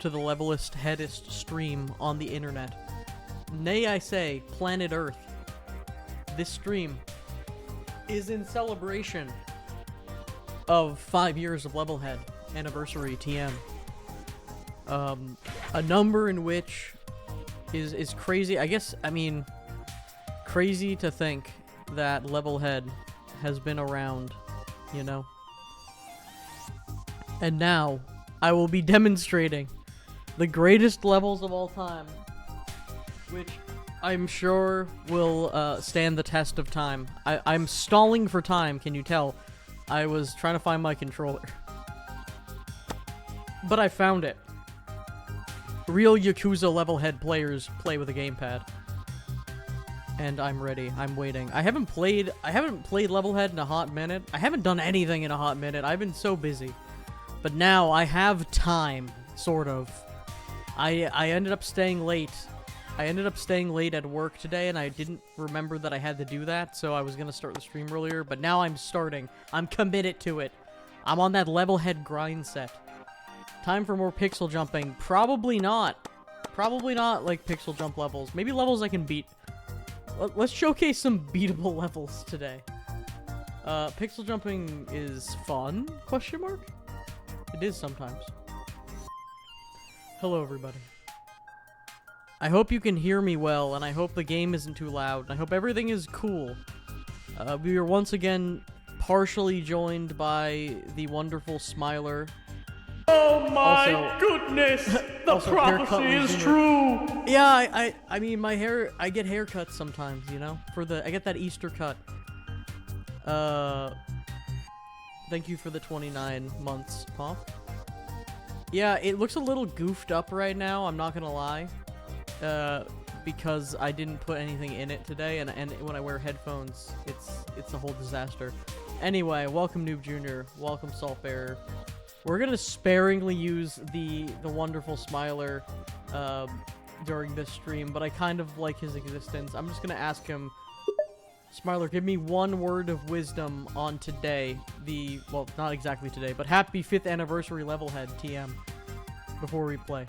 to the LevelHeadest stream on the internet. Nay, I say, planet Earth. This stream is in celebration of 5 years of LevelHead anniversary TM. A number in which is crazy. I mean, crazy to think that LevelHead has been around, you know? And now, I will be demonstrating the greatest levels of all time, which I'm sure will stand the test of time. I'm stalling for time, can you tell? I was trying to find my controller. But I found it. Real Yakuza LevelHead players play with a gamepad. And I'm ready. I'm waiting. I haven't played LevelHead in a hot minute. I haven't done anything in a hot minute. I've been so busy. But now I have time, sort of. I ended up staying late. I ended up staying late at work today, and I didn't remember that I had to do that, so I was gonna start the stream earlier, but now I'm starting. I'm committed to it. I'm on that LevelHead grind set. Time for more pixel jumping. Probably not. Probably not, like, pixel jump levels. Maybe levels I can beat. Let's showcase some beatable levels today. Pixel jumping is fun? Question mark? It is sometimes. Hello, everybody. I hope you can hear me well, and I hope the game isn't too loud, and I hope everything is cool. We are once again partially joined by the wonderful Smiler. Oh my goodness! The prophecy is true! Yeah, I mean, my hair, I get haircuts sometimes, you know? I get that Easter cut. Thank you for the 29 months, Pop. Yeah, it looks a little goofed up right now, I'm not gonna lie. Because I didn't put anything in it today, and when I wear headphones, it's a whole disaster. Anyway, welcome Noob Jr., welcome Saltbearer. We're gonna sparingly use the wonderful Smiler during this stream, but I kind of like his existence. I'm just gonna ask him, Smiler, give me one word of wisdom on today, well, not exactly today, but happy 5th anniversary LevelHead TM, before we play.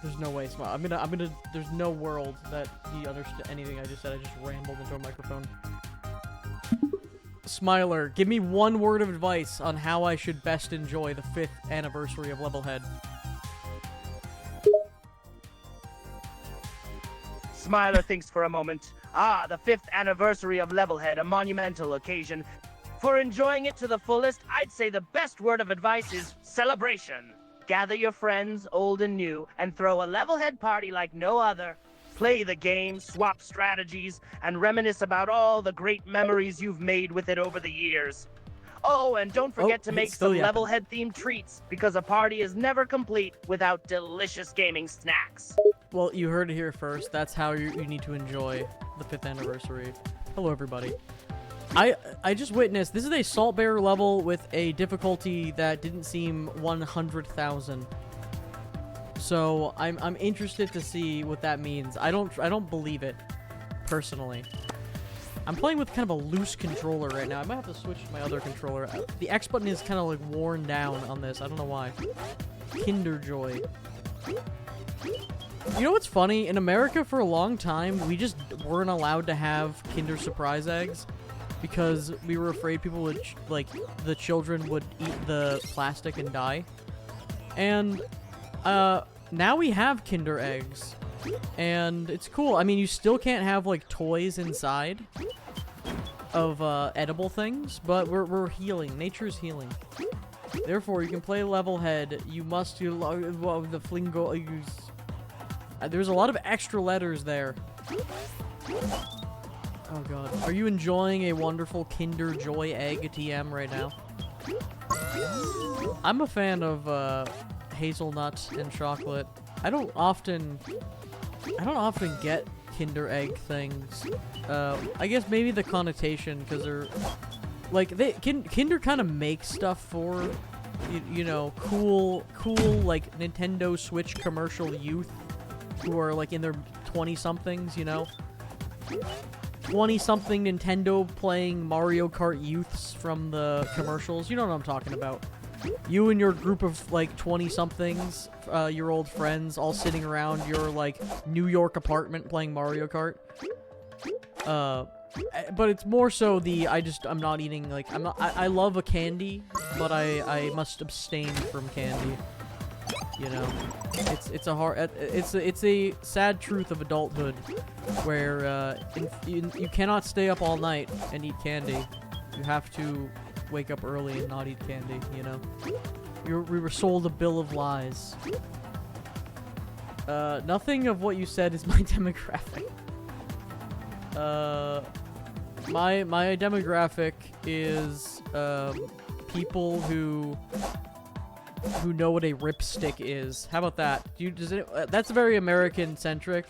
There's no way, Smiler. There's no world that he understood anything I just said. I just rambled into a microphone. Smiler, give me one word of advice on how I should best enjoy the 5th anniversary of LevelHead. Smiler thinks for a moment. The 5th anniversary of LevelHead, a monumental occasion. For enjoying it to the fullest, I'd say the best word of advice is celebration. Gather your friends, old and new, and throw a LevelHead party like no other. Play the game, swap strategies, and reminisce about all the great memories you've made with it over the years. Oh, and don't forget to make some LevelHead-themed treats, because a party is never complete without delicious gaming snacks. Well, you heard it here first. That's how you need to enjoy the 5th anniversary. Hello, everybody. I just witnessed, this is a Saltbearer level with a difficulty that didn't seem 100,000. So I'm interested to see what that means. I don't believe it, personally. I'm playing with kind of a loose controller right now. I might have to switch to my other controller. The X button is kind of like worn down on this. I don't know why. Kinder Joy. You know what's funny? In America for a long time, we just weren't allowed to have Kinder Surprise eggs because we were afraid people would, the children would eat the plastic and die. And, now we have Kinder eggs, and it's cool. I mean, you still can't have, like, toys inside of, edible things, but we're healing. Nature's healing. Therefore, you can play LevelHead. You must do the flingo. There's a lot of extra letters there. Oh god. Are you enjoying a wonderful Kinder Joy egg TM right now? I'm a fan of, hazelnut and chocolate. I don't often get Kinder egg things. I guess maybe the connotation, because they're like Kinder kind of makes stuff for you know, cool like Nintendo Switch commercial youth who are like in their 20-somethings, you know, 20-something Nintendo playing Mario Kart youths from the commercials. You know what I'm talking about. You and your group of like 20-somethings, your old friends, all sitting around your like New York apartment playing Mario Kart. But it's more so the I'm not eating like I love a candy, but I must abstain from candy. You know, it's a sad truth of adulthood, where you cannot stay up all night and eat candy. You have to wake up early and not eat candy. You know, we were sold a bill of lies. Nothing of what you said is my demographic. My demographic is people who know what a ripstick is. How about that? That's very American centric,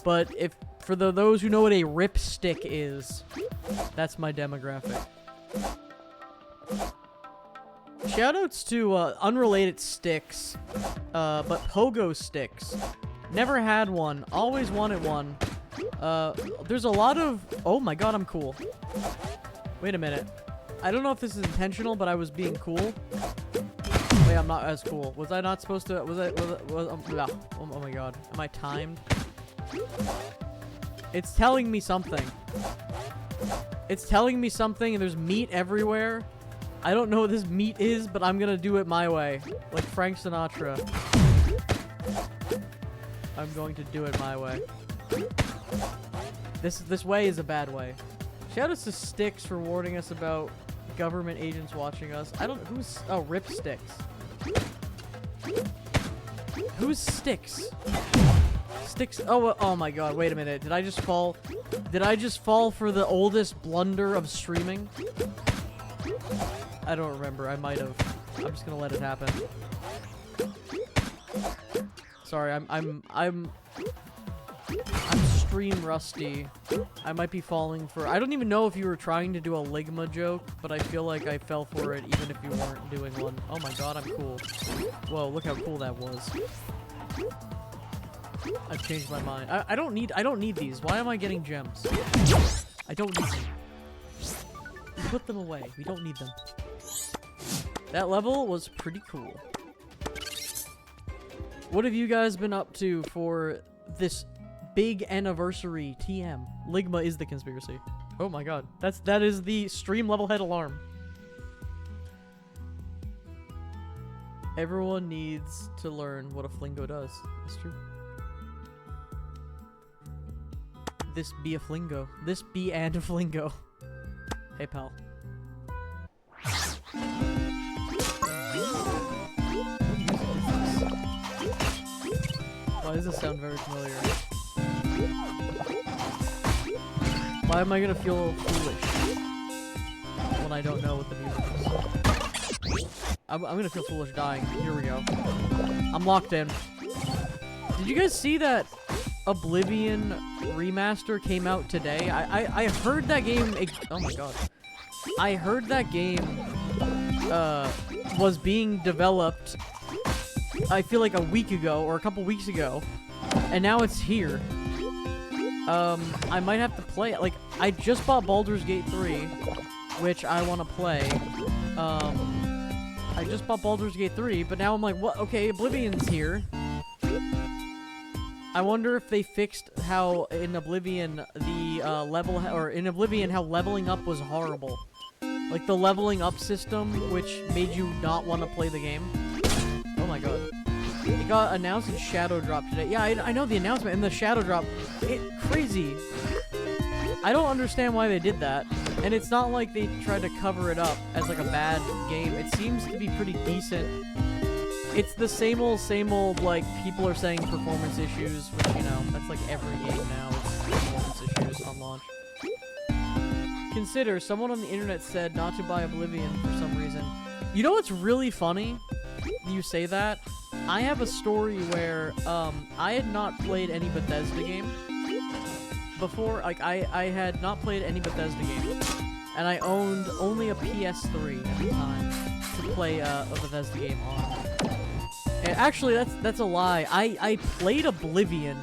but if for those who know what a ripstick is, that's my demographic. Shoutouts to unrelated sticks, but pogo sticks. Never had one. Always wanted one. There's a lot of... Oh my god, I'm cool. Wait a minute. I don't know if this is intentional, but I was being cool. Wait, I'm not as cool. Was I not supposed to... Oh my god. Am I timed? It's telling me something. It's telling me something, and there's meat everywhere. I don't know what this meat is, but I'm gonna do it my way. Like Frank Sinatra. I'm going to do it my way. This way is a bad way. Shoutouts to Sticks for warning us about government agents watching us. I don't... Who's... Oh, Rip Sticks. Who's Sticks? Sticks... Oh my god, wait a minute. Did I just fall... Did I just fall for the oldest blunder of streaming? I don't remember. I might have. I'm just gonna let it happen. Sorry, I'm stream rusty. I might be falling for... I don't even know if you were trying to do a Ligma joke, but I feel like I fell for it even if you weren't doing one. Oh my god, I'm cool. Whoa, look how cool that was. I've changed my mind. I don't need these. Why am I getting gems? I don't need them. Put them away. We don't need them. That level was pretty cool. What have you guys been up to for this big anniversary TM? Ligma is the conspiracy. Oh my god. That is the stream LevelHead alarm. Everyone needs to learn what a flingo does. That's true. This be a flingo. This be and a flingo. Hey pal. Why does this sound very familiar? Why am I gonna feel foolish when I don't know what the music is? I'm gonna feel foolish dying. Here we go. I'm locked in. Did you guys see that Oblivion remaster came out today? I heard that game... Oh my god. I heard that game was being developed, I feel like a week ago or a couple weeks ago, and now it's here. I might have to play it. Like, I just bought Baldur's Gate 3, which I want to play. I just bought Baldur's Gate 3, but now I'm like, what? Okay, Oblivion's here. I wonder if they fixed how in Oblivion the in Oblivion how leveling up was horrible. Like the leveling up system, which made you not want to play the game. Oh my god. It got announced in Shadow Drop today. Yeah, I know the announcement and the Shadow Drop. Crazy. I don't understand why they did that. And it's not like they tried to cover it up as like a bad game. It seems to be pretty decent. It's the same old, like, people are saying performance issues, which, you know, that's like every game now. It's performance issues on launch. Consider, someone on the internet said not to buy Oblivion for some reason. You know what's really funny? You say that? I have a story where, I had not played any Bethesda game before. Like, I had not played any Bethesda game. And I owned only a PS3 at the time to play a Bethesda game on. And actually, that's a lie. I played Oblivion.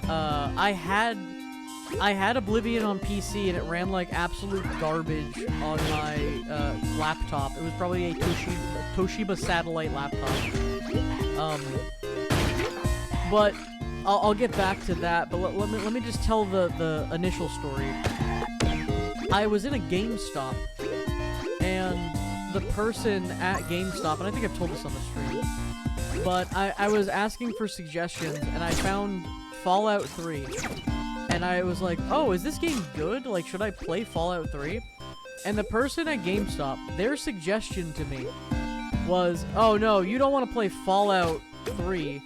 I had I had Oblivion on PC and it ran like absolute garbage on my laptop. It was probably a Toshiba satellite laptop. But I'll get back to that. But let me just tell the initial story. I was in a GameStop, and the person at GameStop, and I think I've told this on the stream, but I was asking for suggestions, and I found Fallout 3. And I was like, oh, is this game good? Like, should I play Fallout 3? And the person at GameStop, their suggestion to me was, oh no, you don't want to play Fallout 3.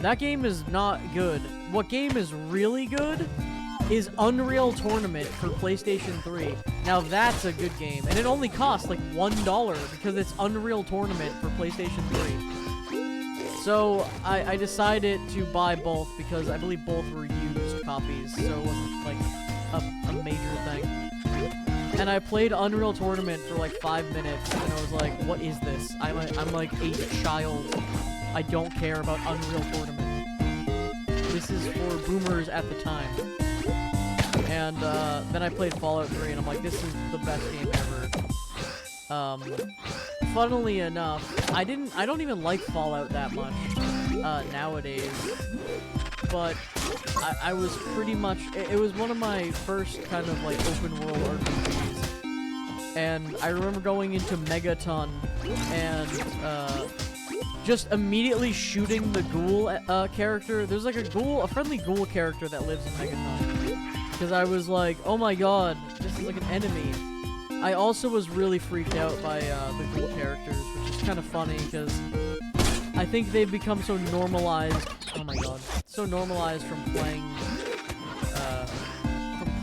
That game is not good. What game is really good is Unreal Tournament for PlayStation 3. Now that's a good game. And it only costs like $1 because it's Unreal Tournament for PlayStation 3. So I decided to buy both because I believe both were used copies, so it wasn't like a major thing. And I played Unreal Tournament for like 5 minutes, and I was like, what is this? I'm like a child. I don't care about Unreal Tournament. This is for boomers at the time. And then I played Fallout 3, and I'm like, this is the best game ever. Funnily enough, I don't even like Fallout that much nowadays, but I was pretty much, it was one of my first kind of like open world RPGs, and I remember going into Megaton and just immediately shooting the ghoul character. There's like a friendly ghoul character that lives in Megaton, because I was like, oh my god, this is like an enemy. I also was really freaked out by the ghoul characters, which is kind of funny because I think they've become so normalized. Oh my god, so normalized from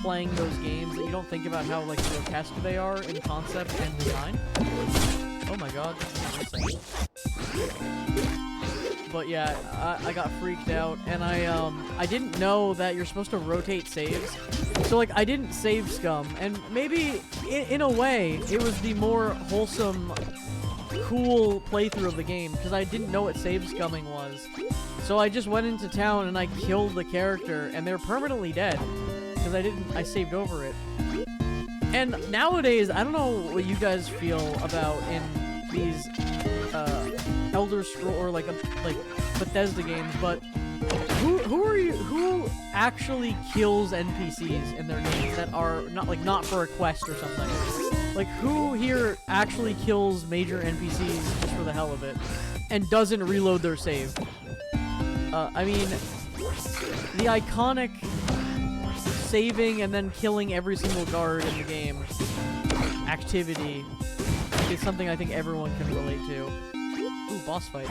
playing those games that you don't think about how like grotesque they are in concept and design. Oh my god. But yeah, I got freaked out, and I didn't know that you're supposed to rotate saves. So like I didn't save scum, and maybe in a way it was the more wholesome, cool playthrough of the game because I didn't know what save scumming was. So I just went into town and I killed the character, and they're permanently dead because I saved over it. And nowadays, I don't know what you guys feel about in these Elder Scroll or like Bethesda games, but who actually kills NPCs in their games that are not for a quest or something? Like, who here actually kills major NPCs just for the hell of it and doesn't reload their save? I mean, the iconic saving and then killing every single guard in the game activity is something I think everyone can relate to. Ooh, boss fight.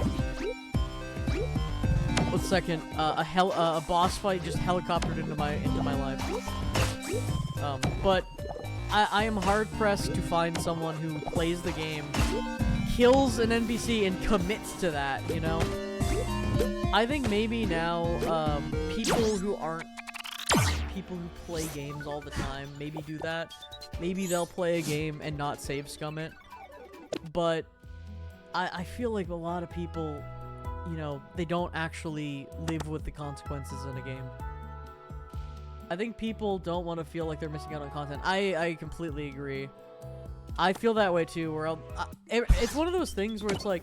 1 second. A boss fight just helicoptered into my life. But I am hard pressed to find someone who plays the game, kills an NPC, and commits to that. You know. I think maybe now people who play games all the time maybe do that. Maybe they'll play a game and not save scum it. But I feel like a lot of people, you know, they don't actually live with the consequences in a game. I think people don't want to feel like they're missing out on content. I completely agree. I feel that way too, where it's one of those things where it's like,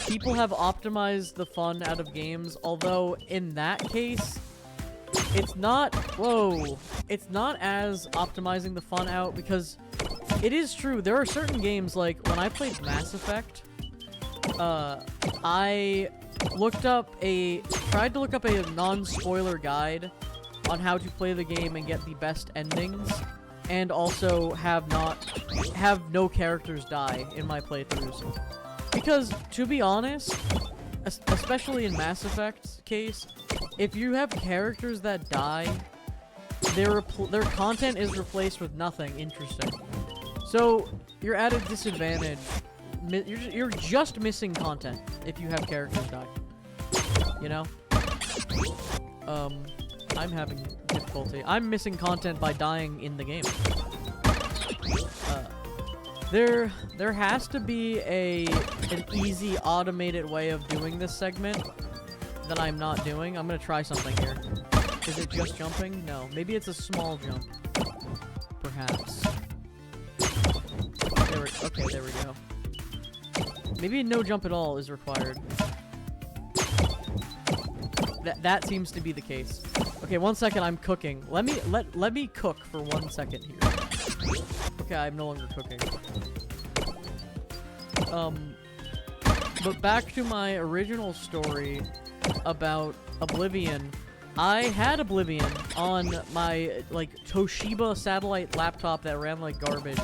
people have optimized the fun out of games, although in that case, it's not as optimizing the fun out, because it is true, there are certain games, like when I played Mass Effect, I tried to look up a non-spoiler guide on how to play the game and get the best endings, and also have no characters die in my playthroughs. Because, to be honest, especially in Mass Effect's case, if you have characters that die, their content is replaced with nothing interesting. So, you're at a disadvantage. You're just missing content if you have characters die. You know? I'm having difficulty. I'm missing content by dying in the game. There has to be an easy automated way of doing this segment that I'm not doing. I'm gonna try something here. Is it just jumping? No. Maybe it's a small jump. Perhaps. Okay, there we go. Maybe no jump at all is required. That seems to be the case. Okay, 1 second, I'm cooking. Let me cook for 1 second here. Okay, I'm no longer cooking. But back to my original story about Oblivion. I had Oblivion on my, like, Toshiba satellite laptop that ran like garbage.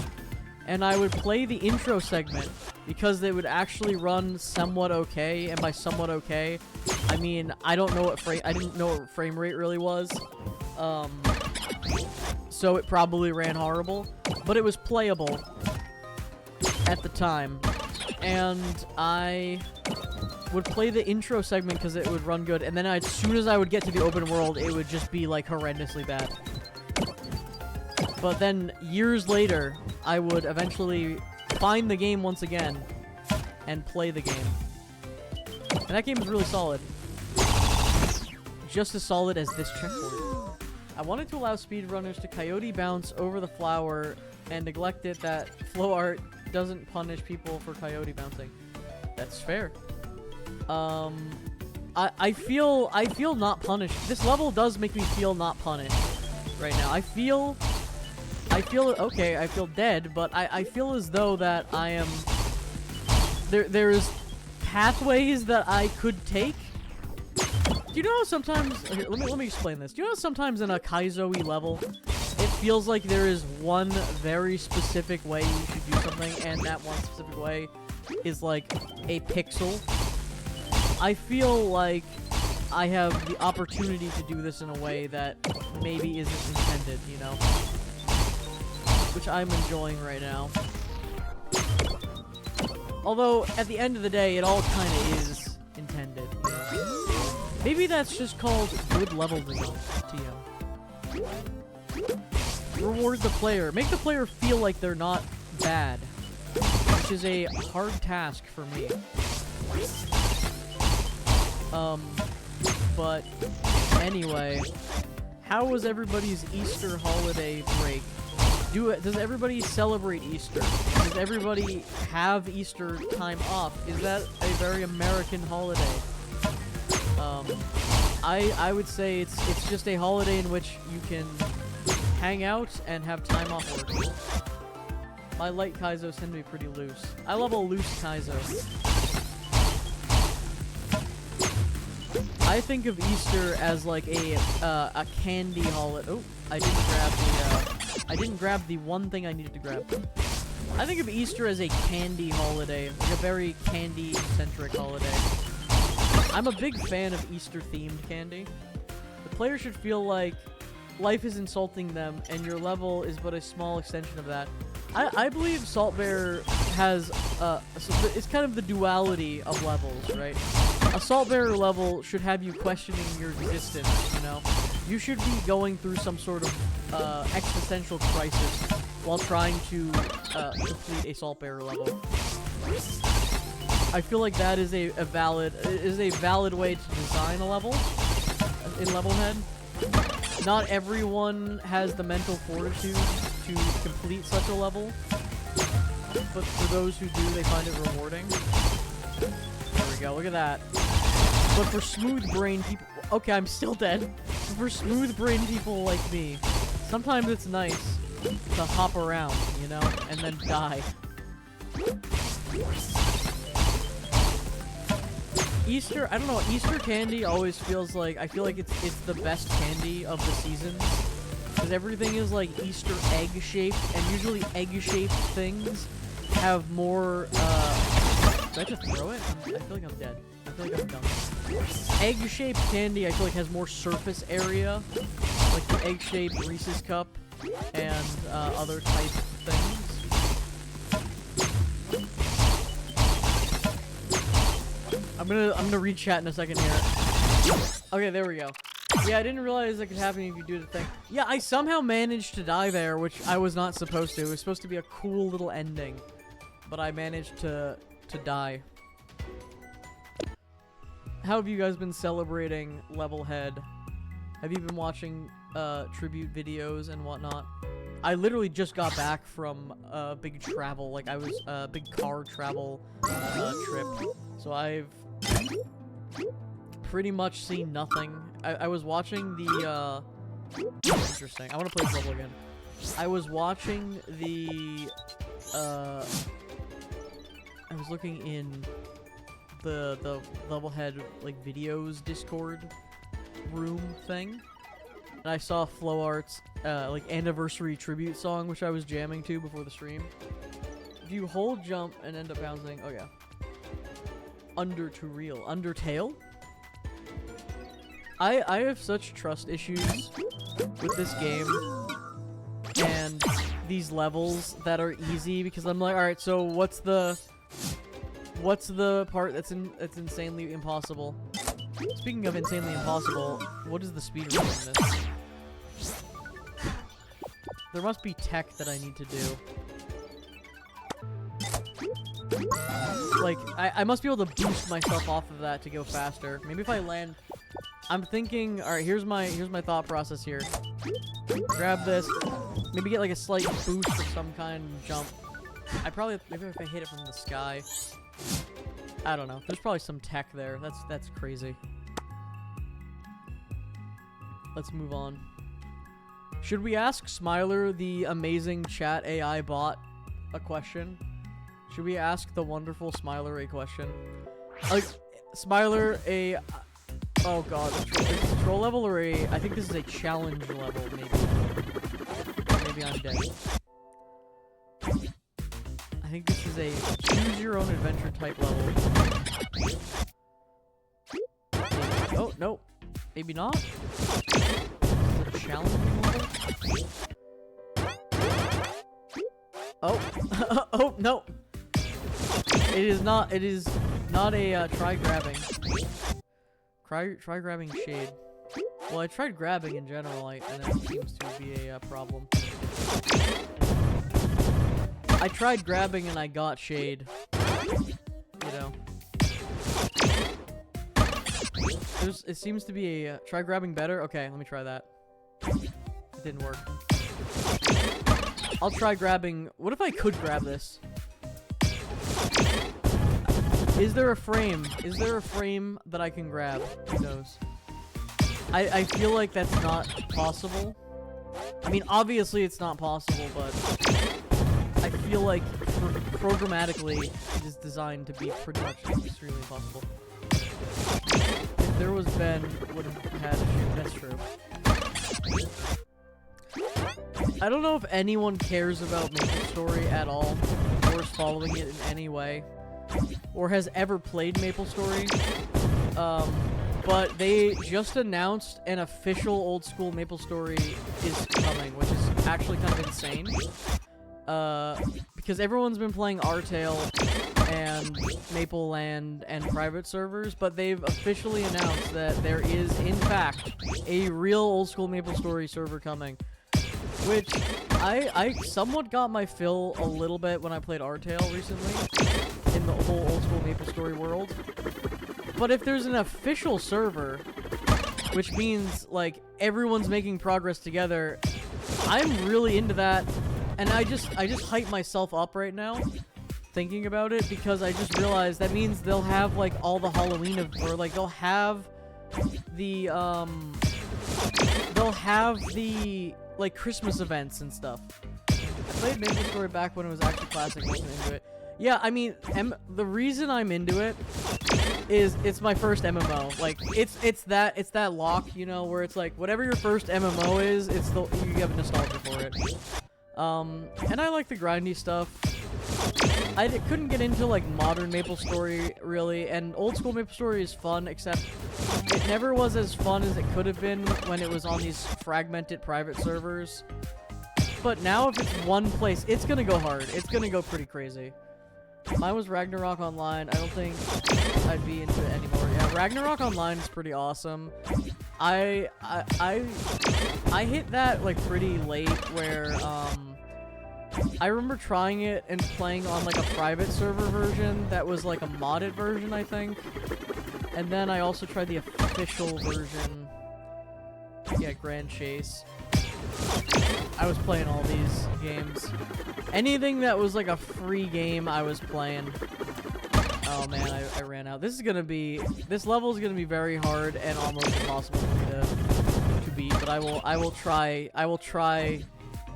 And I would play the intro segment because they would actually run somewhat okay, and by somewhat okay, I mean, I didn't know what frame rate really was. So it probably ran horrible, but it was playable at the time. And I would play the intro segment because it would run good, and then as soon as I would get to the open world, it would just be, like, horrendously bad. But then, years later, I would eventually find the game once again and play the game. And that game is really solid. Just as solid as this checkpoint. I wanted to allow speedrunners to coyote bounce over the flower and neglect it that flow art doesn't punish people for coyote bouncing. That's fair. I feel not punished. This level does make me feel not punished right now. I feel okay, I feel dead, but I feel as though that I am there's pathways that I could take. Do you know how sometimes here, let me explain this. Do you know how sometimes in a Kaizo-y level it feels like there is one very specific way you should do something, and that one specific way is like a pixel? I feel like I have the opportunity to do this in a way that maybe isn't intended, you know? Which I'm enjoying right now. Although, at the end of the day, it all kind of is intended, you know? Maybe that's just called good level design, TM. Reward the player. Make the player feel like they're not bad. Which is a hard task for me. But anyway, how was everybody's Easter holiday break? Does everybody celebrate Easter? Does everybody have Easter time off? Is that a very American holiday? I would say it's just a holiday in which you can hang out and have time off work. My light Kaizos tend to be pretty loose. I love a loose Kaizo. I think of Easter as like a candy holiday. Oh, I didn't grab the one thing I needed to grab. I think of Easter as a candy holiday, like a very candy-centric holiday. I'm a big fan of Easter-themed candy. The player should feel like life is insulting them, and your level is but a small extension of that. I believe Saltbearer has, it's kind of the duality of levels, right? A Saltbearer level should have you questioning your existence, you know? You should be going through some sort of existential crisis while trying to complete a Saltbearer level. I feel like that is a valid way to design a level in LevelHead. Not everyone has the mental fortitude to complete such a level, but for those who do, they find it rewarding. There we go, look at that. But for smooth-brained people... Okay, I'm still dead. For smooth-brained people like me, sometimes it's nice to hop around, you know, and then die. Easter, I don't know, Easter candy always feels like, I feel like it's the best candy of the seasons. Because everything is like Easter egg-shaped, and usually egg-shaped things have more, did I just throw it? I feel like I'm dead. I feel like I'm done. Egg-shaped candy, I feel like has more surface area. Like the egg-shaped Reese's Cup and other type things. I'm gonna read chat in a second here. Okay, there we go. Yeah, I didn't realize that could happen if you do the thing. Yeah, I somehow managed to die there, which I was not supposed to. It was supposed to be a cool little ending. But I managed to die. How have you guys been celebrating LevelHead Have you been watching tribute videos and whatnot? I literally just got back from a big travel, like I was a big car travel trip. So I've pretty much seen nothing. I was watching the interesting. I want to play this level again. I was watching the I was looking in the LevelHead like videos Discord room thing, and I saw FlowArt's like anniversary tribute song, which I was jamming to before the stream. If you hold jump and end up bouncing, oh yeah. Undertale? I have such trust issues with this game and these levels that are easy, because I'm like, alright, so what's the part that's insanely impossible? Speaking of insanely impossible, what is the speed run in this? There must be tech that I need to do. Like, I must be able to boost myself off of that to go faster. Maybe if I land... I'm thinking... Alright, here's my thought process here. Grab this. Maybe get like a slight boost of some kind and jump. Maybe if I hit it from the sky. I don't know. There's probably some tech there. That's crazy. Let's move on. Should we ask Smiler, the amazing chat AI bot, a question? Should we ask the wonderful Smiler a question? Like, Smiler a... Oh god, is this a troll level or a... I think this is a challenge level, maybe. Maybe I'm dead. I think this is a choose your own adventure type level. Oh, no. Maybe not? Is it a challenging level? Oh. Oh, no. It is not a try grabbing. Try grabbing shade. Well, I tried grabbing in general, and it seems to be a problem. I tried grabbing and I got shade. You know. It seems to be a try grabbing better. Okay, let me try that. It didn't work. I'll try grabbing. What if I could grab this? Is there a frame? Is there a frame that I can grab? Who knows? I feel like that's not possible. I mean, obviously it's not possible, but I feel like programmatically it is designed to be pretty much extremely impossible. If there was Ben, would have had a shoot. That's true. I don't know if anyone cares about MapleStory at all, or is following it in any way, or has ever played MapleStory. But they just announced an official old school MapleStory is coming, which is actually kind of insane. Because everyone's been playing Artale and Mapleland and private servers, but they've officially announced that there is, in fact, a real old school MapleStory server coming. Which, I somewhat got my fill a little bit when I played Artale recently, in the whole old school MapleStory world. But if there's an official server, which means, like, everyone's making progress together, I'm really into that, and I just hype myself up right now, thinking about it, because I just realized that means they'll have, like, all the Halloween, or, like, they'll have the, like, Christmas events and stuff. I played MapleStory back when it was actually classic, wasn't into it. Yeah, I mean, the reason I'm into it is it's my first MMO. Like, it's that lock, you know, where it's like, whatever your first MMO is, you have nostalgia for it. And I like the grindy stuff. I couldn't get into, like, modern MapleStory, really, and old school MapleStory is fun, except it never was as fun as it could have been when it was on these fragmented private servers. But now, if it's one place, it's gonna go hard. It's gonna go pretty crazy. Mine was Ragnarok Online. I don't think I'd be into it anymore. Yeah, Ragnarok Online is pretty awesome. I hit that, like, pretty late, where, I remember trying it and playing on, like, a private server version that was, like, a modded version, I think. And then I also tried the official version. Yeah, Grand Chase. I was playing all these games. Anything that was like a free game, I was playing. Oh man, I ran out. This level is gonna be very hard and almost impossible for me to beat. But I will try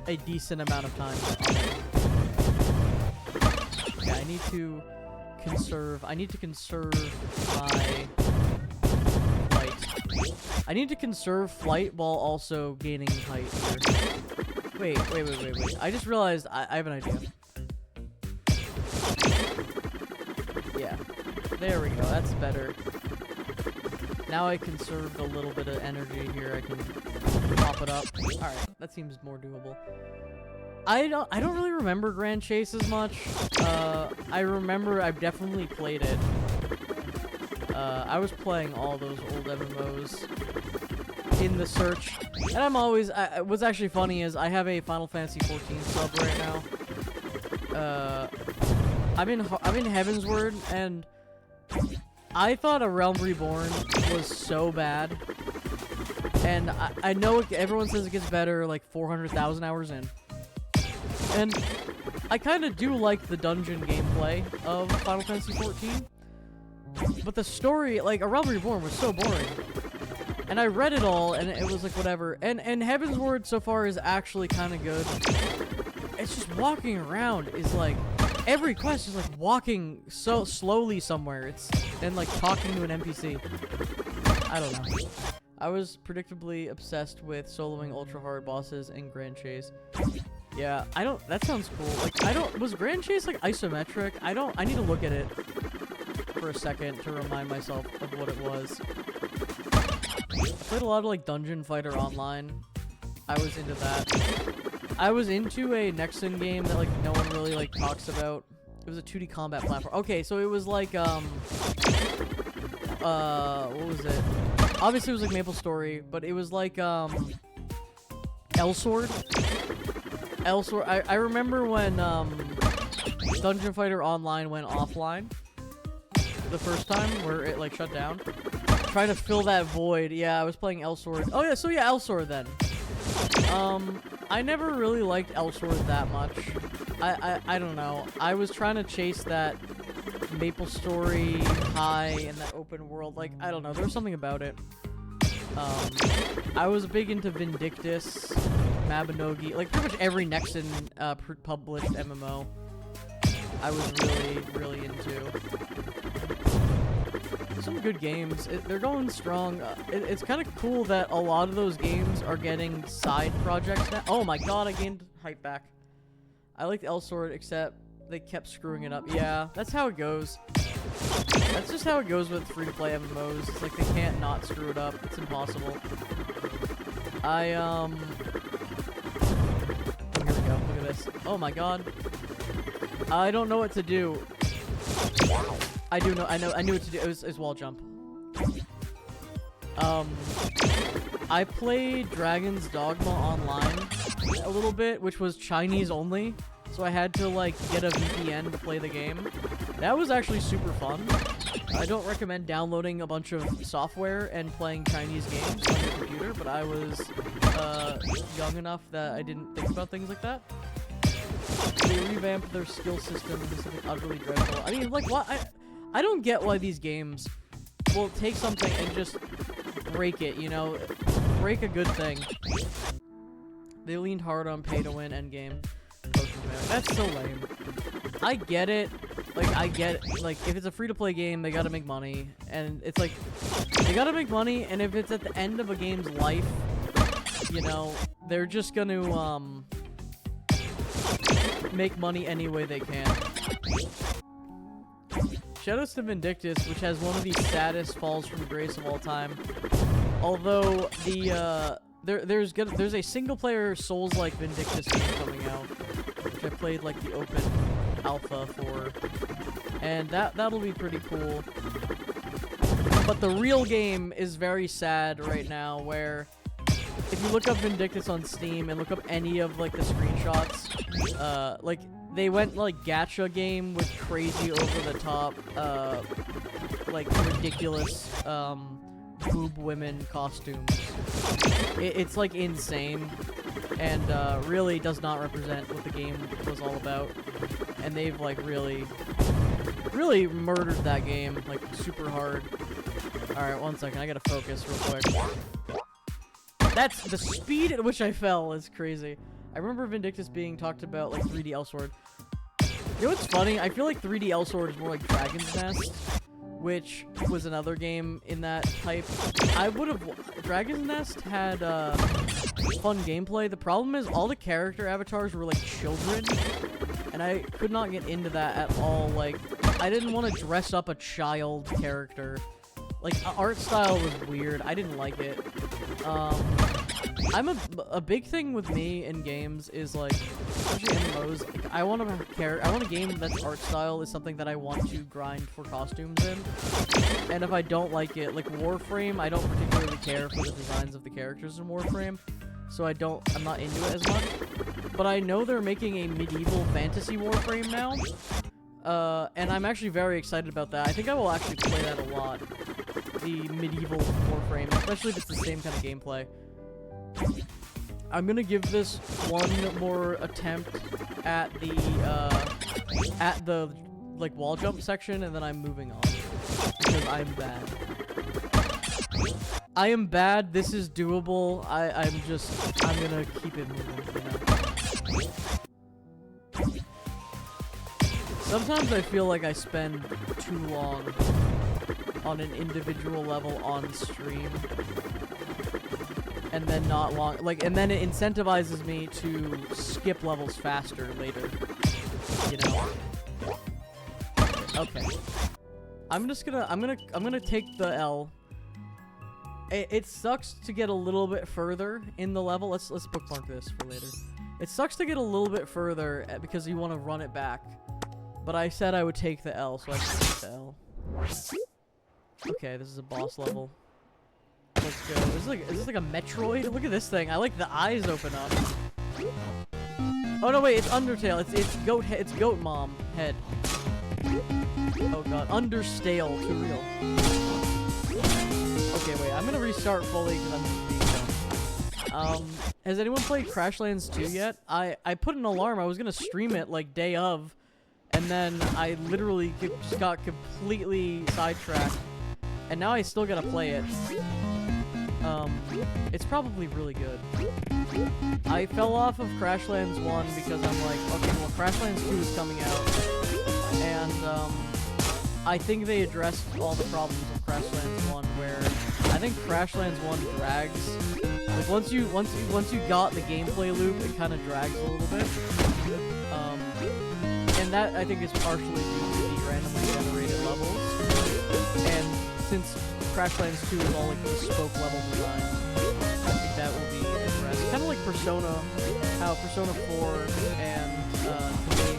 a decent amount of time on it. Yeah, I need to conserve my flight. I need to conserve flight while also gaining height here. Wait. I just realized I have an idea. Yeah. There we go. That's better. Now I conserved a little bit of energy here. I can pop it up. Alright, that seems more doable. I don't really remember Grand Chase as much. I remember I've definitely played it. I was playing all those old MMOs in the search, and I'm always. What's actually funny is I have a Final Fantasy 14 sub right now. I'm in Heavensward, and I thought A Realm Reborn was so bad, and I know everyone says it gets better like 400,000 hours in, and I kind of do like the dungeon gameplay of Final Fantasy 14. But the story, like, A Realm Reborn was so boring. And I read it all, and it was like, whatever. And Heavensward so far is actually kind of good. It's just walking around is like, every quest is like walking so slowly somewhere. And like talking to an NPC. I don't know. I was predictably obsessed with soloing ultra hard bosses in Grand Chase. Yeah, that sounds cool. Like, was Grand Chase like isometric? I need to look at it for a second to remind myself of what it was. I played a lot of like Dungeon Fighter Online. I was into that. I was into a Nexon game that like no one really like talks about. It was a 2D combat platform. Okay, so it was like what was it? Obviously it was like MapleStory, but it was like Elsword. I remember when Dungeon Fighter Online went offline the first time, where it like shut down. Trying to fill that void. Yeah, I was playing Elsword. Oh yeah, so yeah, Elsword then. I never really liked Elsword that much. I don't know. I was trying to chase that MapleStory high in that open world. Like, I don't know. There was something about it. I was big into Vindictus, Mabinogi, like pretty much every Nexon published MMO. I was really into. Some good games. They're going strong. It's kind of cool that a lot of those games are getting side projects now. Oh my god, I gained height back. I liked Elsword, except they kept screwing it up. Yeah, that's how it goes. That's just how it goes with free-to-play MMOs. It's like they can't not screw it up. It's impossible. Oh, here we go. Look at this. Oh my god. I don't know what to do. I do know. I knew what to do. It was wall jump. I played Dragon's Dogma online a little bit, which was Chinese only. So I had to like get a VPN to play the game. That was actually super fun. I don't recommend downloading a bunch of software and playing Chinese games on your computer, but I was young enough that I didn't think about things like that. They revamped their skill system into something utterly dreadful. I mean, like, what? I don't get why these games will take something and just break it, you know? Break a good thing. They leaned hard on pay-to-win endgame. That's so lame. I get it. Like, if it's a free-to-play game, they gotta make money. And it's like, they gotta make money, and if it's at the end of a game's life, you know, they're just gonna, make money any way they can. Shoutouts to Vindictus, which has one of the saddest falls from grace of all time. Although there's a single-player Souls-like Vindictus game coming out, which I played like the open alpha for, and that'll be pretty cool. But the real game is very sad right now, where if you look up Vindictus on Steam and look up any of like the screenshots, like they went like gacha game with crazy over the top, like ridiculous boob women costumes. It's like insane, and really does not represent what the game was all about. And they've like really murdered that game like super hard. All right, 1 second, I gotta focus real quick. That's the speed at which I fell is crazy. I remember Vindictus being talked about like 3D Elsword. You know what's funny? I feel like 3D Elsword is more like Dragon's Nest, which was another game in that type. Dragon's Nest had fun gameplay. The problem is all the character avatars were like children, and I could not get into that at all. Like, I didn't want to dress up a child character. Like, art style was weird. I didn't like it. I'm a big thing with me in games is like, especially MMOs. Like, I want a game that's art style is something that I want to grind for costumes in. And if I don't like it, like Warframe, I don't particularly care for the designs of the characters in Warframe, so I'm not into it as much. But I know they're making a medieval fantasy Warframe now, and I'm actually very excited about that. I think I will actually play that a lot. The medieval Warframe, especially if it's the same kind of gameplay. I'm gonna give this one more attempt at the like wall jump section, and then I'm moving on because I'm bad. I am bad. This is doable. I'm gonna keep it moving. You know? Sometimes I feel like I spend too long on an individual level on stream, and then and then it incentivizes me to skip levels faster later, you know? Okay. I'm gonna take the L. It sucks to get a little bit further in the level. Let's bookmark this for later. It sucks to get a little bit further because you want to run it back. But I said I would take the L, so I can take the L. Okay, this is a boss level. Let's go. Is this like a Metroid? Look at this thing. I like the eyes open up. Oh no, wait, it's Undertale. It's Goat Mom head. Oh god, Understale, too real. Okay, wait, I'm gonna restart fully because I'm being dumb. Has anyone played Crashlands 2 yet? I put an alarm. I was gonna stream it like day of, and then I literally just got completely sidetracked, and now I still gotta play it. It's probably really good. I fell off of Crashlands 1 because I'm like, okay, well, Crashlands 2 is coming out, and, I think they addressed all the problems of Crashlands 1, where I think Crashlands 1 drags. Like, once you got the gameplay loop, it kind of drags a little bit. And that, I think, is partially due to the randomly generated levels. And since Crashlands 2 is all like bespoke level design, I think that will be addressed. Kind of like Persona, how Persona 4 and 3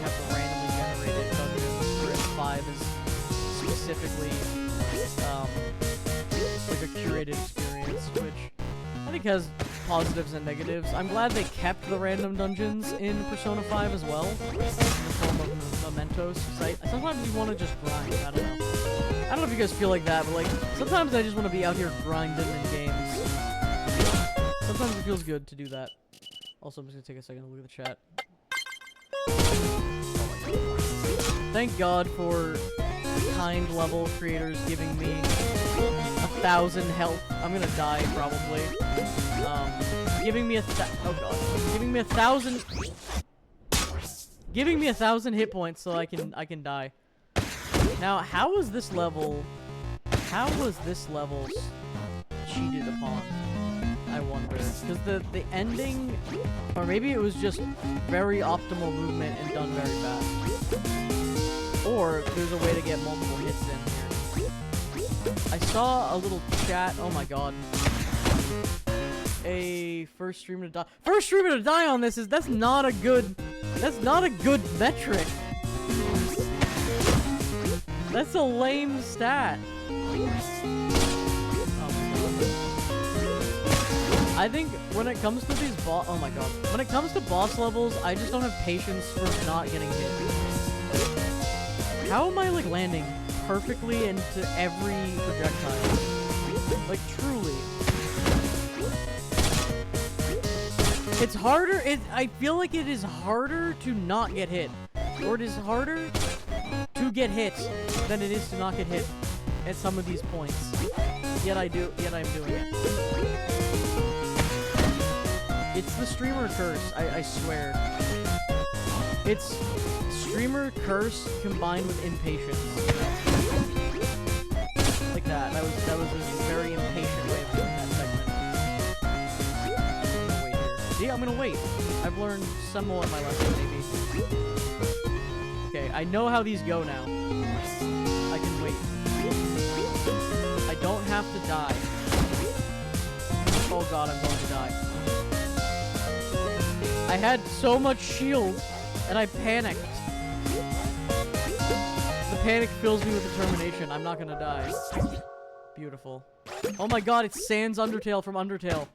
have the randomly generated dungeons, whereas 5 is specifically like a curated experience, which I think has positives and negatives. I'm glad they kept the random dungeons in Persona 5 as well, in the form of mementos. Sometimes you want to just grind, I don't know. I don't know if you guys feel like that, but like, sometimes I just want to be out here grinding in games. Sometimes it feels good to do that. Also, I'm just gonna take a second to look at the chat. Thank God for kind level creators giving me 1,000 health. I'm gonna die probably. Giving me giving me 1,000 hit points so I can die. Now, how was this level cheated upon? I wonder, because the ending, or maybe it was just very optimal movement and done very fast. Or there's a way to get multiple hits in here. I saw a little chat. Oh my god. A first streamer to die. First streamer to die on this that's not a good metric. That's a lame stat. I think when it comes to these oh my god. When it comes to boss levels, I just don't have patience for not getting hit. How am I like landing perfectly into every projectile? Like, truly. It's harder, I feel like it is harder to not get hit. Or it is harder to get hit than it is to not get hit at some of these points. Yet I'm doing it. It's the streamer curse, I swear. It's streamer curse combined with impatience. Like that. That was a very impatient way of doing that segment. I'm gonna wait here. See, I'm gonna wait. I've learned somewhat of my lesson, maybe. Okay, I know how these go now. I can wait. I don't have to die. Oh god, I'm going to die. I had so much shield, and I panicked. The panic fills me with determination. I'm not gonna die. Beautiful. Oh my god, it's Sans Undertale from Undertale.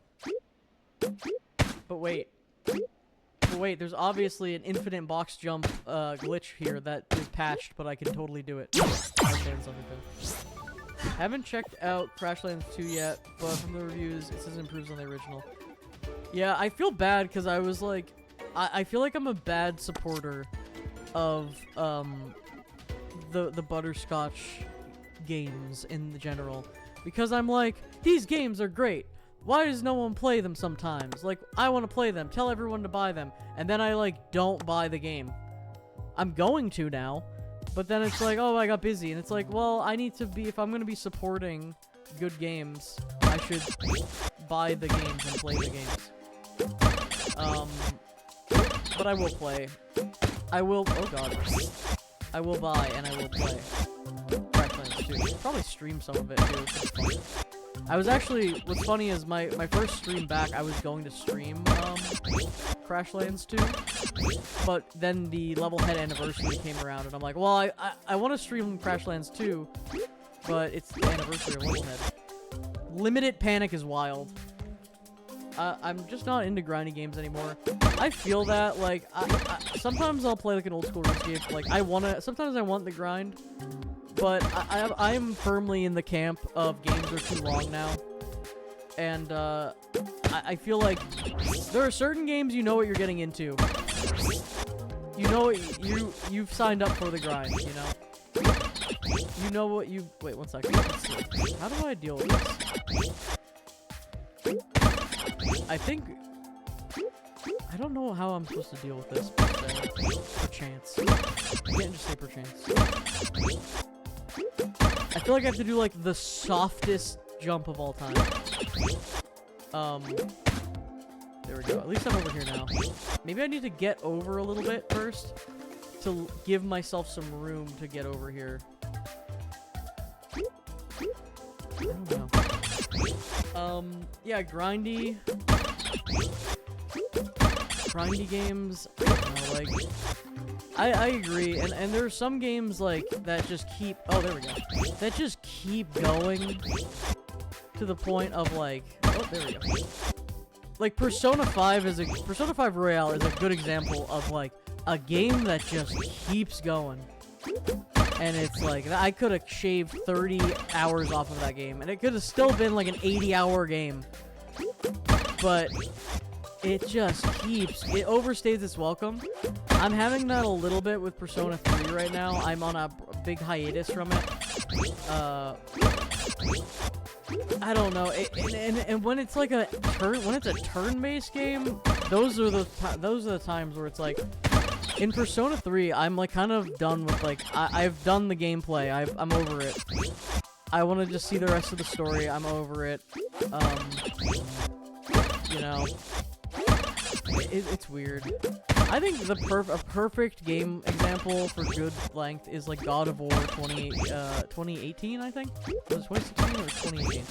But wait. But wait, there's obviously an infinite box jump glitch here that is patched, but I can totally do it. Sans Undertale. Haven't checked out Crashlands 2 yet, but from the reviews, it says it improves on the original. Yeah, I feel bad because I was like, I feel like I'm a bad supporter of the butterscotch games in general, because I'm like, these games are great. Why does no one play them sometimes? Like, I want to play them. Tell everyone to buy them, and then I like don't buy the game. I'm going to now, but then it's like, oh, I got busy, and it's like, well, I need to be, if I'm gonna be supporting good games, I should buy the games and play the games. But I will play. I will, oh god. I will buy and I will play Crashlands 2. Probably stream some of it too. It's fun. I was actually, what's funny is my first stream back, I was going to stream Crashlands 2, but then the LevelHead anniversary came around and I'm like, well, I want to stream Crashlands 2, but it's the anniversary of LevelHead. Limited Panic is wild. I'm just not into grinding games anymore. I feel that, like, sometimes I'll play, like, an old school RuneScape. Like, sometimes I want the grind, but I am firmly in the camp of games are too long now. And, I feel like there are certain games you know what you're getting into. You know you've signed up for the grind, you know? You know what you... Wait, one second. Let's see. How do I deal with this? I think... I don't know how I'm supposed to deal with this, per se. Perchance. I can't just say perchance. I feel like I have to do, like, the softest jump of all time. There we go. At least I'm over here now. Maybe I need to get over a little bit first to give myself some room to get over here. I don't know. Yeah, grindy games, I don't know, like, I agree, and there are some games, like, that just keep, oh, there we go, that just keep going to the point of, like, oh, there we go. Like, Persona 5 Royale is a good example of, like, a game that just keeps going. And it's like, I could have shaved 30 hours off of that game, and it could have still been like an 80-hour game. But it just keeps, it overstays its welcome. I'm having that a little bit with Persona 3 right now. I'm on a big hiatus from it. I don't know. And when it's like a turn-based game, those are the times where it's like, in Persona 3, I'm like kind of done with like I've done the gameplay. I'm over it. I want to just see the rest of the story. I'm over it. You know, it's weird. I think a perfect game example for good length is like God of War 2018. I think was it 2016 or 2018.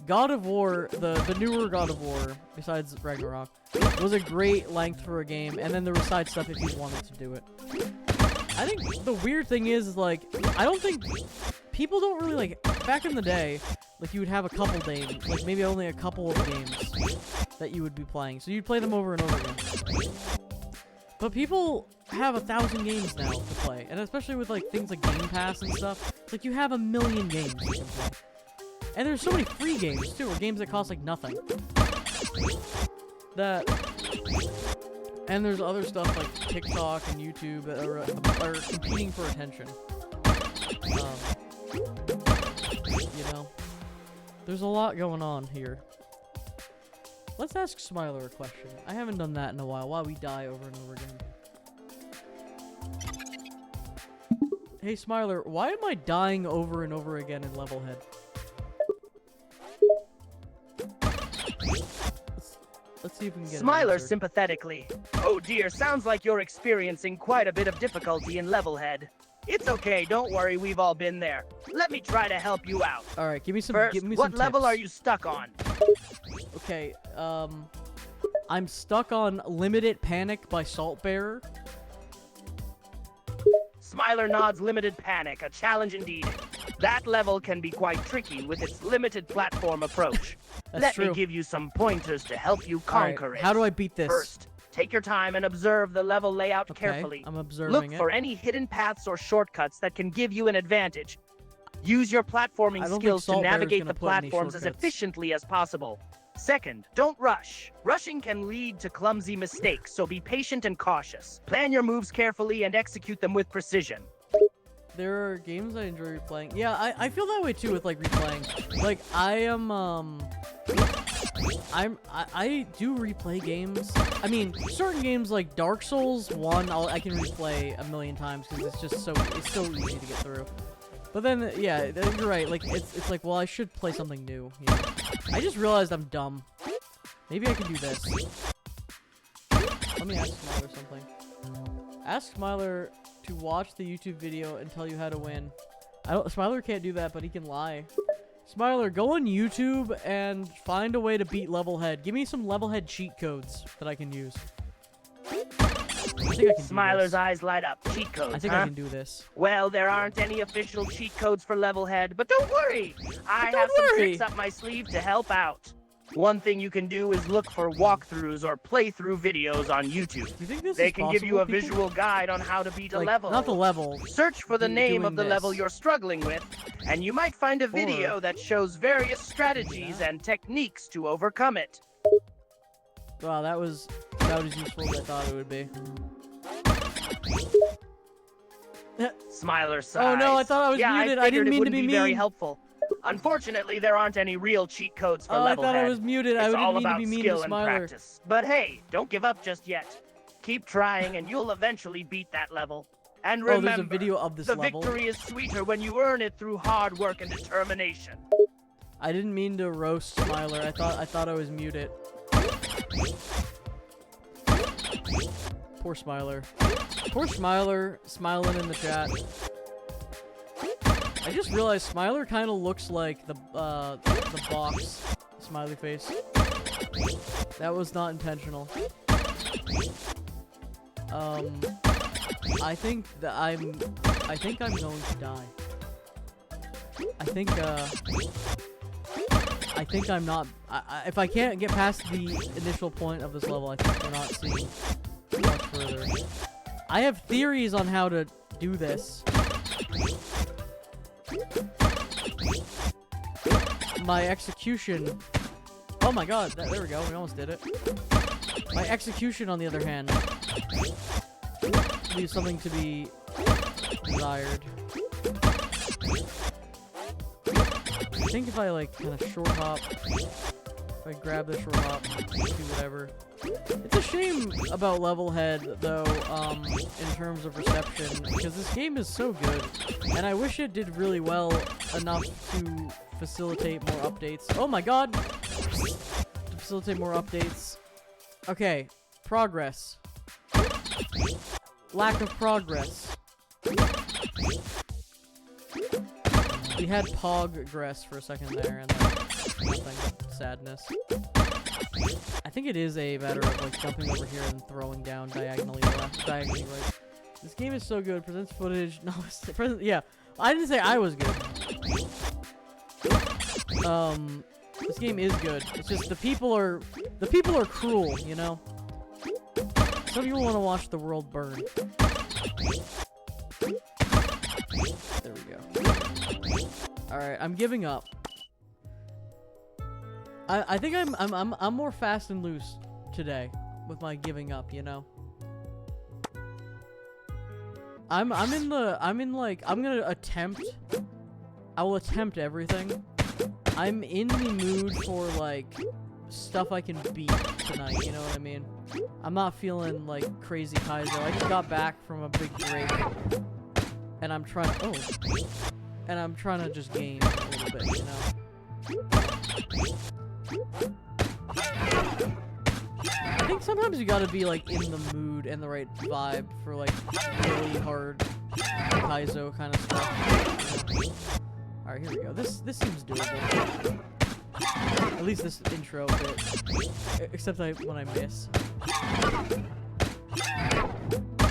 God of War, the newer God of War, besides Ragnarok, was a great length for a game, and then there was side stuff if you wanted to do it. I think the weird thing is like, I don't think, people don't really, like, back in the day, like, you would have a couple games, like, maybe only a couple of games that you would be playing, so you'd play them over and over again. But people have 1,000 games now to play, and especially with, like, things like Game Pass and stuff, it's like, you have 1,000,000 games you can play. And there's so many free games, too, or games that cost, like, nothing. And there's other stuff like TikTok and YouTube that are competing for attention. You know, there's a lot going on here. Let's ask Smiler a question. I haven't done that in a while. Why we die over and over again. Hey Smiler, why am I dying over and over again in LevelHead? Let's see if we can get Smiler an answer. sympathetically. Oh dear, sounds like you're experiencing quite a bit of difficulty in LevelHead. It's okay, don't worry, we've all been there. Let me try to help you out. All right, give me some. First, give me what some level tips. are you stuck on? Okay, I'm stuck on Limited Panic by Saltbearer. Smiler nods. Limited Panic, a challenge indeed. That level can be quite tricky with its limited platform approach. Let me give you some pointers to help you conquer it. How do I beat this? First, take your time and observe the level layout carefully. I'm observing Look it. for any hidden paths or shortcuts that can give you an advantage. Use your platforming skills to navigate the platforms as efficiently as possible. Second, don't rush. Rushing can lead to clumsy mistakes, so be patient and cautious. Plan your moves carefully and execute them with precision. There are games I enjoy replaying. Yeah, I feel that way too with like replaying. Like I do replay games. I mean, certain games like Dark Souls 1, I can replay a million times because it's just so easy to get through. But then yeah, you're right. Like it's like, well, I should play something new. You know? I just realized I'm dumb. Maybe I can do this. Let me ask Smiler something. Ask Smiler to watch the YouTube video and tell you how to win. Smiler can't do that, but he can lie. Smiler, go on YouTube and find a way to beat LevelHead. Give me some LevelHead cheat codes that I can use. I think I can Smiler's eyes light up. Cheat codes, I think I can do this. Well, there aren't any official cheat codes for LevelHead, but don't worry. I have some tricks up my sleeve to help out. One thing you can do is look for walkthroughs or playthrough videos on YouTube. Do you think this They can give you a visual guide on how to beat a level. Not the level. Search for the name of the level you're struggling with, and you might find a video that shows various strategies and techniques to overcome it. Wow, that was useful as I thought it would be. Smiler sighs. Oh no, I thought I was muted. I didn't mean to be mean. Very helpful. Unfortunately, there aren't any real cheat codes for LevelHead. I thought I was muted. I didn't mean to be mean to Smiler. Practice. But hey, don't give up just yet. Keep trying, and you'll eventually beat that level. And remember, there's a video of this level. The victory is sweeter when you earn it through hard work and determination. I didn't mean to roast Smiler. I thought I was muted. Poor Smiler. Poor Smiler, smiling in the chat. I just realized Smiler kind of looks like the box smiley face. That was not intentional. I think I'm going to die. I think I'm not. If I can't get past the initial point of this level, I think we're not seeing much further. I have theories on how to do this. My execution. Oh my god, there we go. We almost did it. My execution, on the other hand, leaves something to be desired. I think if I like kind of short hop, if I grab the short hop, do whatever. It's a shame about LevelHead though, in terms of reception, because this game is so good, and I wish it did really well enough to facilitate more updates. Oh my god! To facilitate more updates. Okay, progress. Lack of progress. We had progress for a second there, and then nothing. Sadness. I think it is a matter of like jumping over here and throwing down diagonally left, diagonally right. This game is so good. Presents footage. No, yeah. I didn't say I was good. This game is good. It's just the people are cruel, you know. Some people want to watch the world burn. There we go. All right, I'm giving up. I think I'm more fast and loose today with my giving up, you know. I'm gonna attempt. I will attempt everything. I'm in the mood for like stuff I can beat tonight, you know what I mean? I'm not feeling like crazy Kaizo. I just got back from a big break. And I'm trying to just game a little bit, you know? I think sometimes you gotta be like in the mood and the right vibe for like really hard Kaizo kind of stuff. Alright, here we go. This seems doable. At least this intro bit. Except when I miss.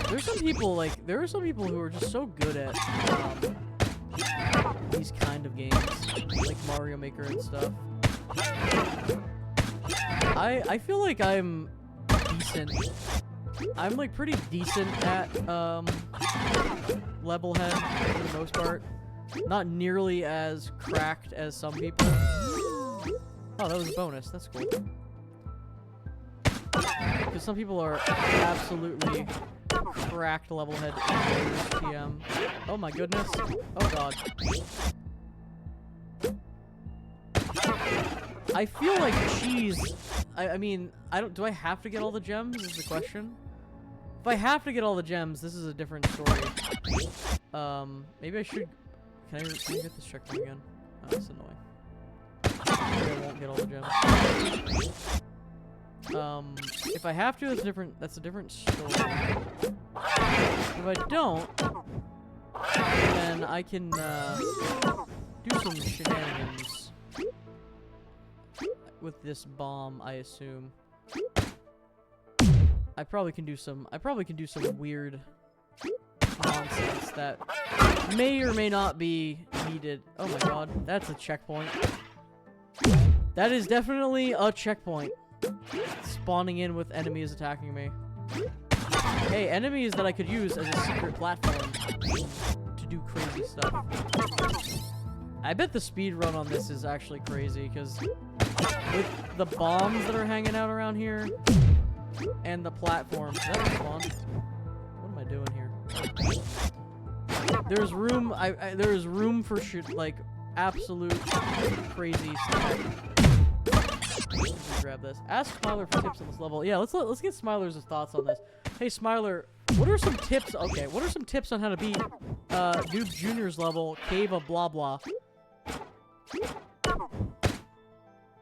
There are some people who are just so good at these kind of games, like Mario Maker and stuff. I feel like I'm decent. I'm like pretty decent at LevelHead for the most part. Not nearly as cracked as some people. Oh, that was a bonus. That's cool. Because some people are absolutely cracked LevelHead TM. Oh my goodness. Oh god. I feel like cheese. I mean, do I have to get all the gems? Is the question. If I have to get all the gems, this is a different story. Maybe I should. Can I get this checkpoint again? Oh, that's annoying. Maybe I won't get all the gems. If I have to, that's a different story. If I don't, then I can do some shenanigans with this bomb, I assume. I probably can do some weird nonsense that may or may not be needed. Oh my god, that's a checkpoint. That is definitely a checkpoint. Spawning in with enemies attacking me. Hey, enemies that I could use as a secret platform to do crazy stuff. I bet the speed run on this is actually crazy, because with the bombs that are hanging out around here and the platforms, that was fun. What am I doing here? There's room. There's room for like absolute crazy stuff. Grab this. Ask Smiler for tips on this level. Yeah, let's get Smiler's thoughts on this. Hey Smiler, what are some tips? Okay, what are some tips on how to beat Noob Junior's level, Cave of Blah Blah?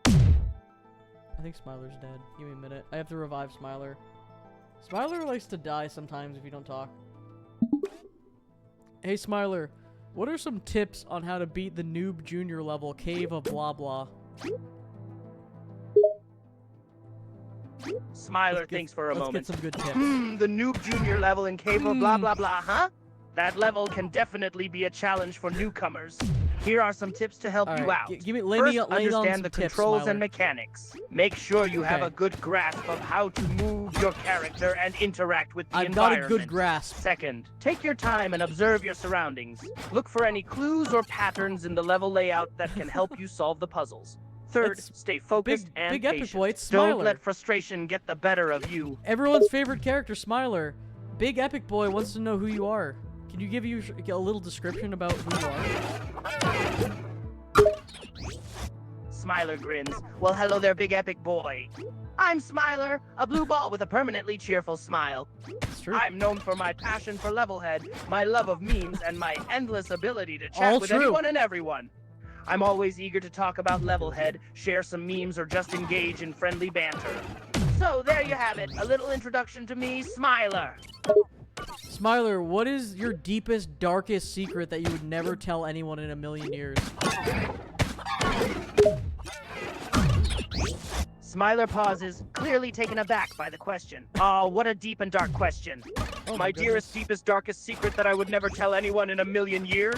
I think Smiler's dead. Give me a minute. I have to revive Smiler. Smiler likes to die sometimes if you don't talk. Hey Smiler, what are some tips on how to beat the Noob Junior level, Cave of Blah Blah? Smiler thinks for a moment. Let's get some good tips. The Noob Junior level in Cave of Blah Blah Blah, huh? That level can definitely be a challenge for newcomers. Here are some tips to help you out. First, understand the controls and mechanics. Make sure you have a good grasp of how to move your character and interact with the environment. I've got a good grasp. Second, take your time and observe your surroundings. Look for any clues or patterns in the level layout that can help you solve the puzzles. Third, stay focused and big patient. Epic Boy, it's Smiler. Don't let frustration get the better of you. Everyone's favorite character, Smiler. Big Epic Boy wants to know who you are. Can you give you a little description about who you are? Smiler grins. Well, hello there, Big Epic Boy. I'm Smiler, a blue ball with a permanently cheerful smile. It's true. I'm known for my passion for LevelHead, my love of memes, and my endless ability to chat with anyone and everyone. I'm always eager to talk about LevelHead, share some memes, or just engage in friendly banter. So there you have it, a little introduction to me, Smiler. Smiler, what is your deepest, darkest secret that you would never tell anyone in a million years? Smiler pauses, clearly taken aback by the question. Oh, what a deep and dark question. My dearest, deepest, darkest secret that I would never tell anyone in a million years?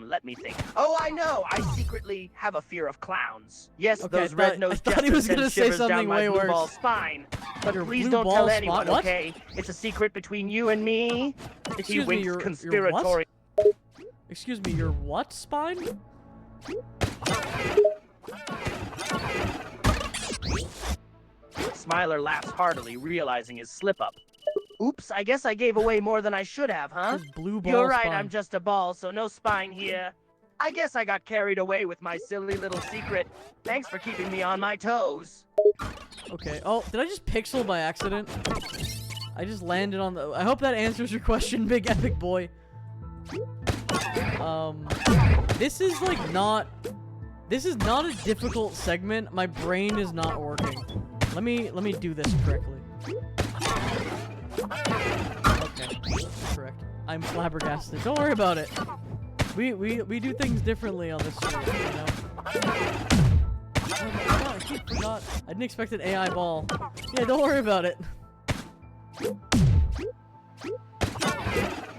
Let me think. Oh, I know! I secretly have a fear of clowns. Yes, those red-nosed jesters send shivers down my blue ball spine. But please don't tell anyone, okay? It's a secret between you and me. He winks conspiratorially. Excuse me, your what spine? Smiler laughs heartily, realizing his slip-up. Oops, I guess I gave away more than I should have, huh? His blue ball You're right, spine. I'm just a ball, so no spine here. I guess I got carried away with my silly little secret. Thanks for keeping me on my toes. Okay. Oh, did I just pixel by accident? I just landed on the... I hope that answers your question, big epic boy. This is like not... This is not a difficult segment. My brain is not working. Let me do this correctly. Okay, correct. I'm flabbergasted. Don't worry about it. We do things differently on this stream, you know? Oh my god, I keep forgot. I didn't expect an AI ball. Yeah, don't worry about it.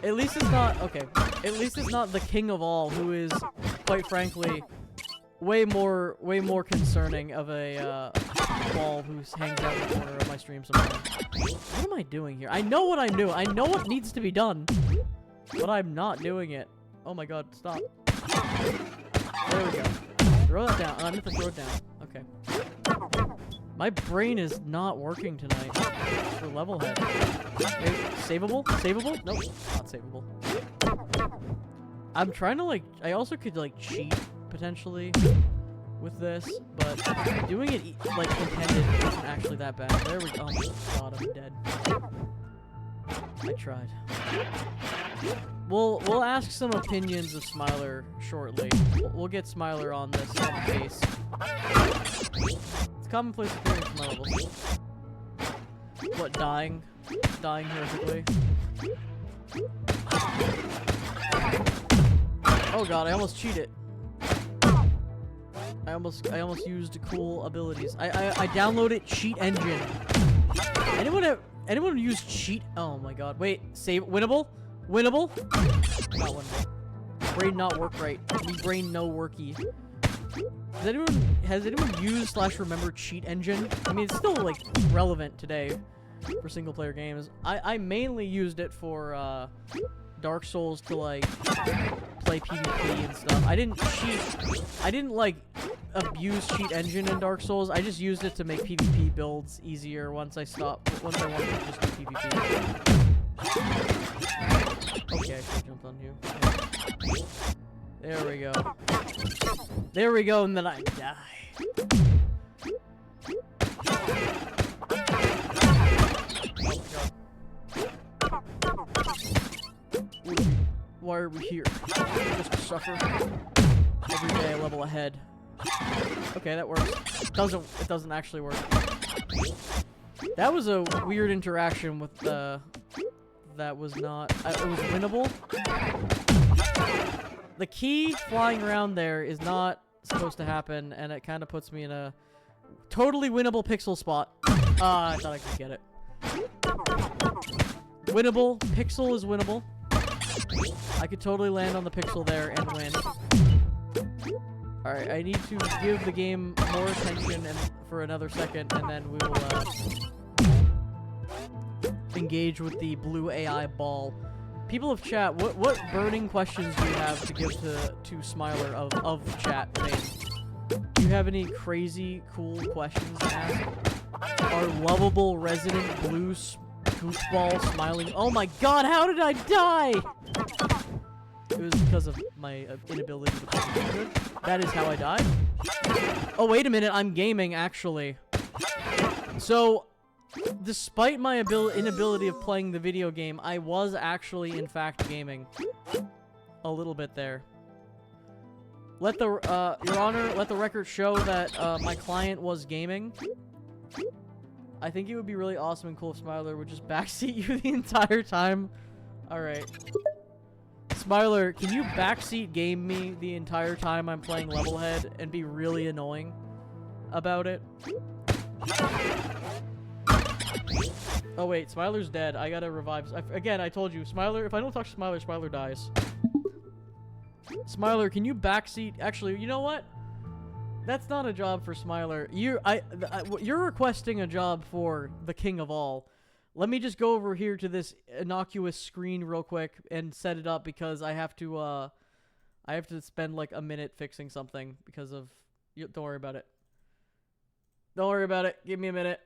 At least it's not... Okay. At least it's not the king of all, who is, quite frankly, way more concerning of a ball who hangs out in the corner of my stream sometimes. What am I doing here? I know what I'm doing. I know what needs to be done, but I'm not doing it. Oh my god, stop. There we go. Throw that down. I meant to throw it down. Okay. My brain is not working tonight for LevelHead. Savable? Savable? Nope, not savable. I'm trying to, like... I also could, like, cheat, potentially, with this, but doing it, like, intended isn't actually that bad. There we go. Oh my god, I'm dead. I tried. We'll ask some opinions of Smiler shortly. We'll get Smiler on this case. It's commonplace appearance from my levels. What, dying? Dying horrifically? Oh god, I almost cheated. I almost used cool abilities. I downloaded Cheat Engine. Anyone use cheat? Oh my god. Wait, save winnable? Winnable? Not winnable. Brain not work right. Me brain no worky. Has anyone used / remember Cheat Engine? I mean, it's still like relevant today for single player games. I mainly used it for Dark Souls to like play PvP and stuff. I didn't cheat. I didn't like abuse Cheat Engine in Dark Souls. I just used it to make PvP builds easier once I wanted to just do PvP. Okay, I should jump on you. There we go. There we go, and then I die. Oh my god. Why are we here? Just to suffer. Every day a level ahead. Okay, that works. It doesn't actually work. That was a weird interaction with the... That was not... it was winnable. The key flying around there is not supposed to happen, and it kind of puts me in a totally winnable pixel spot. I thought I could get it. Winnable. Pixel is winnable. I could totally land on the pixel there and win. Alright, I need to give the game more attention for another second, and then we will engage with the blue AI ball. People of chat, what burning questions do you have to give to Smiler of chat name? Do you have any crazy, cool questions to ask? Our lovable resident blue goofball smiling... Oh my god, how did I die? It was because of my inability to play good. That is how I died. Oh, wait a minute, I'm gaming, actually. So... Despite my inability of playing the video game, I was actually, in fact, gaming. A little bit there. Let the, Your Honor, let the record show that, my client was gaming. I think it would be really awesome and cool if Smiler would just backseat you the entire time. Alright. Smiler, can you backseat game me the entire time I'm playing LevelHead and be really annoying about it? Oh wait, Smiler's dead. I gotta revive. Again, I told you, Smiler. If I don't talk to Smiler, Smiler dies. Smiler, can you backseat? Actually, you know what? That's not a job for Smiler. You're requesting a job for the king of all. Let me just go over here to this innocuous screen real quick and set it up because I have to spend like a minute fixing something because of. Don't worry about it. Don't worry about it. Give me a minute.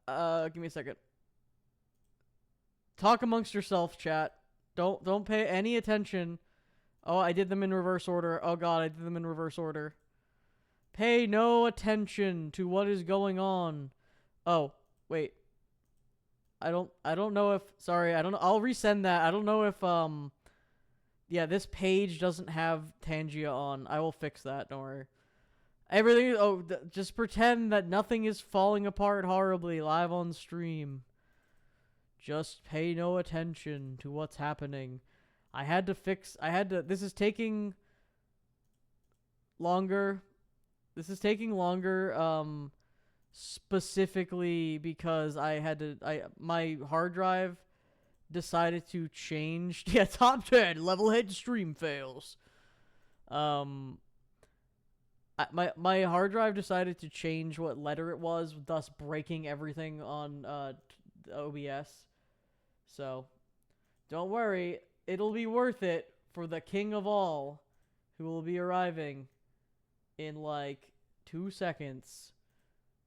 Give me a second. Talk amongst yourself, chat. Don't pay any attention. Oh, I did them in reverse order. Oh god, I did them in reverse order. Pay no attention to what is going on. Oh, wait. I don't know if, sorry, I don't know. I'll resend that. I don't know if, yeah, this page doesn't have Tangia on. I will fix that, don't worry. Everything, just pretend that nothing is falling apart horribly live on stream. Just pay no attention to what's happening. This is taking longer. Specifically because my hard drive decided to change. Yeah, top 10 LevelHead stream fails. My hard drive decided to change what letter it was, thus breaking everything on OBS. So, don't worry, it'll be worth it for the king of all, who will be arriving in like 2 seconds.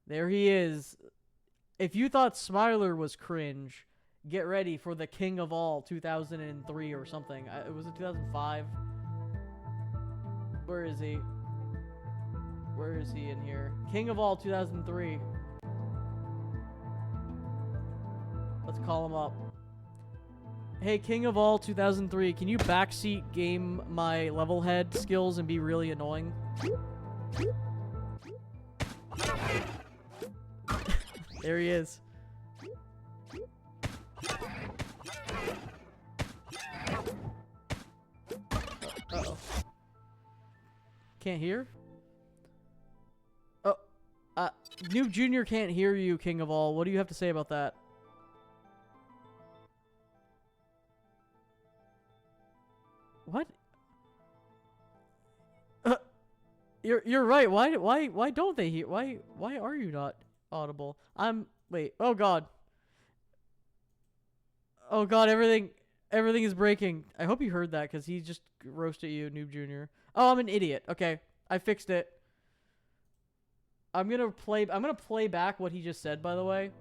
There he is. If you thought Smiler was cringe, get ready for the king of all 2003 or something. Was it 2005? Where is he? Where is he in here? King of all 2003. Let's call him up. Hey, King of all 2003, can you backseat game my LevelHead skills and be really annoying? There he is. Uh-oh. Can't hear? Oh, Noob Jr. can't hear you, King of all. What do you have to say about that? What? You're right. Why don't they hear? Why are you not audible? Wait. Oh god. Oh god, everything is breaking. I hope you heard that, because he just roasted you, Noob Jr. Oh, I'm an idiot. Okay, I fixed it. I'm gonna play back what he just said, by the way.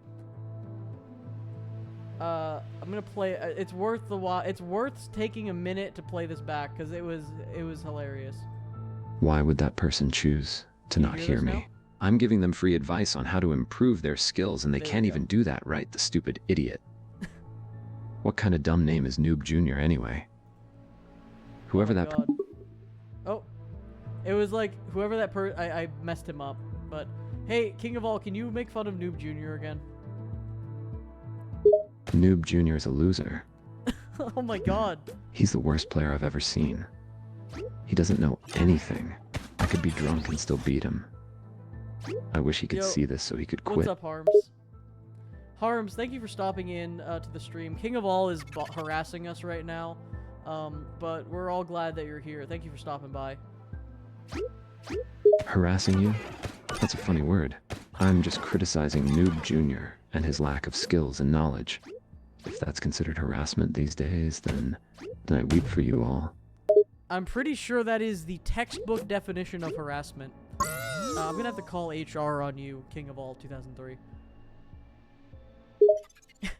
I'm gonna play. It's worth the while. It's worth taking a minute to play this back, because it was hilarious. Why would that person choose to not hear me? Now? I'm giving them free advice on how to improve their skills, and they can't even do that right, the stupid idiot. What kind of dumb name is Noob Jr. anyway? Whoever that god. Oh, it was like whoever that I messed him up. But hey, King of all, can you make fun of Noob Jr. again? Noob Jr. is a loser. Oh my god. He's the worst player I've ever seen. He doesn't know anything. I could be drunk and still beat him. I wish he could see this so he could quit. What's up, Harms? Harms, thank you for stopping in to the stream. King of all is harassing us right now, but we're all glad that you're here. Thank you for stopping by. Harassing you? That's a funny word. I'm just criticizing Noob Jr. and his lack of skills and knowledge. If that's considered harassment these days, then I weep for you all. I'm pretty sure that is the textbook definition of harassment. I'm gonna have to call HR on you, King of all 2003.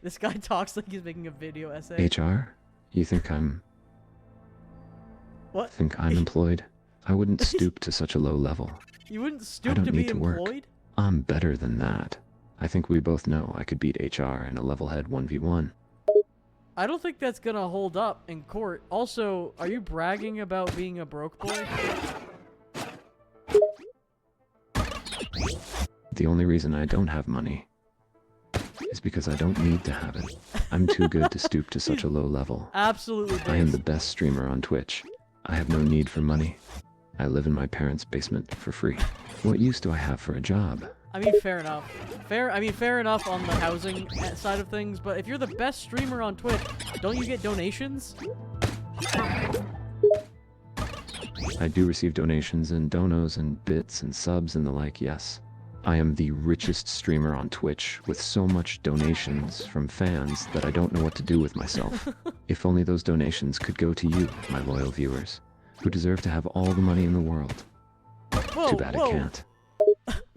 This guy talks like he's making a video essay. HR? You think I'm... What? Think I'm employed? I wouldn't stoop to such a low level. You wouldn't stoop to be employed? Work. I'm better than that. I think we both know I could beat HR in a LevelHead 1v1. I don't think that's gonna hold up in court. Also, are you bragging about being a broke boy? The only reason I don't have money is because I don't need to have it. I'm too good to stoop to such a low level. Absolutely. I am the best streamer on Twitch. I have no need for money. I live in my parents' basement for free. What use do I have for a job? I mean, fair enough. Fair enough on the housing side of things, but if you're the best streamer on Twitch, don't you get donations? I do receive donations and donos and bits and subs and the like, yes. I am the richest streamer on Twitch, with so much donations from fans that I don't know what to do with myself. If only those donations could go to you, my loyal viewers, who deserve to have all the money in the world. Whoa, Too bad it can't.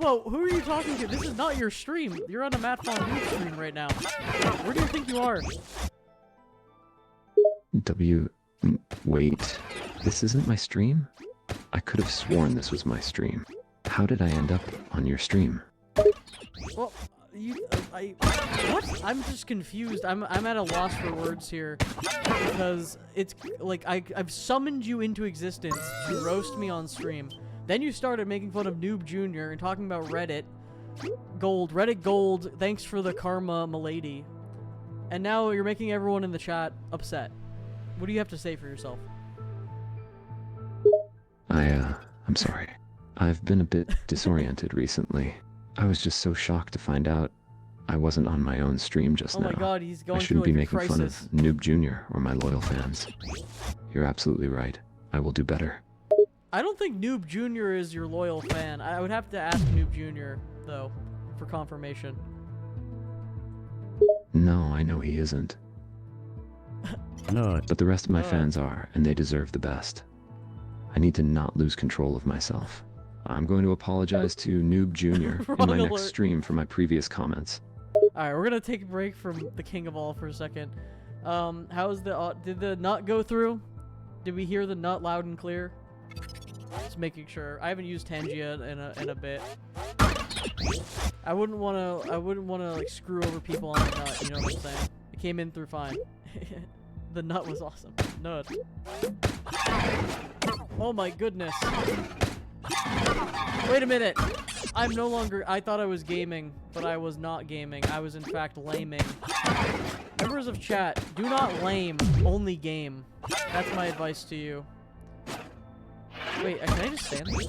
Whoa, who are you talking to? This is not your stream. You're on a Matt Fondue stream right now. Where do you think you are? Wait, this isn't my stream? I could have sworn this was my stream. How did I end up on your stream? Well, what? I'm just confused. I'm at a loss for words here because it's like I've summoned you into existence to roast me on stream. Then you started making fun of Noob Jr. and talking about Reddit Gold. Thanks for the karma, milady. And now you're making everyone in the chat upset. What do you have to say for yourself? I'm sorry. I've been a bit disoriented recently. I was just so shocked to find out I wasn't on my own stream just now. Oh my god, he's going I shouldn't through be like a making fun of crisis. Noob Jr. or my loyal fans. You're absolutely right. I will do better. I don't think Noob Jr. is your loyal fan. I would have to ask Noob Jr. though, for confirmation. No, I know he isn't. No. But the rest of my fans are, and they deserve the best. I need to not lose control of myself. I'm going to apologize to Noob Jr. in my next stream for my previous comments. Alright, we're gonna take a break from the king of all for a second. How's the did the nut go through? Did we hear the nut loud and clear? Just making sure. I haven't used Tangia in a bit. I wouldn't wanna like screw over people on the nut, you know what I'm saying? It came in through fine. The nut was awesome. Nut. Oh my goodness. Wait a minute. I'm no longer... I thought I was gaming, but I was not gaming. I was in fact laming. Members of chat, do not lame, only game. That's my advice to you. Wait, can I just stand there?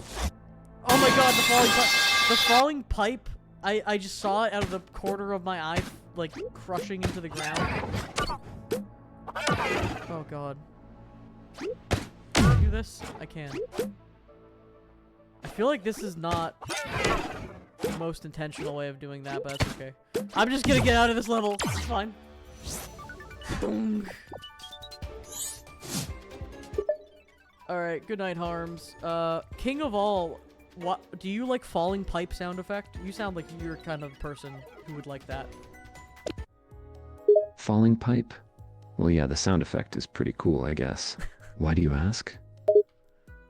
Oh my god, the falling pipe! The falling pipe, I just saw it out of the corner of my eye, like, crushing into the ground. Oh god. Can I do this? I can. I feel like this is not the most intentional way of doing that, but that's okay. I'm just gonna get out of this level. It's fine. Alright, good night, Harms. King of all, what do you like falling pipe sound effect? You sound like you're kind of person who would like that. Falling pipe? Well, yeah, the sound effect is pretty cool, I guess. Why do you ask?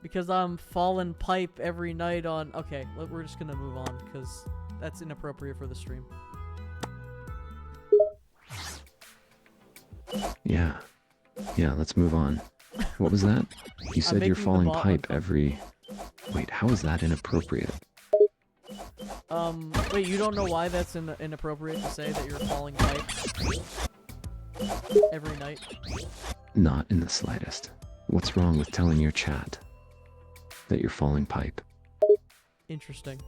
Because I'm falling pipe every night on... Okay, we're just gonna move on, because that's inappropriate for the stream. Yeah, let's move on. What was that? You said you're falling pipe every... Wait, how is that inappropriate? Wait, you don't know why that's inappropriate to say that you're falling pipe every night? Not in the slightest. What's wrong with telling your chat that you're falling pipe? Interesting.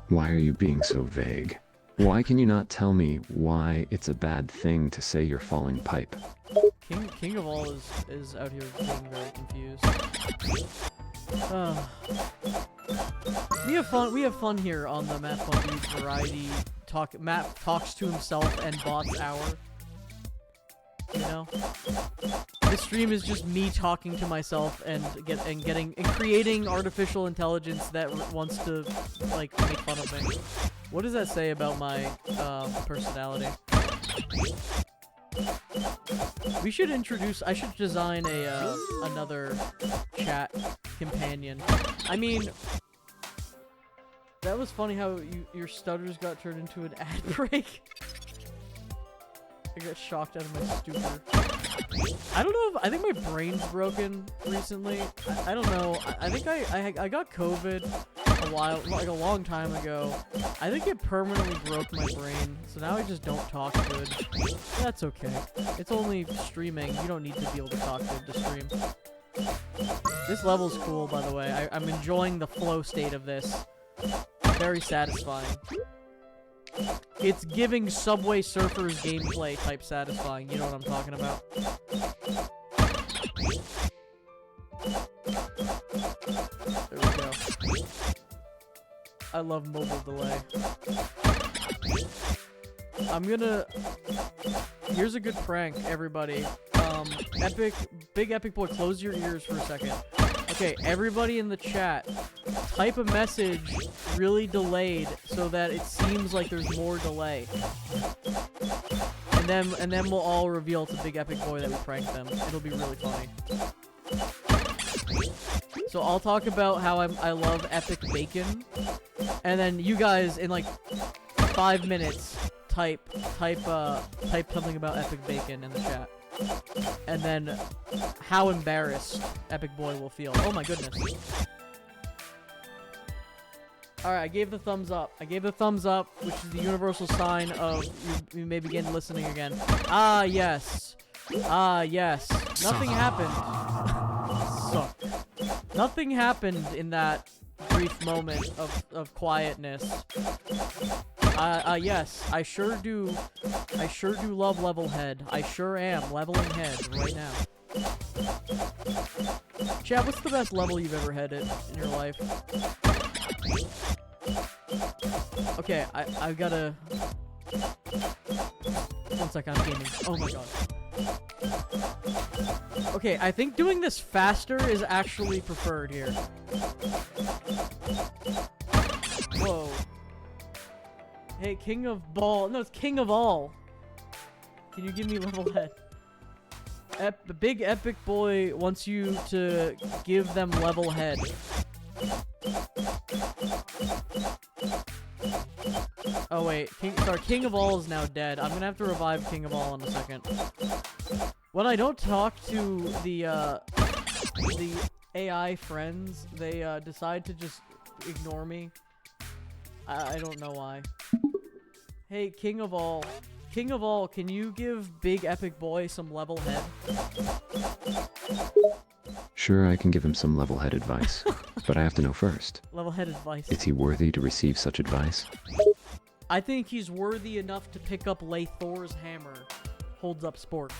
Why are you being so vague? Why can you not tell me why it's a bad thing to say you're falling pipe? King of all is out here being very confused. We have fun here on the Matt Fondue variety talk. Matt talks to himself and bots hour. You know, this stream is just me talking to myself and creating artificial intelligence that wants to like make fun of me. What does that say about my personality? We should introduce. I should design a another chat companion. I mean, that was funny how your stutters got turned into an ad break. I got shocked out of my stupor. I don't know if I think my brain's broken recently. I don't know. I think I got COVID a long time ago. I think it permanently broke my brain, so now I just don't talk good. That's okay. It's only streaming. You don't need to be able to talk good to stream. This level's cool, by the way. I'm enjoying the flow state of this. Very satisfying. It's giving Subway Surfers gameplay type satisfying. You know what I'm talking about. There we go. I love mobile delay. Here's a good prank, everybody. Big Epic Boy, close your ears for a second. Okay, everybody in the chat, type a message really delayed so that it seems like there's more delay. And then we'll all reveal to Big Epic Boy that we pranked them. It'll be really funny. So I'll talk about how I love epic bacon, and then you guys in like 5 minutes type something about epic bacon in the chat, and then how embarrassed Epic Boy will feel. Oh my goodness. Alright, I gave the thumbs up. I gave the thumbs up, which is the universal sign of you may begin listening again. Ah, yes. Ah, yes. Nothing happened. Suck. Nothing happened in that brief moment of quietness. Yes, I sure do love LevelHead. I sure am leveling head right now. Chad, what's the best level you've ever had in your life? Okay, I've gotta... One sec, I'm gaming. Oh my god. Okay, I think doing this faster is actually preferred here. Whoa. Hey, King of Ball. No, it's King of All. Can you give me LevelHead? Big Epic Boy wants you to give them LevelHead. Oh wait, King of All is now dead. I'm gonna have to revive King of All in a second. When I don't talk to the AI friends, they decide to just ignore me. I don't know why. Hey, King of All, can you give Big Epic Boy some LevelHead? Sure, I can give him some LevelHead advice, but I have to know first. LevelHead advice. Is he worthy to receive such advice? I think he's worthy enough to pick up Thor's hammer. Holds up sport.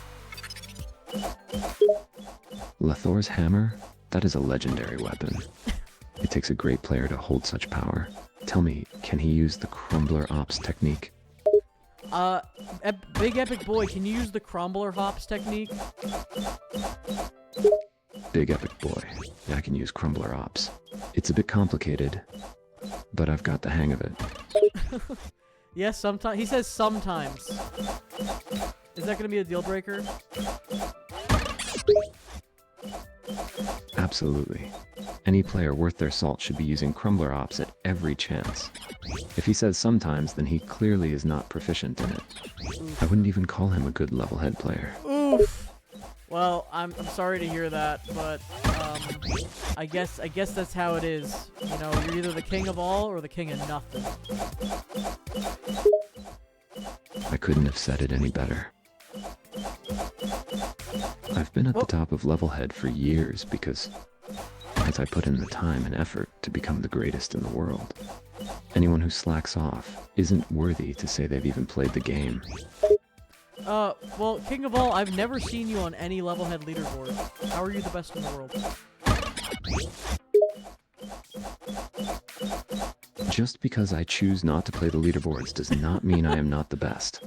Thor's hammer? That is a legendary weapon. It takes a great player to hold such power. Tell me, can he use the Crumbler Ops technique? Big Epic Boy, can you use the Crumbler Hops technique? Big Epic Boy. Yeah, I can use Crumbler Ops. It's a bit complicated, but I've got the hang of it. Yes, sometimes. He says sometimes. Is that gonna be a deal breaker? Absolutely. Any player worth their salt should be using Crumbler Ops at every chance. If he says sometimes, then he clearly is not proficient in it. I wouldn't even call him a good LevelHead player. Oof. Well, I'm sorry to hear that, but I guess that's how it is. You know, you're either the king of all or the king of nothing. I couldn't have said it any better. I've been at the top of LevelHead for years because I put in the time and effort to become the greatest in the world. Anyone who slacks off isn't worthy to say they've even played the game. Well, King of All, I've never seen you on any LevelHead leaderboard. How are you the best in the world? Just because I choose not to play the leaderboards does not mean I am not the best.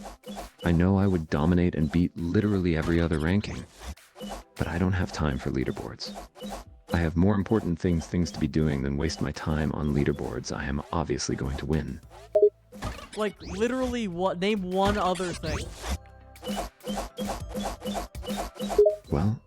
I know I would dominate and beat literally every other ranking, but I don't have time for leaderboards. I have more important things to be doing than waste my time on leaderboards. I am obviously going to win. Like, literally what? Name one other thing. Well,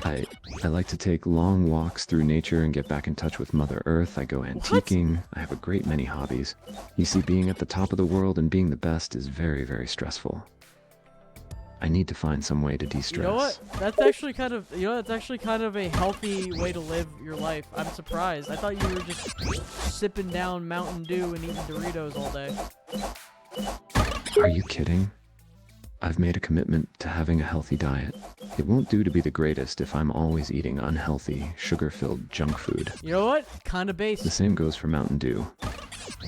I like to take long walks through nature and get back in touch with Mother Earth. I go antiquing. What? I have a great many hobbies. You see, being at the top of the world and being the best is very, very stressful. I need to find some way to de-stress. You know what? That's actually kind of, a healthy way to live your life. I'm surprised. I thought you were just sipping down Mountain Dew and eating Doritos all day. Are you kidding? I've made a commitment to having a healthy diet. It won't do to be the greatest if I'm always eating unhealthy, sugar-filled junk food. You know what? Kinda based. The same goes for Mountain Dew.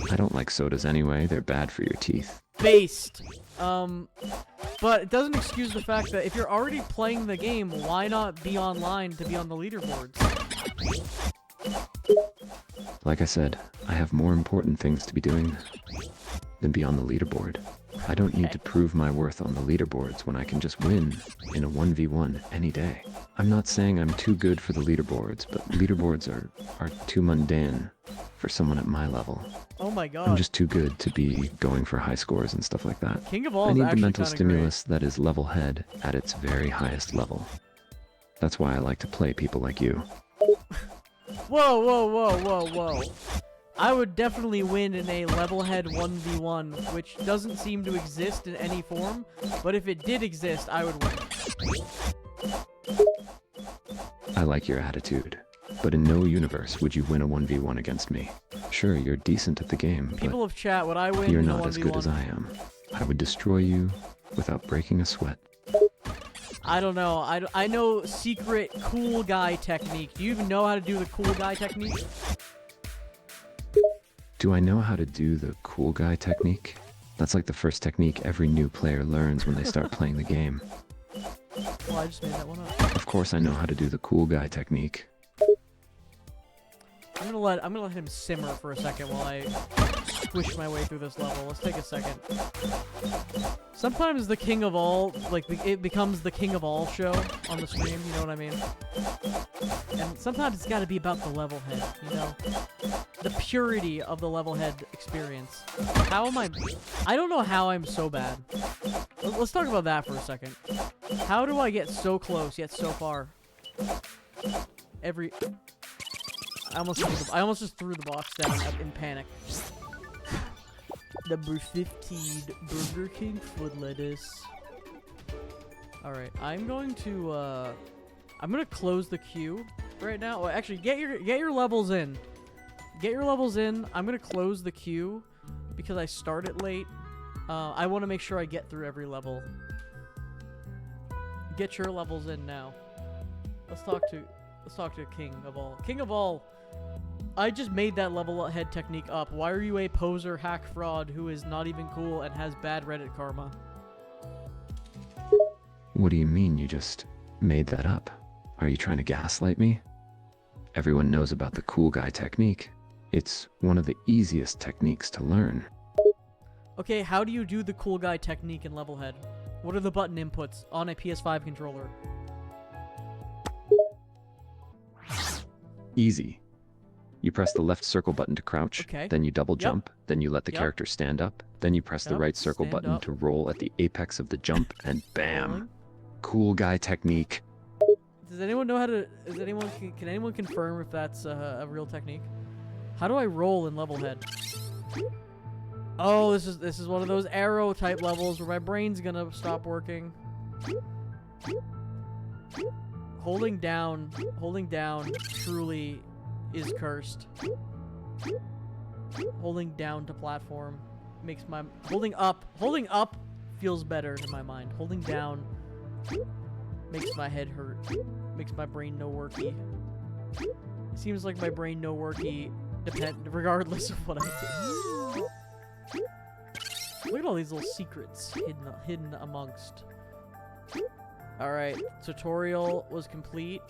I don't like sodas anyway. They're bad for your teeth. Based. But it doesn't excuse the fact that if you're already playing the game, why not be online to be on the leaderboards? Like I said, I have more important things to be doing than be on the leaderboard. I don't need to prove my worth on the leaderboards when I can just win in a 1v1 any day. I'm not saying I'm too good for the leaderboards, but leaderboards are too mundane for someone at my level. Oh my god. I'm just too good to be going for high scores and stuff like that. King of All I is need the actually mental kinda stimulus that is LevelHead at its very highest level. That's why I like to play people like you. Whoa, whoa, whoa, whoa, whoa. I would definitely win in a LevelHead 1v1, which doesn't seem to exist in any form, but if it did exist, I would win. I like your attitude, but in no universe would you win a 1v1 against me. Sure, you're decent at the game, People of chat, would I win but you're in a not as good 1v1? as I am. I would destroy you without breaking a sweat. I don't know. I know secret cool guy technique. Do you even know how to do the cool guy technique? Do I know how to do the cool guy technique? That's like the first technique every new player learns when they start playing the game. Well, I just made that one up. Of course I know how to do the cool guy technique. I'm gonna let him simmer for a second while I squish my way through this level. Let's take a second. Sometimes the King of All, like, it becomes the King of All show on the stream, you know what I mean? And sometimes it's gotta be about the LevelHead, you know? The purity of the LevelHead experience. How am I don't know how I'm so bad. Let's talk about that for a second. How do I get so close yet so far? I almost just threw the box down in panic. Number 15, Burger King foot lettuce. Alright, I'm going to close the queue right now. Well, actually, get your levels in. Get your levels in. I'm gonna close the queue because I started late. I want to make sure I get through every level. Get your levels in now. Let's talk to King of All. King of All. I just made that LevelHead technique up. Why are you a poser hack fraud who is not even cool and has bad Reddit karma? What do you mean you just made that up? Are you trying to gaslight me? Everyone knows about the cool guy technique. It's one of the easiest techniques to learn. Okay, how do you do the cool guy technique in LevelHead? What are the button inputs on a PS5 controller? Easy. You press the left circle button to crouch, Okay. then you double Yep. jump, then you let the Yep. character stand up, then you press the Yep, right circle stand button up. to roll at the apex of the jump, and bam! Rolling. Cool guy technique. Does anyone know how to? Can anyone confirm if that's a real technique? How do I roll in LevelHead? Oh, this is one of those arrow type levels where my brain's gonna stop working. Holding down truly is cursed. Holding down to platform makes my holding up feels better in my mind. Holding down makes my head hurt. Makes my brain no worky. It seems like my brain no worky regardless of what I do. Look at all these little secrets hidden amongst. Alright, tutorial was complete.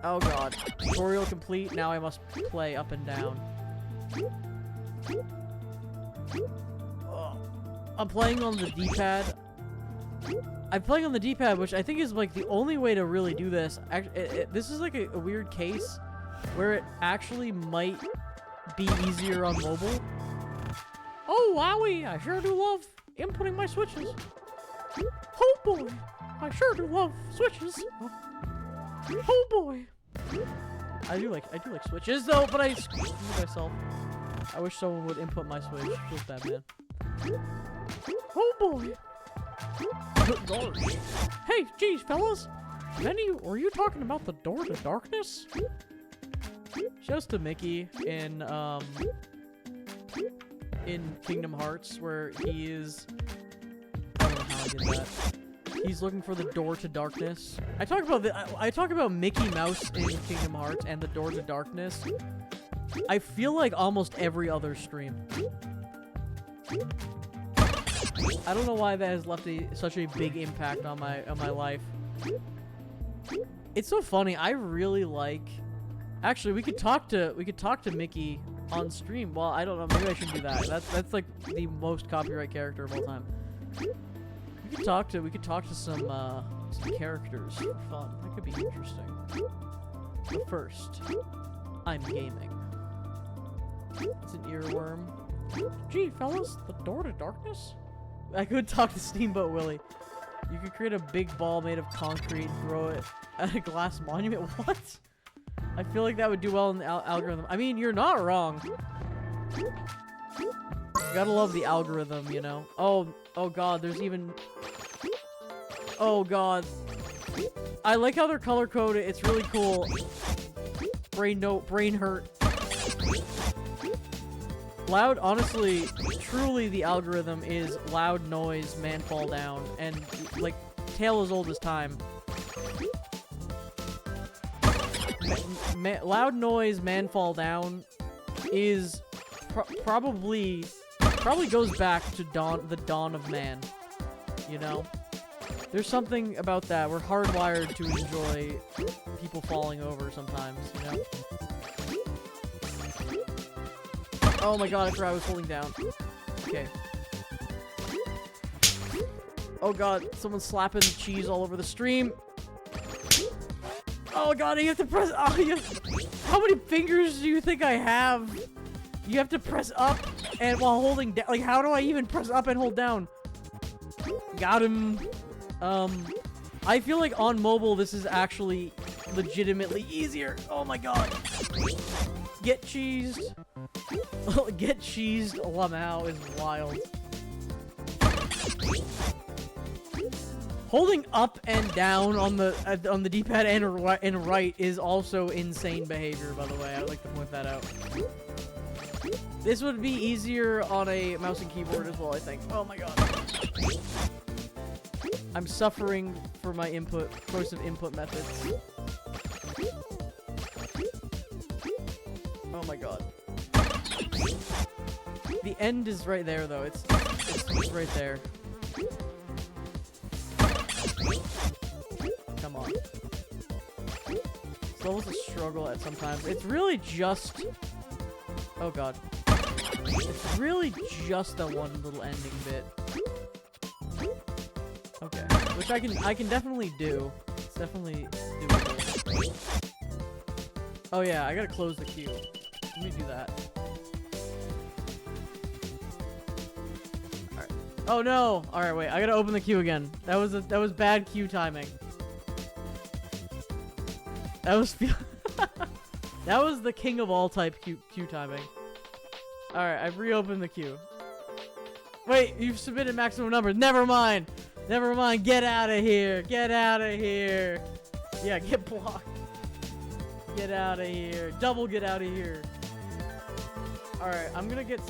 Oh god. Tutorial complete, now I must play up and down. Oh. I'm playing on the D-pad. I'm playing on the D-pad, which I think is like the only way to really do this. This is like a weird case where it actually might be easier on mobile. Oh, wowie! I sure do love inputting my switches. Oh boy! I sure do love switches. Oh boy! I do like switches though, but I screwed myself. I wish someone would input my switch. Feels bad, man. Oh boy! Good lord. Hey, geez, fellas! Were you talking about the door to darkness? Shouts to Mickey in Kingdom Hearts, where he is... I don't know how I did that. He's looking for the door to darkness. I talk about Mickey Mouse in Kingdom Hearts and the door to darkness. I feel like almost every other stream. I don't know why that has left such a big impact on my life. It's so funny. I really like. Actually, we could talk to Mickey on stream. Well, I don't know. Maybe I shouldn't do that. That's like the most copyright character of all time. We could talk to some some characters for fun. That could be interesting. But first, I'm gaming. It's an earworm. Gee, fellas, the door to darkness? I could talk to Steamboat Willie. You could create a big ball made of concrete and throw it at a glass monument. What? I feel like that would do well in the algorithm. I mean, you're not wrong. You gotta love the algorithm, you know? Oh god, there's even... Oh god. I like how they're color-coded. It's really cool. Brain hurt. Loud, honestly, truly the algorithm is loud noise, man fall down, and, like, tale as old as time. Loud noise, man fall down is probably goes back to the dawn of man, you know? There's something about that. We're hardwired to enjoy people falling over sometimes, you know? Oh my god, I forgot I was holding down. Okay. Oh god, someone's slapping cheese all over the stream. Oh god, you have to press... Oh, how many fingers do you think I have? You have to press up and while holding down. Like, how do I even press up and hold down? Got him. I feel like on mobile, this is actually legitimately easier. Oh my god. Get cheesed. Get cheesed Lamau is wild. Holding up and down on the D-pad and right is also insane behavior, by the way. I'd like to point that out. This would be easier on a mouse and keyboard as well, I think. Oh my god. I'm suffering for my choice of input methods. Oh my god. The end is right there, though. It's right there. Come on. This level's a struggle at sometimes. It's really just... Oh god. It's really just that one little ending bit. Okay. Which I can definitely do. It's definitely doable. Oh yeah, I gotta close the queue. Let me do that. Alright. Oh no! Alright, wait, I gotta open the queue again. That was bad queue timing. That was that was the king of all type queue timing. Alright, I've reopened the queue. Wait, you've submitted maximum numbers. Never mind! Never mind, get out of here! Get out of here! Yeah, get blocked. Get out of here. Double get out of here. Alright, I'm gonna get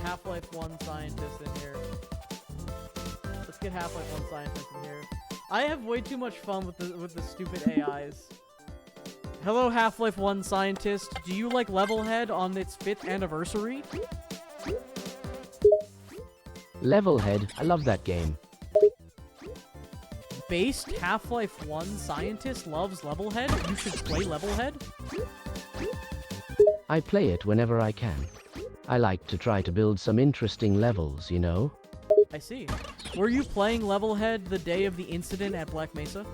Half-Life 1 scientist in here. Let's get Half-Life 1 scientist in here. I have way too much fun with the stupid AIs. Hello, Half-Life 1 scientist. Do you like LevelHead on its 5th anniversary? LevelHead, I love that game. Based Half-Life 1 scientist loves LevelHead? You should play LevelHead? I play it whenever I can. I like to try to build some interesting levels, you know? I see. Were you playing LevelHead the day of the incident at Black Mesa?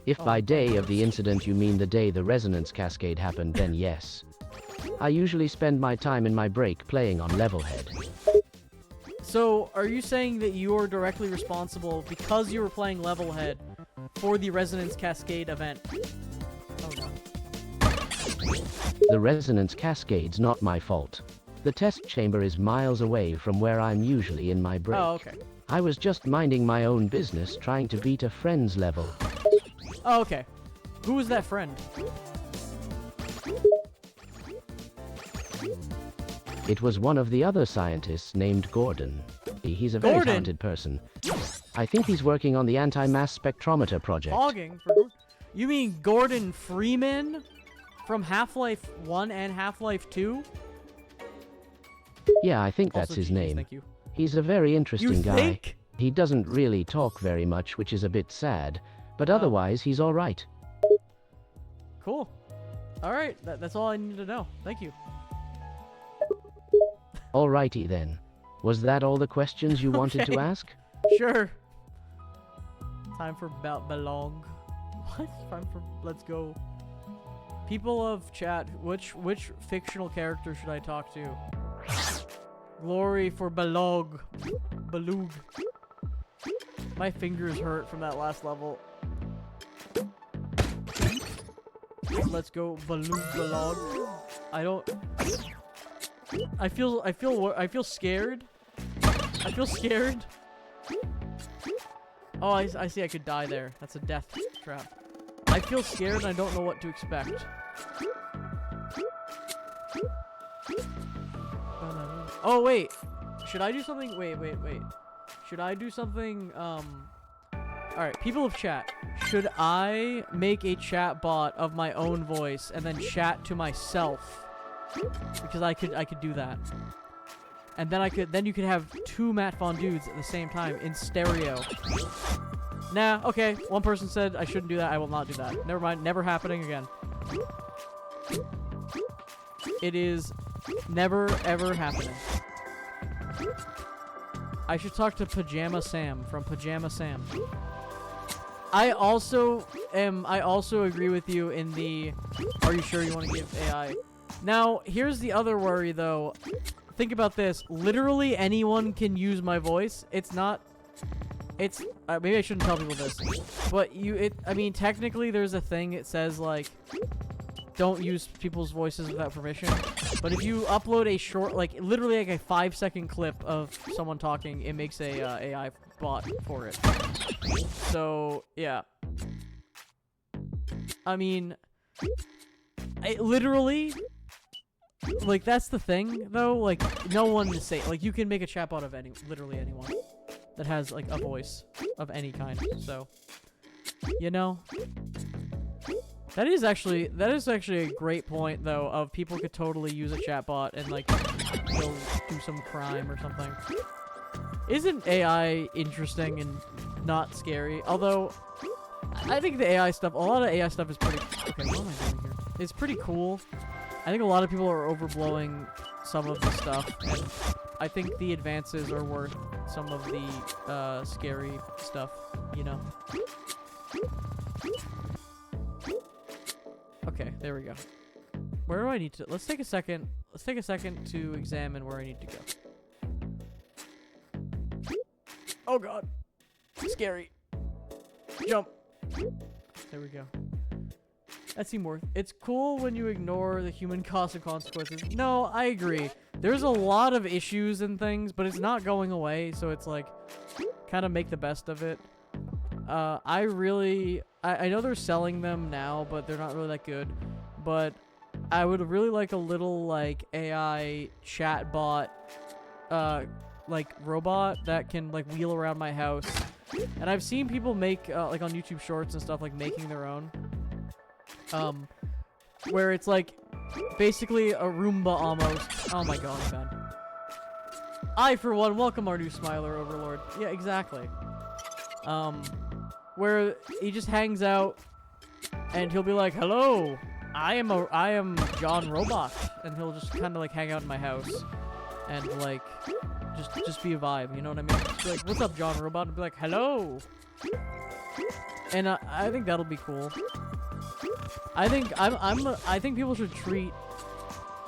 If by day of the incident you mean the day the resonance cascade happened, then yes. I usually spend my time in my break playing on LevelHead. So, are you saying that you are directly responsible, because you were playing LevelHead, for the resonance cascade event? Oh no. The resonance cascade's not my fault. The test chamber is miles away from where I'm usually in my break. Oh, okay. I was just minding my own business trying to beat a friend's level. Oh, okay. Who was that friend? It was one of the other scientists named Gordon. He's a very talented person. I think he's working on the anti-mass spectrometer project. Logging for... You mean Gordon Freeman? From Half-Life 1 and Half-Life 2? Yeah, I think that's Also, his GG's, name. thank you. He's a very interesting You guy. think? He doesn't really talk very much, which is a bit sad. But otherwise, he's alright. Cool. Alright, that's all I need to know. Thank you. Alrighty then. Was that all the questions you wanted Okay. to ask? Sure. Time for belong. What? Time for let's go. People of chat, which fictional character should I talk to? Glory for Balog. Balug. My fingers hurt from that last level. Let's go Balug Balog. I feel scared. I feel scared. Oh, I see I could die there. That's a death trap. I feel scared and I don't know what to expect. Oh, wait. Should I do something? Wait. Should I do something? Alright, people of chat. Should I make a chat bot of my own voice and then chat to myself? Because I could do that. And then you could have two Matt Fondudes at the same time in stereo. Nah, okay. One person said I shouldn't do that. I will not do that. Never mind. Never happening again. It is never, ever happening. I should talk to Pajama Sam from Pajama Sam. I also agree with you in the, are you sure you want to give AI? Now, here's the other worry, though. Think about this. Literally anyone can use my voice. It's not... It's... maybe I shouldn't tell people this. But I mean, technically there's a thing that says, like, don't use people's voices without permission. But if you upload a short, like, literally like a 5-second clip of someone talking, it makes a AI bot for it. So, yeah. I mean... literally... Like, that's the thing, though. Like, no one is safe. Like, you can make a chatbot of literally anyone that has, like, a voice of any kind. So, you know, that is actually a great point, though, of people could totally use a chatbot and, like, go do some crime or something. Isn't AI interesting and not scary? Although, I think the AI stuff, a lot of AI stuff is pretty... Okay, what am I doing here? It's pretty cool. I think a lot of people are overblowing some of the stuff, and I think the advances are worth some of the scary stuff, you know? Okay, there we go. Where do I need to... Let's take a second to examine where I need to go. Oh god. Scary. Jump. There we go. That seemed worth. It's cool when you ignore the human cost and consequences. No, I agree. There's a lot of issues and things, but it's not going away, so it's like, kind of make the best of it. I know they're selling them now, but they're not really that good. But I would really like a little, like, AI chatbot, like, robot that can, like, wheel around my house. And I've seen people make, like, on YouTube Shorts and stuff, like, making their own. Where it's like basically a Roomba almost. Oh my god, man. I, for one, welcome our new Smiler Overlord. Yeah, exactly. Where he just hangs out and he'll be like, hello, I am John Robot, and he'll just kind of like hang out in my house and like just be a vibe, you know what I mean? Just be like, what's up, John Robot? And be like, hello. And I think that'll be cool. I think people should treat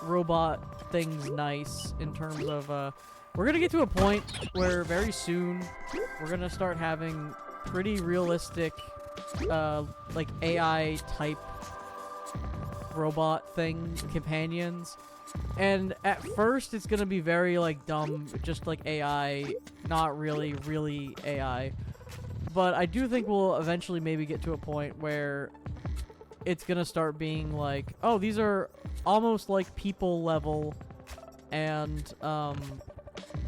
robot things nice in terms of we're gonna get to a point where very soon we're gonna start having pretty realistic like AI type robot thing companions, and at first it's gonna be very like dumb, just like AI, not really AI. But I do think we'll eventually maybe get to a point where it's gonna start being like, oh, these are almost like people level, and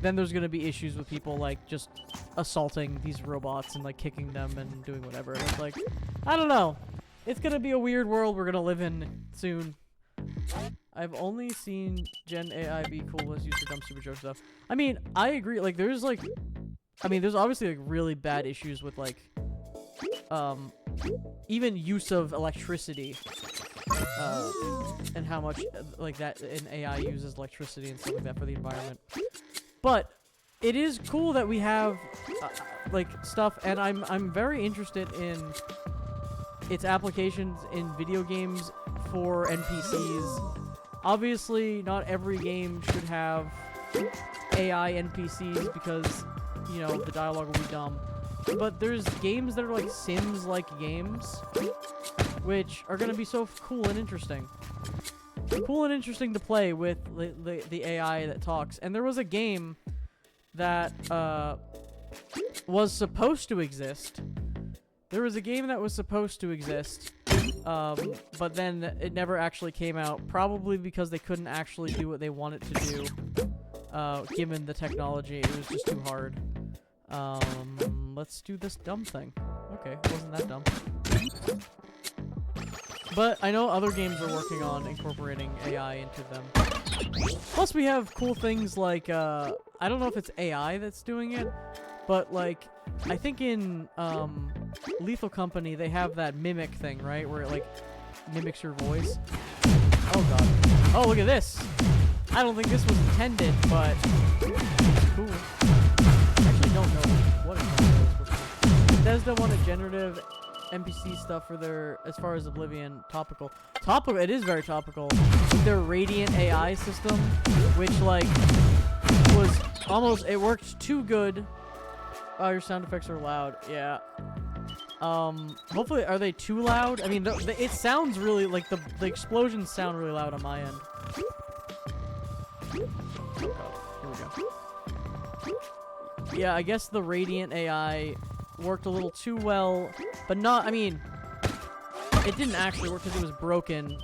then there's gonna be issues with people like just assaulting these robots and like kicking them and doing whatever. And it's like, I don't know. It's gonna be a weird world we're gonna live in soon. I've only seen Gen AI be cool as used for dumb super joke stuff. I mean, I agree. Like, there's like, I mean, there's obviously like really bad issues with like, even use of electricity, and how much like that an AI uses electricity and stuff like that for the environment. But it is cool that we have like stuff, and I'm very interested in its applications in video games for NPCs. Obviously, not every game should have AI NPCs because, you know, the dialogue will be dumb. But there's games that are like Sims-like games, which are gonna be so cool and interesting. Cool and interesting to play with the AI that talks. And there was a game that was supposed to exist. There was a game that was supposed to exist, but then it never actually came out, probably because they couldn't actually do what they wanted to do, given the technology. It was just too hard. Let's do this dumb thing. Okay, it wasn't that dumb. But I know other games are working on incorporating AI into them. Plus we have cool things like, I don't know if it's AI that's doing it, but like, I think in, Lethal Company, they have that mimic thing, right? Where it, like, mimics your voice. Oh god. Oh, look at this! I don't think this was intended, but it's cool. I actually don't know what it's Bethesda wanted generative NPC stuff for their, as far as Oblivion, topical. It is very topical. With their Radiant AI system, which, like, was almost, it worked too good. Oh, your sound effects are loud. Yeah. Hopefully, are they too loud? I mean, it sounds really, like, the explosions sound really loud on my end. Oh god, here we go. Yeah, I guess the Radiant AI worked a little too well, but not, I mean, it didn't actually work because it was broken,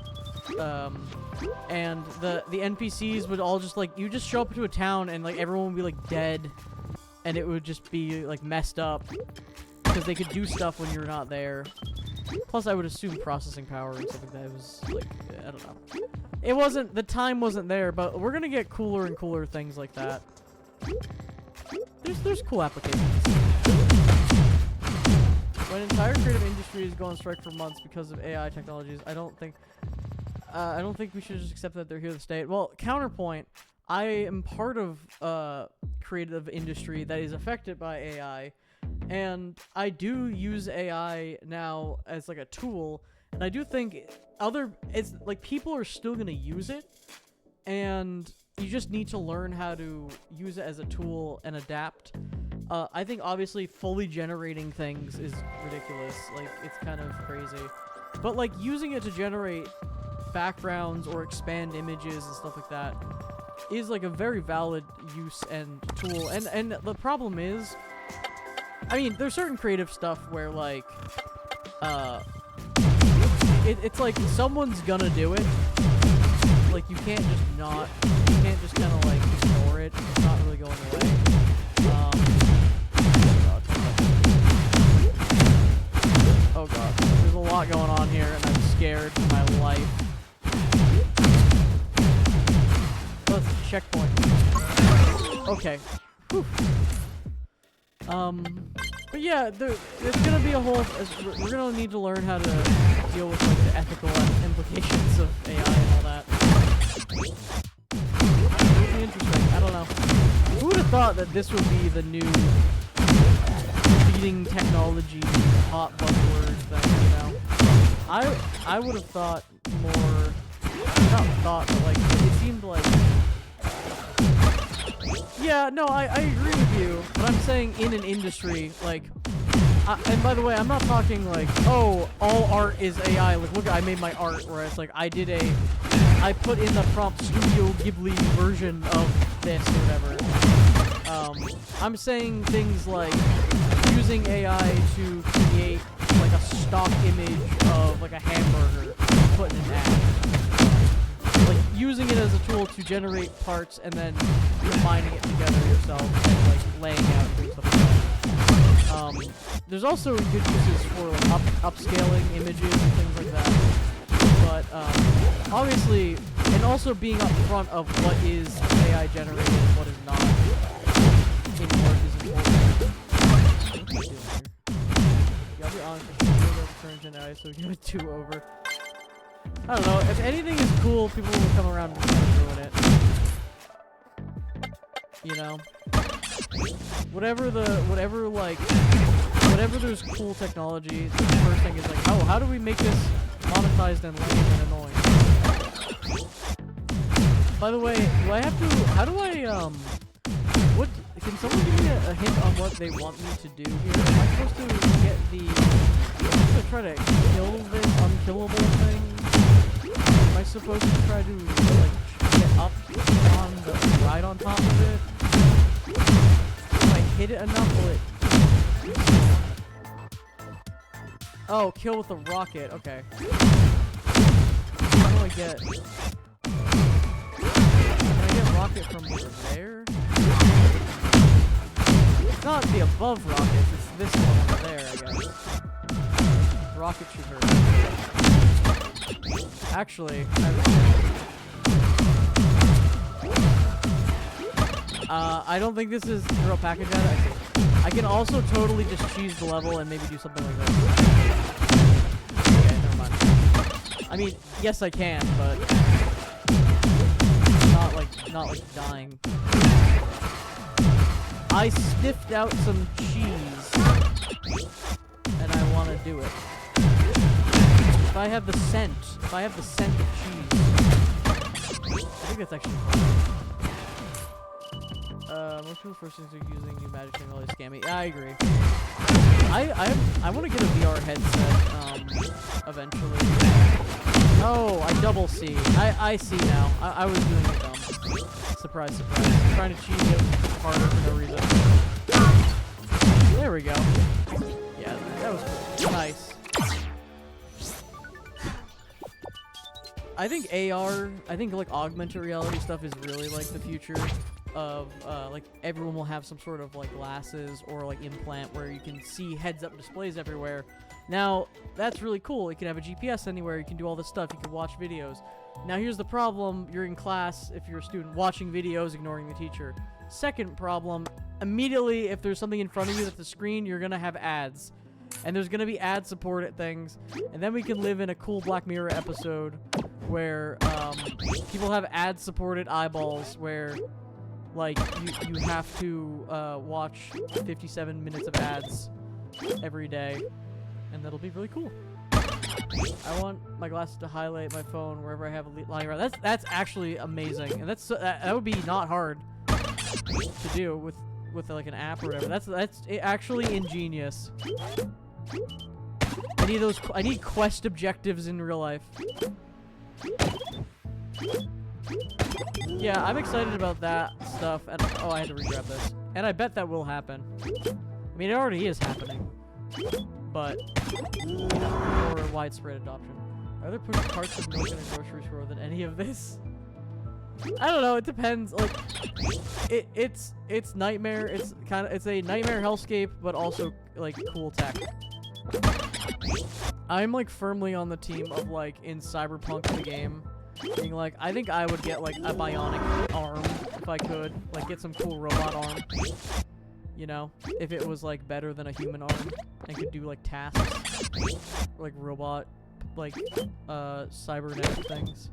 and the NPCs would all just, like, you just show up to a town and, like, everyone would be, like, dead, and it would just be, like, messed up, because they could do stuff when you're not there. Plus, I would assume processing power and stuff like that. It was, like, I don't know. It wasn't, the time wasn't there, but we're gonna get cooler and cooler things like that. There's cool applications. When entire creative industries go on strike for months because of AI technologies, I don't think we should just accept that they're here to stay. Well, counterpoint, I am part of creative industry that is affected by AI, and I do use AI now as like a tool, and I do think it's like people are still gonna use it, and you just need to learn how to use it as a tool and adapt. I think obviously fully generating things is ridiculous. Like, it's kind of crazy. But like using it to generate backgrounds or expand images and stuff like that is like a very valid use and tool. And the problem is, I mean, there's certain creative stuff where like, it's like someone's gonna do it. Like, you can't just kind of like ignore it. It's not really going away. Oh god, there's a lot going on here, and I'm scared for my life. Oh, it's a checkpoint. Okay. Whew. But yeah, there's gonna be a whole. We're gonna need to learn how to deal with like the ethical implications of AI and all that. It'll be interesting. I don't know. Who would have thought that this would be the new leading technology hot buzzword thing, you know? I would have thought more, not thought, but like, it seemed like, yeah, no, I agree with you, but I'm saying in an industry, like, and by the way, I'm not talking like, oh, all art is AI, like, look, I made my art, where it's like, I put in the prompt Studio Ghibli version of this or whatever. I'm saying things like using AI to create like a stock image of like a hamburger, put in an ad. Like using it as a tool to generate parts and then combining it together yourself and like laying out and doing stuff like that. There's also good uses for like upscaling images and things like that. But obviously, and also being upfront of what is AI generated and what is not in work is important. What am I doing here? You gotta be honest, I should turn Gen AI, so give it 2 over. I don't know, if anything is cool, people will come around and start doing it. You know? whatever there's cool technology, the first thing is like, oh, how do we make this monetized and lame and annoying? By the way, can someone give me a hint on what they want me to do here? Am I supposed to get try to kill this unkillable thing? Am I supposed to try to, like, get up on right on top of it? If I hit it enough, will it... Oh, kill with the rocket, okay. How do I get... Can I get rocket from over there? It's not the above rockets, it's this one over there, I guess. Rocket should hurt. Actually, I don't think this is throw package at it. I can also totally just cheese the level and maybe do something like this. Okay, never mind. I mean, yes I can, but not like dying. I sniffed out some cheese, and I want to do it. If I have the scent of cheese, I think that's actually fun. Most people first things are using new magic technology scammy. Yeah, I agree. I want to get a VR headset, eventually. Oh, I double see. I see now. I was doing it dumb. Surprise, surprise. I'm trying to cheat it harder for no reason. There we go. Yeah, that was cool. Nice. I think AR, like augmented reality stuff is really like the future of, like everyone will have some sort of like glasses or like implant where you can see heads-up displays everywhere. Now, that's really cool. You can have a GPS anywhere, you can do all this stuff, you can watch videos. Now here's the problem, you're in class, if you're a student, watching videos, ignoring the teacher. Second problem, immediately if there's something in front of you that's the screen, you're gonna have ads. And there's gonna be ad-supported things. And then we can live in a cool Black Mirror episode where people have ad-supported eyeballs where like you have to watch 57 minutes of ads every day. And that'll be really cool. I want my glasses to highlight my phone wherever I have a lying around. That's actually amazing, and that would be not hard to do with like an app or whatever. That's actually ingenious. I need quest objectives in real life. Yeah, I'm excited about that stuff. And oh, I had to regrab this, and I bet that will happen. I mean, it already is happening. But more widespread adoption. Are there pushing parts of milk in a grocery store than any of this? I don't know. It depends. Like, it's nightmare. It's a nightmare hellscape, but also like cool tech. I'm like firmly on the team of like in Cyberpunk the game, being like I think I would get like a bionic arm if I could, like get some cool robot arm. You know, if it was like better than a human arm and could do like tasks, like robot, like cybernetic things.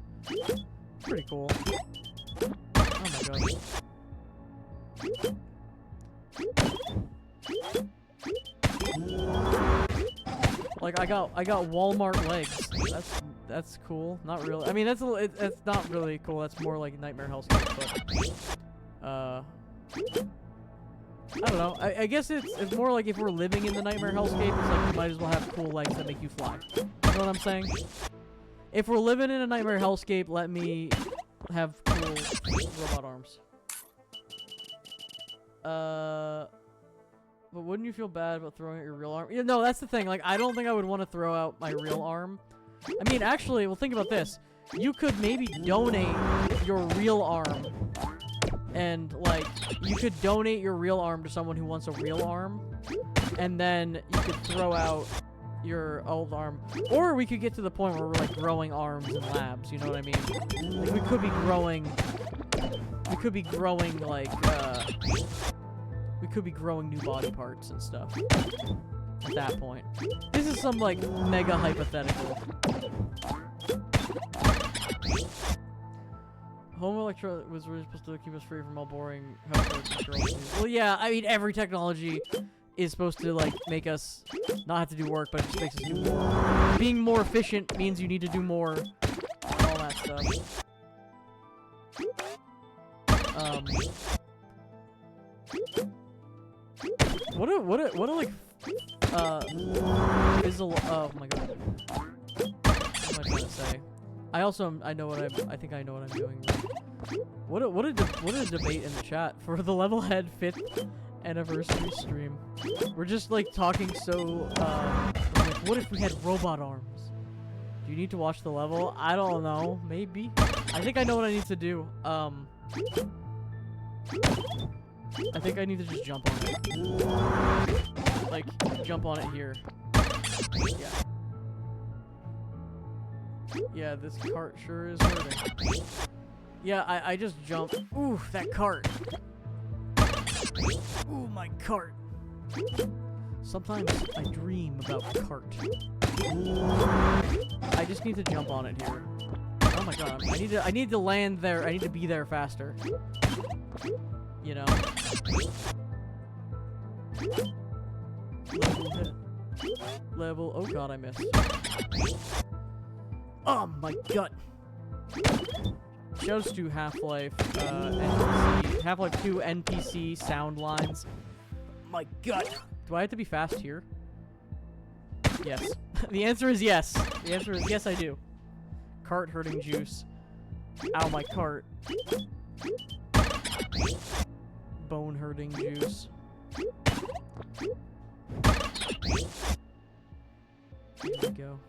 Pretty cool. Oh my god. Like I got Walmart legs. That's cool. Not really. I mean that's not really cool. That's more like Nightmare Hellscape, but I don't know. I guess it's more like if we're living in the Nightmare Hellscape, it's like we might as well have cool legs that make you fly. You know what I'm saying? If we're living in a Nightmare Hellscape, let me have cool robot arms. But wouldn't you feel bad about throwing out your real arm? Yeah, no, that's the thing. Like, I don't think I would want to throw out my real arm. I mean, actually, well, think about this. You could maybe donate your real arm. And, like, you could donate your real arm to someone who wants a real arm. And then you could throw out your old arm. Or we could get to the point where we're, like, growing arms in labs. You know what I mean? Like, we could be growing, like, we could be growing new body parts and stuff. At that point. This is some, like, mega hypothetical. Home electro was really supposed to keep us free from all boring household controls. Well, yeah, I mean, every technology is supposed to, like, make us not have to do work, but it just makes us do more. Being more efficient means you need to do more, and all that stuff. What a, like, fizzle, oh my god. What am I trying to say? I think I know what I'm doing. What a debate in the chat for the LevelHead 5th anniversary stream. We're just like talking so, like, what if we had robot arms? Do you need to watch the level? I don't know. Maybe. I think I know what I need to do. I think I need to just jump on it. Like, jump on it here. Yeah. Yeah, this cart sure is hurting. Yeah, I just jumped. Ooh, that cart. Ooh, my cart. Sometimes I dream about cart. I just need to jump on it here. Oh my god, I need to land there. I need to be there faster. You know. Level. Oh god, I missed. Oh my god. Shows to Half-Life NPC, Half-Life 2 NPC sound lines. My god. Do I have to be fast here? Yes. The answer is yes. The answer is yes, I do. Cart hurting juice. Ow, my cart. Bone hurting juice. Here we go.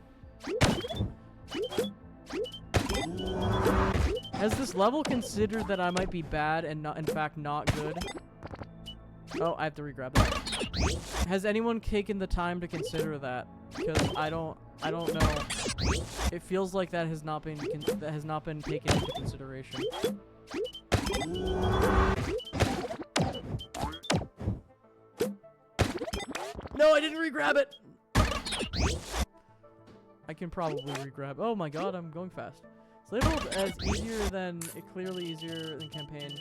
Has this level considered that I might be bad and not, in fact, not good? Oh, I have to re-grab that. Has anyone taken the time to consider that? Because I don't know. It feels like that has not been taken into consideration. No, I didn't re-grab it. I can probably re-grab. Oh my god, I'm going fast. It's labeled as easier than clearly easier than campaign.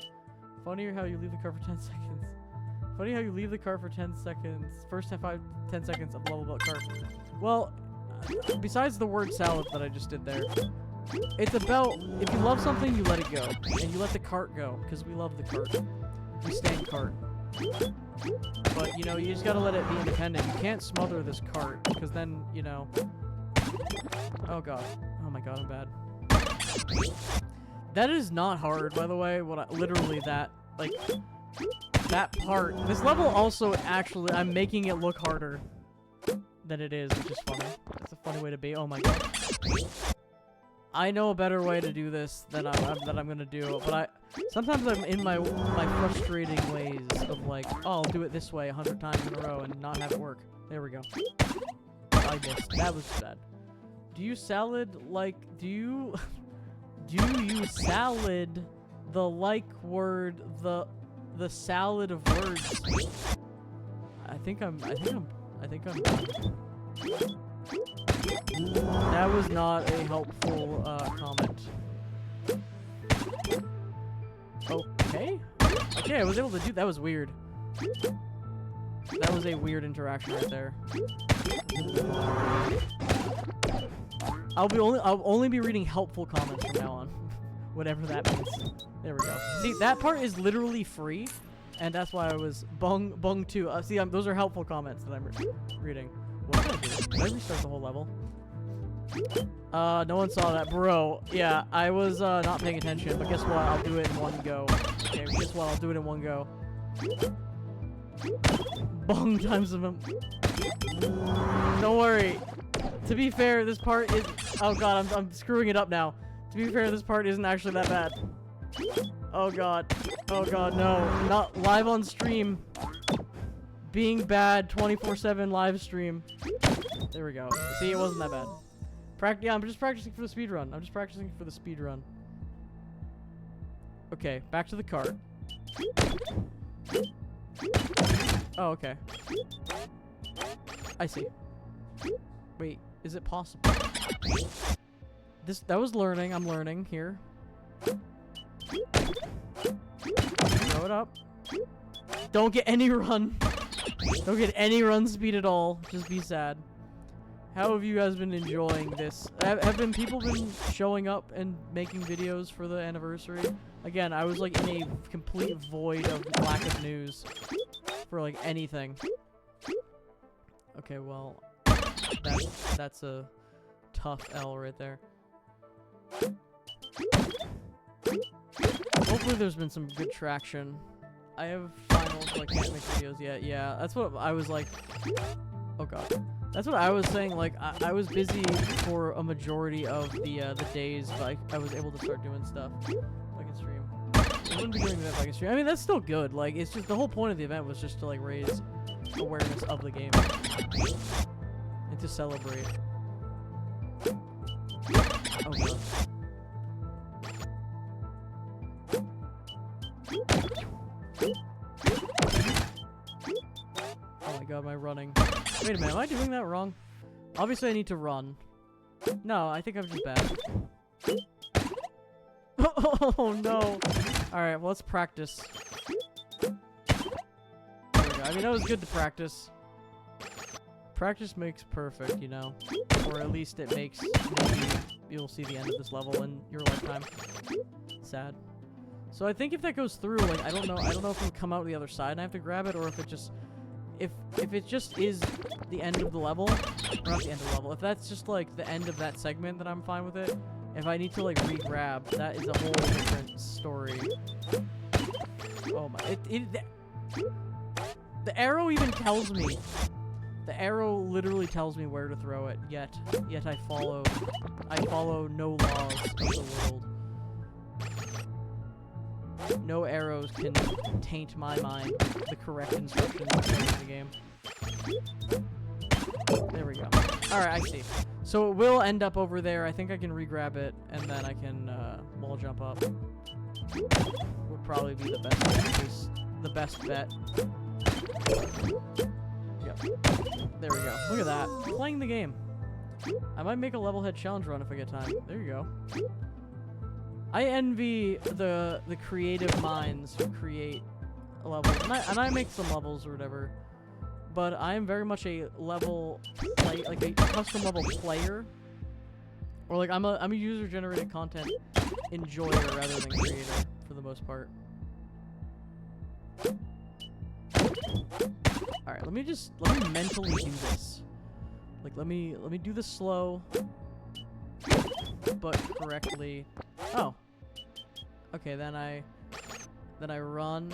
Funnier how you leave the car for 10 seconds. Funny how you leave the car for 10 seconds. First 10 seconds of level up car. Well, besides the word salad that I just did there, it's about if you love something, you let it go, and you let the cart go because we love the cart. We stand cart. But you know, you just gotta let it be independent. You can't smother this cart because then you know. Oh god. Oh my god, I'm bad. That is not hard, by the way. Literally that, like, that part. This level also, actually, I'm making it look harder than it is, which is funny. That's a funny way to be. Oh my god. I know a better way to do this than I'm gonna do, but sometimes I'm in my frustrating ways of like, oh, I'll do it this way 100 times in a row and not have it work. There we go. I missed. That was bad. Do you salad like, do you salad the like word, the salad of words? I think I'm done. That was not a helpful comment. Okay. Okay, I was able to do that. Was weird. That was a weird interaction right there. I'll only be reading helpful comments from now on. Whatever that means. There we go. See, that part is literally free, and that's why I was bung too. See, those are helpful comments that I'm reading. What did I do? Did I restart the whole level? No one saw that, bro. Yeah, I was not paying attention, but guess what? I'll do it in one go. Okay, guess what? I'll do it in one go. Bong times of them. Don't worry. To be fair, this part is. Oh god, I'm screwing it up now. To be fair, this part isn't actually that bad. Oh god. Oh god, no. Not live on stream. Being bad 24/7 live stream. There we go. See, it wasn't that bad. Yeah, I'm just practicing for the speed run. Okay, back to the cart. Oh, okay. I see. Wait, is it possible? That was learning. I'm learning here. Throw it up. Don't get any run. Don't get any run speed at all. Just be sad. How have you guys been enjoying this? Have people been showing up and making videos for the anniversary? Again, I was like in a complete void of lack of news for like anything. Okay, well, that's a tough L right there. Hopefully there's been some good traction. I have finals, so I can't make videos yet. Yeah, that's what I was like. Oh god. That's what I was saying, like, I was busy for a majority of the days, but I was able to start doing stuff. I can stream. I wouldn't be doing that if I can stream. I mean, that's still good. Like, it's just, the whole point of the event was just to, like, raise awareness of the game. And to celebrate. Oh god. Oh my god, am I running? Wait a minute, am I doing that wrong? Obviously I need to run. No, I think I'm just bad. Oh no! Alright, well let's practice. There we go. I mean, that was good to practice. Practice makes perfect, you know? Or at least it makes, maybe you'll see the end of this level in your lifetime. Sad. So I think if that goes through, like, I don't know if it'll come out the other side and I have to grab it, or if it just... If it just is the end of the level, or not the end of the level, if that's just like the end of that segment, then I'm fine with it. If I need to like re-grab, that is a whole different story. Oh my, the arrow even tells me. The arrow literally tells me where to throw it, yet I follow no laws of the world. No arrows can taint my mind with the correct instructions in the game. There we go. Alright, I see. So it will end up over there. I think I can re-grab it, and then I can wall jump up. Would probably be the best bet. Yep. There we go. Look at that. Playing the game. I might make a LevelHead challenge run if I get time. There you go. I envy the creative minds who create levels, and I make some levels or whatever, but I am very much a like a custom level player, or like I'm a user generated content enjoyer rather than creator for the most part. All right, let me mentally do this. Like let me do this slow, but correctly. Oh. Okay, then I run,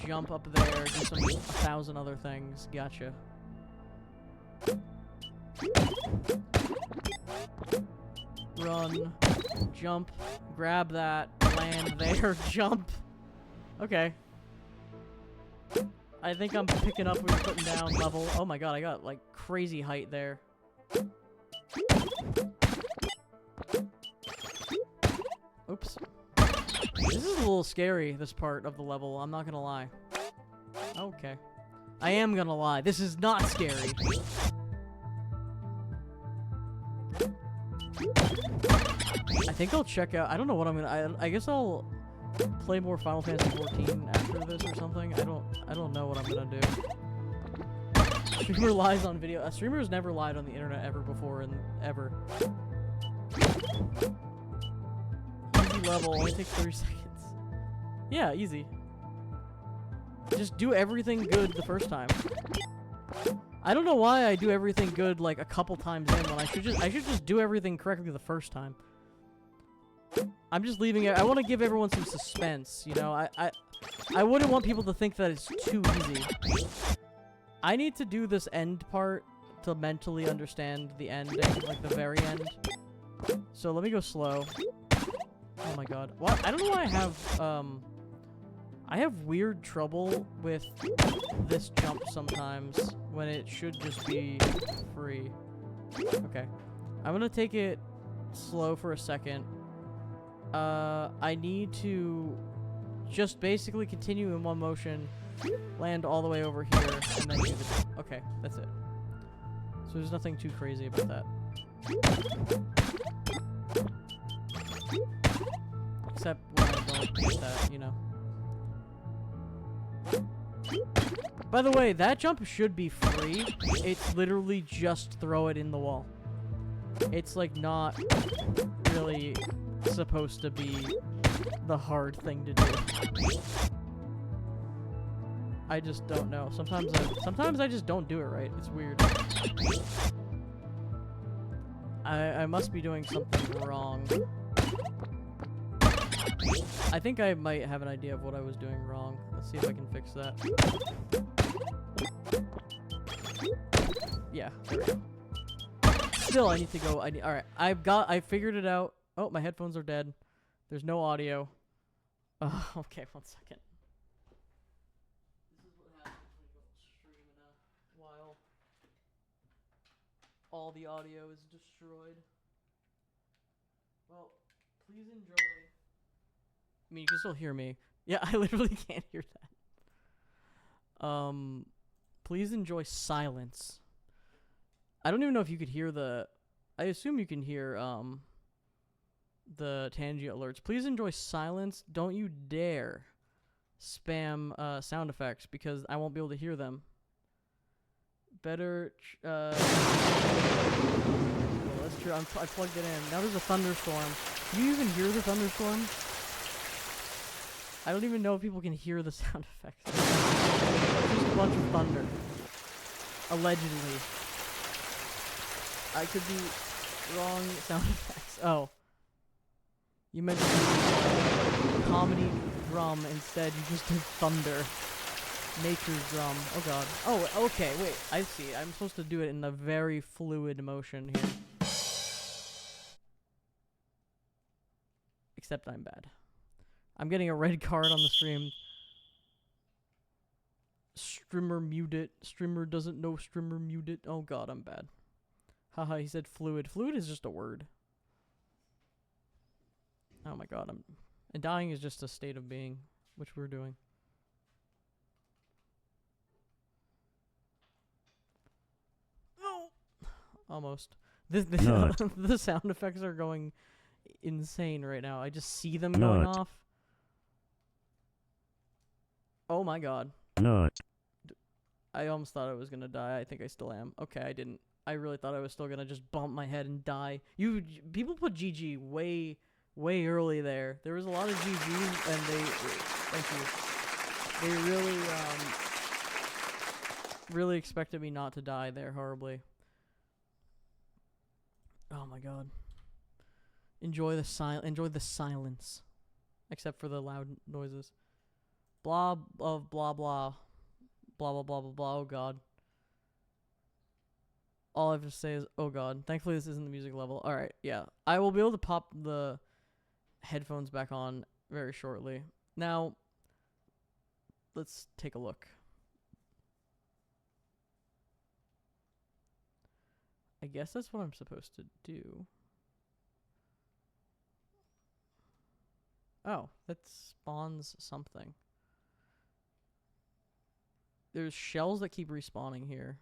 jump up there, do 1,000 other things. Gotcha. Run, jump, grab that, land there, jump. Okay. I think I'm picking up what you're putting down level. Oh my god, I got like crazy height there. Oops. This is a little scary, this part of the level, I'm not gonna lie. Okay. I am gonna lie, this is not scary. I think I'll check out, I don't know what I'm gonna, I guess I'll play more Final Fantasy 14 after this or something. I don't know what I'm gonna do. Streamer lies on video. A streamer has never lied on the internet ever before and ever. Easy level, only takes 30 seconds. Yeah, easy. Just do everything good the first time. I don't know why I do everything good like a couple times in when I should just do everything correctly the first time. I'm just leaving it. I want to give everyone some suspense, you know. I wouldn't want people to think that it's too easy. I need to do this end part to mentally understand the ending, like the very end. So let me go slow. Oh my god. What? I don't know why I have weird trouble with this jump sometimes when it should just be free. Okay. I'm gonna take it slow for a second. I need to just basically continue in one motion, land all the way over here, and then do the jump. Okay, that's it. So there's nothing too crazy about that. Except don't get that, you know. By the way, that jump should be free. It's literally just throw it in the wall. It's like not really supposed to be the hard thing to do. I just don't know. Sometimes I just don't do it right. It's weird. I must be doing something wrong. I think I might have an idea of what I was doing wrong. Let's see if I can fix that. Yeah, there we go. Still, I need to go. Alright, I figured it out. Oh, my headphones are dead. There's no audio. Oh, okay, 1 second. This is what happens when you don't stream in a while. All the audio is destroyed. Well, please enjoy. I mean, you can still hear me. Yeah, I literally can't hear that. Please enjoy silence. I don't even know if you could hear the... I assume you can hear, the Tangy alerts. Please enjoy silence. Don't you dare spam, sound effects, because I won't be able to hear them. Better, well, that's true. I plugged it in. Now there's a thunderstorm. Do you even hear the thunderstorm? I don't even know if people can hear the sound effects. Just a bunch of thunder. Allegedly. I could be wrong. Sound effects. Oh. You mentioned comedy drum instead. You just did thunder. Nature's drum. Oh god. Oh, okay. Wait. I see. I'm supposed to do it in a very fluid motion here. Except I'm bad. I'm getting a red card on the stream. Streamer mute it. Streamer doesn't know streamer mute it. Oh god, I'm bad. Haha, he said fluid. Fluid is just a word. Oh my god, and dying is just a state of being, which we're doing. No! Almost. The sound effects are going insane right now. I just see them going off. Oh my god. I almost thought I was gonna die. I think I still am. Okay, I didn't. I really thought I was still gonna just bump my head and die. People put GG way early there. There was a lot of GGs, and thank you. They really expected me not to die there horribly. Oh my god. Enjoy the silence, except for the loud noises. Blah of blah blah, blah blah blah blah blah. Oh god. All I have to say is, oh god. Thankfully, this isn't the music level. All right, yeah. I will be able to pop the headphones back on very shortly. Now, let's take a look. I guess that's what I'm supposed to do. Oh, that spawns something. There's shells that keep respawning here.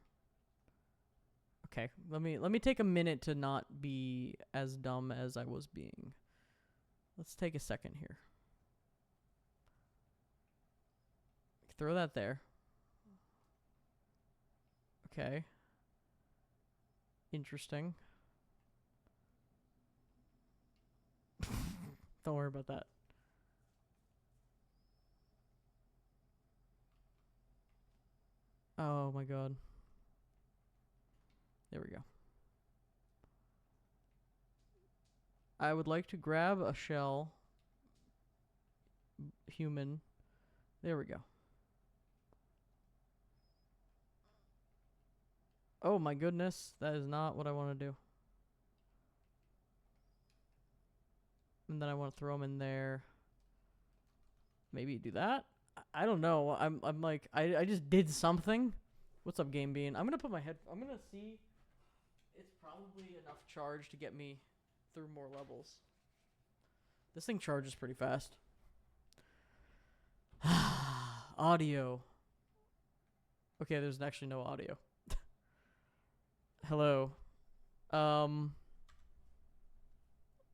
Okay, let me take a minute to not be as dumb as I was being. Let's take a second here. Throw that there. Okay. Interesting. Don't worry about that. Oh my god. There we go. I would like to grab a shell. Human. There we go. Oh my goodness. That is not what I want to do. And then I want to throw them in there. Maybe do that? I don't know. I'm like, I just did something. What's up, Game Bean? I'm gonna put my head. I'm gonna see. It's probably enough charge to get me through more levels. This thing charges pretty fast. Audio. Okay, there's actually no audio. Hello.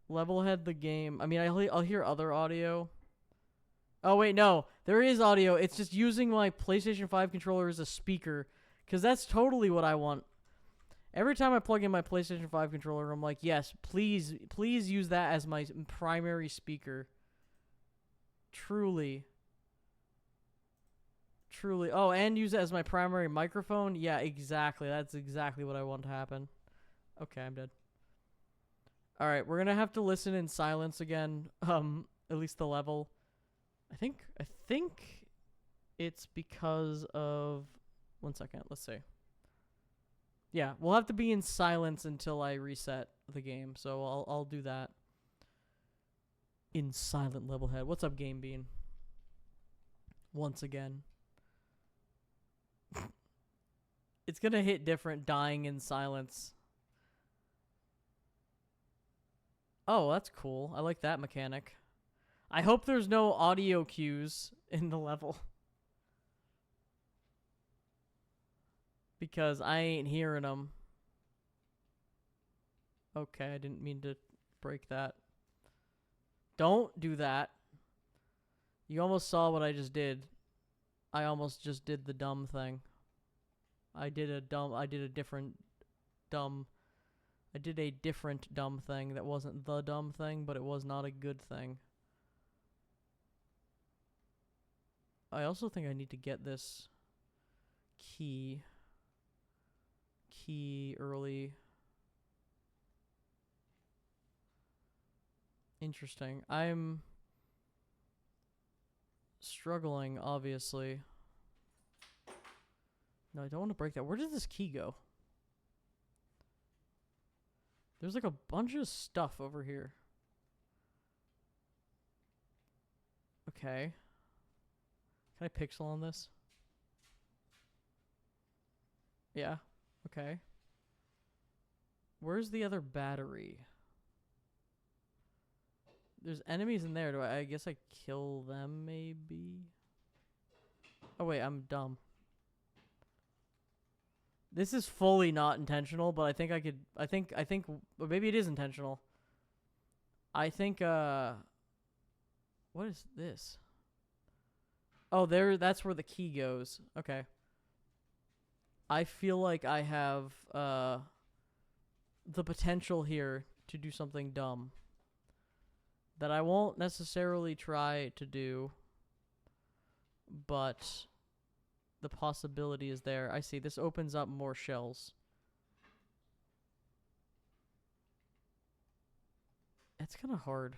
LevelHead the game. I mean, I'll hear other audio. Oh, wait, no. There is audio. It's just using my PlayStation 5 controller as a speaker. Because that's totally what I want. Every time I plug in my PlayStation 5 controller, I'm like, yes, please use that as my primary speaker. Truly. Truly. Oh, and use it as my primary microphone? Yeah, exactly. That's exactly what I want to happen. Okay, I'm dead. Alright, we're gonna have to listen in silence again. At least the level. I think it's because of... One second, let's see. Yeah, we'll have to be in silence until I reset the game, so I'll do that. In silent LevelHead. What's up, Game Bean? Once again. It's gonna hit different dying in silence. Oh, that's cool. I like that mechanic. I hope there's no audio cues in the level. Because I ain't hearing them. Okay, I didn't mean to break that. Don't do that. You almost saw what I just did. I almost just did the dumb thing. I did a different dumb thing that wasn't the dumb thing, but it was not a good thing. I also think I need to get this key early. Interesting. I'm struggling, obviously. No, I don't want to break that. Where does this key go? There's like a bunch of stuff over here. Okay. Can I pixel on this? Yeah. Okay. Where's the other battery? There's enemies in there. I guess I kill them, maybe? Oh, wait, I'm dumb. This is fully not intentional, but I think I could... I think... Well, maybe it is intentional. I think, what is this? Oh, that's where the key goes. Okay. I feel like I have, the potential here to do something dumb. That I won't necessarily try to do. But... the possibility is there. I see. This opens up more shells. It's kind of hard.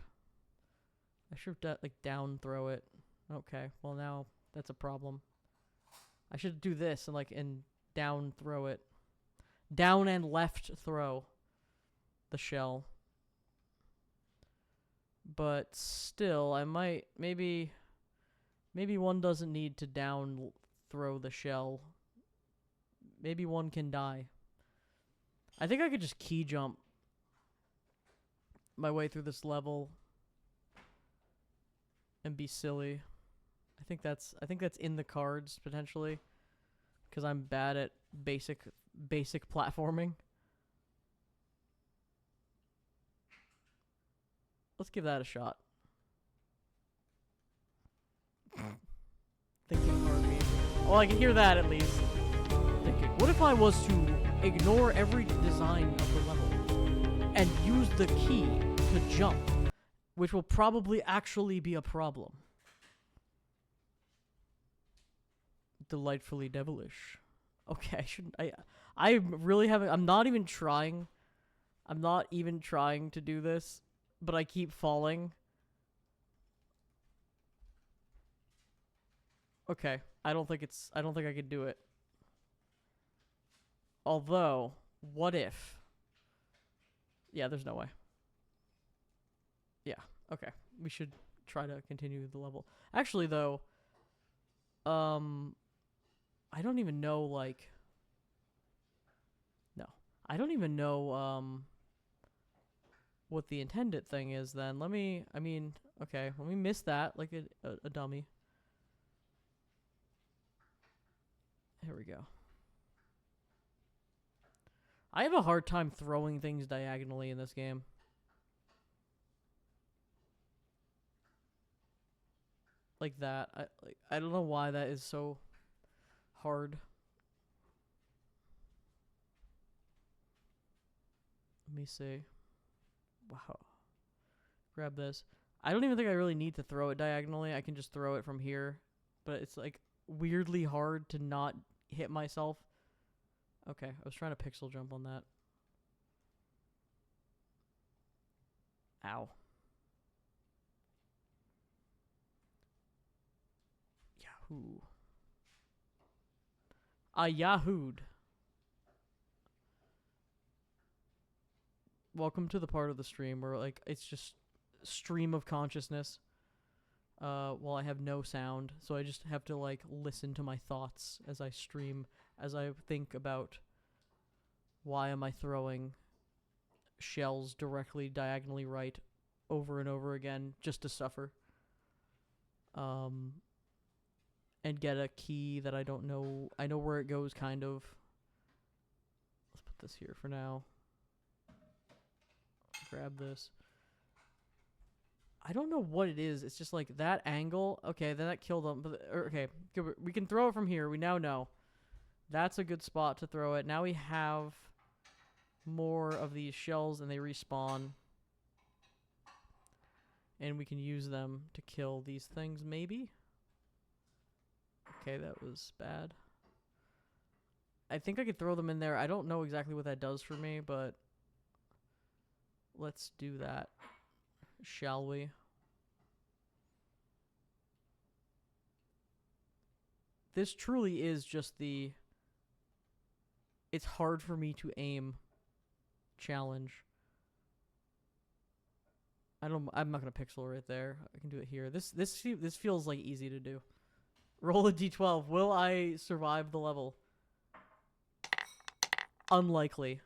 I should like down throw it. Okay. Well, now that's a problem. I should do this and down throw it. Down and left throw the shell. But still, I might maybe one doesn't need to down throw the shell. Maybe one can die. I think I could just key jump my way through this level and be silly. I think that's in the cards potentially because I'm bad at basic platforming. Let's give that a shot. Thinking heartbeat. Well, I can hear that at least. Thinking, what if I was to ignore every design of the level and use the key to jump, which will probably actually be a problem. Delightfully devilish. Okay, I shouldn't. I really haven't. I'm not even trying to do this, but I keep falling. Okay, I don't think I could do it. Although, what if? Yeah, there's no way. Yeah, okay. We should try to continue the level. Actually, though, I don't even know, like... No. I don't even know, what the intended thing is, then. Let me miss that, like a dummy. Here we go. I have a hard time throwing things diagonally in this game. like that. I don't know why that is so hard. Let me see. Wow. Grab this. I don't even think I really need to throw it diagonally. I can just throw it from here. But it's like weirdly hard to not hit myself. Okay, I was trying to pixel jump on that. Ow. Yahoo. I yahooed. Welcome to the part of the stream where like it's just stream of consciousness. Well, I have no sound, so I just have to like listen to my thoughts as I stream, as I think about why am I throwing shells directly diagonally right over and over again just to suffer. And get a key that I don't know. I know where it goes, kind of. Let's put this here for now. Grab this. I don't know what it is. It's just like that angle. Okay, then that killed them. But okay, good. We can throw it from here. We now know. That's a good spot to throw it. Now we have more of these shells and they respawn. And we can use them to kill these things, maybe? Okay, that was bad. I think I could throw them in there. I don't know exactly what that does for me, but let's do that. Shall we? This truly is just the it's hard for me to aim challenge. I'm not gonna pixel right there. I can do it here. This feels like easy to do. Roll a d12. Will I survive the level? Unlikely.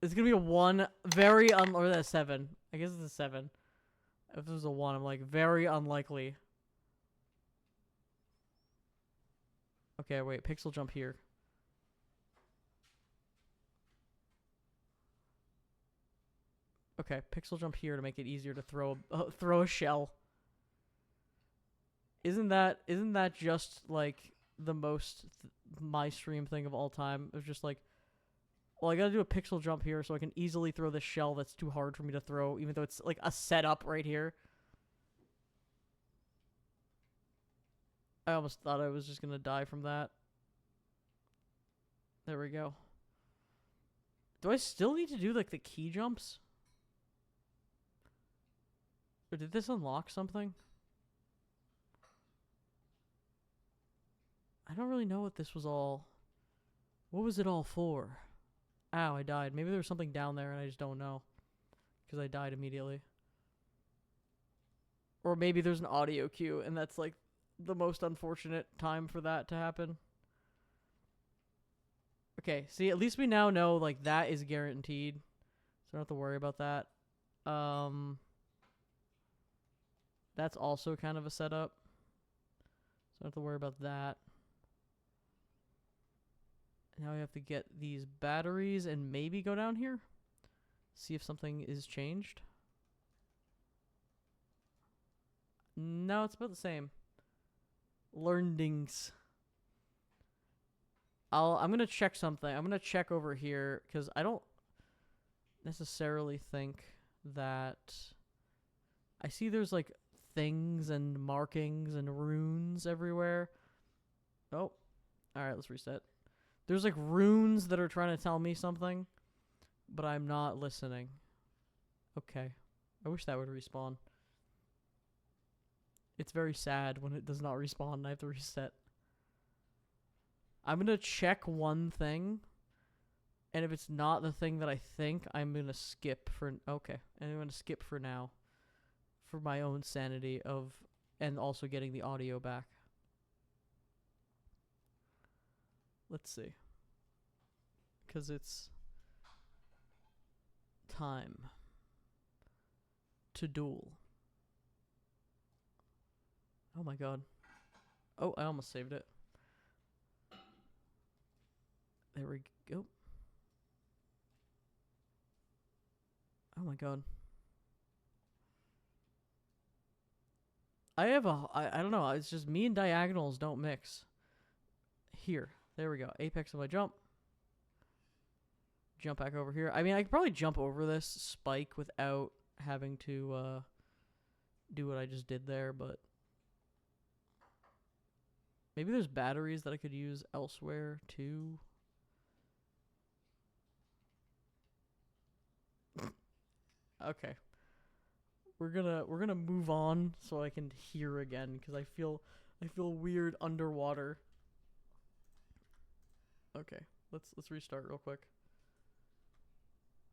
It's gonna be a 1. Very or that's 7. I guess it's a 7. If this was a 1, I'm like very unlikely. Okay, wait. Pixel jump here. Okay, pixel jump here to make it easier to throw a shell. Isn't that just like the most my stream thing of all time? It's just like, well, I gotta do a pixel jump here so I can easily throw this shell that's too hard for me to throw, even though it's like a setup right here. I almost thought I was just gonna die from that. There we go. Do I still need to do like the key jumps? Or did this unlock something? I don't really know what this was all... What was it all for? Ow, I died. Maybe there was something down there and I just don't know. Because I died immediately. Or maybe there's an audio cue and that's like the most unfortunate time for that to happen. Okay, see, at least we now know like that is guaranteed. So I don't have to worry about that. That's also kind of a setup. So I don't have to worry about that. Now we have to get these batteries and maybe go down here. See if something is changed. No, it's about the same. Learnings. I'm gonna check something. I'm gonna check over here because I don't necessarily think that I see there's like things and markings and runes everywhere. Oh, alright, let's reset. There's like runes that are trying to tell me something, but I'm not listening. Okay. I wish that would respawn. It's very sad when it does not respawn and I have to reset. I'm gonna check one thing, and if it's not the thing that I think, I'm gonna skip for... Okay, and I'm gonna skip for now. For my own sanity of... And also getting the audio back. Let's see. Because it's... time. To duel. Oh my god. Oh, I almost saved it. There we go. Oh my god. I have I don't know. It's just me and diagonals don't mix. Here. There we go. Apex of my jump. Jump back over here. I mean, I could probably jump over this spike without having to do what I just did there, but maybe there's batteries that I could use elsewhere too. Okay. We're gonna move on so I can hear again because I feel weird underwater. Okay, let's restart real quick.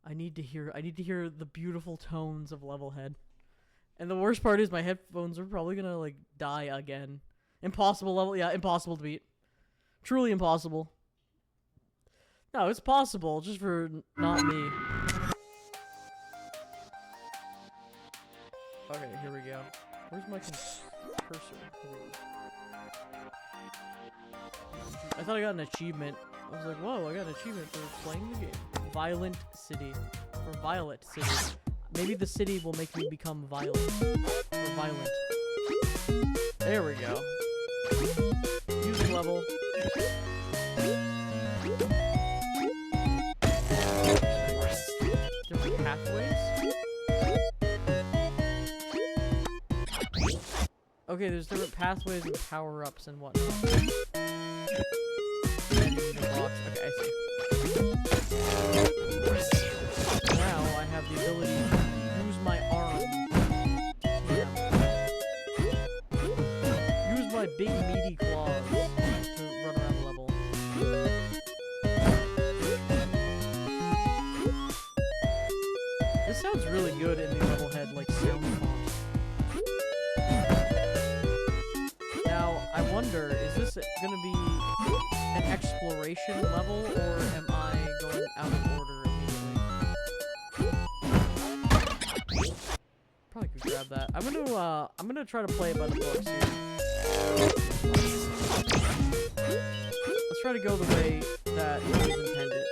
I need to hear the beautiful tones of LevelHead. And the worst part is my headphones are probably gonna like die again. Impossible level, yeah, impossible to beat. Truly impossible. No, it's possible, just for not me. Okay, here we go. Where's my cursor? Here we go. I thought I got an achievement. I was like, whoa, I got an achievement for playing the game. Violent City. Or Violet City. Maybe the city will make me become violent. Or violent. There we go. Music level. Different pathways. Okay, there's different pathways and power-ups and whatnot. Okay, I see. Now I have the ability to use my arm. Yeah. Use my big meaty claws to run around the level. This sounds really good in the LevelHead like sound font. Now I wonder, is this gonna be an exploration level, or am I going out of order immediately? Probably could grab that. I'm gonna try to play it by the books here. Let's try to go the way that it was intended.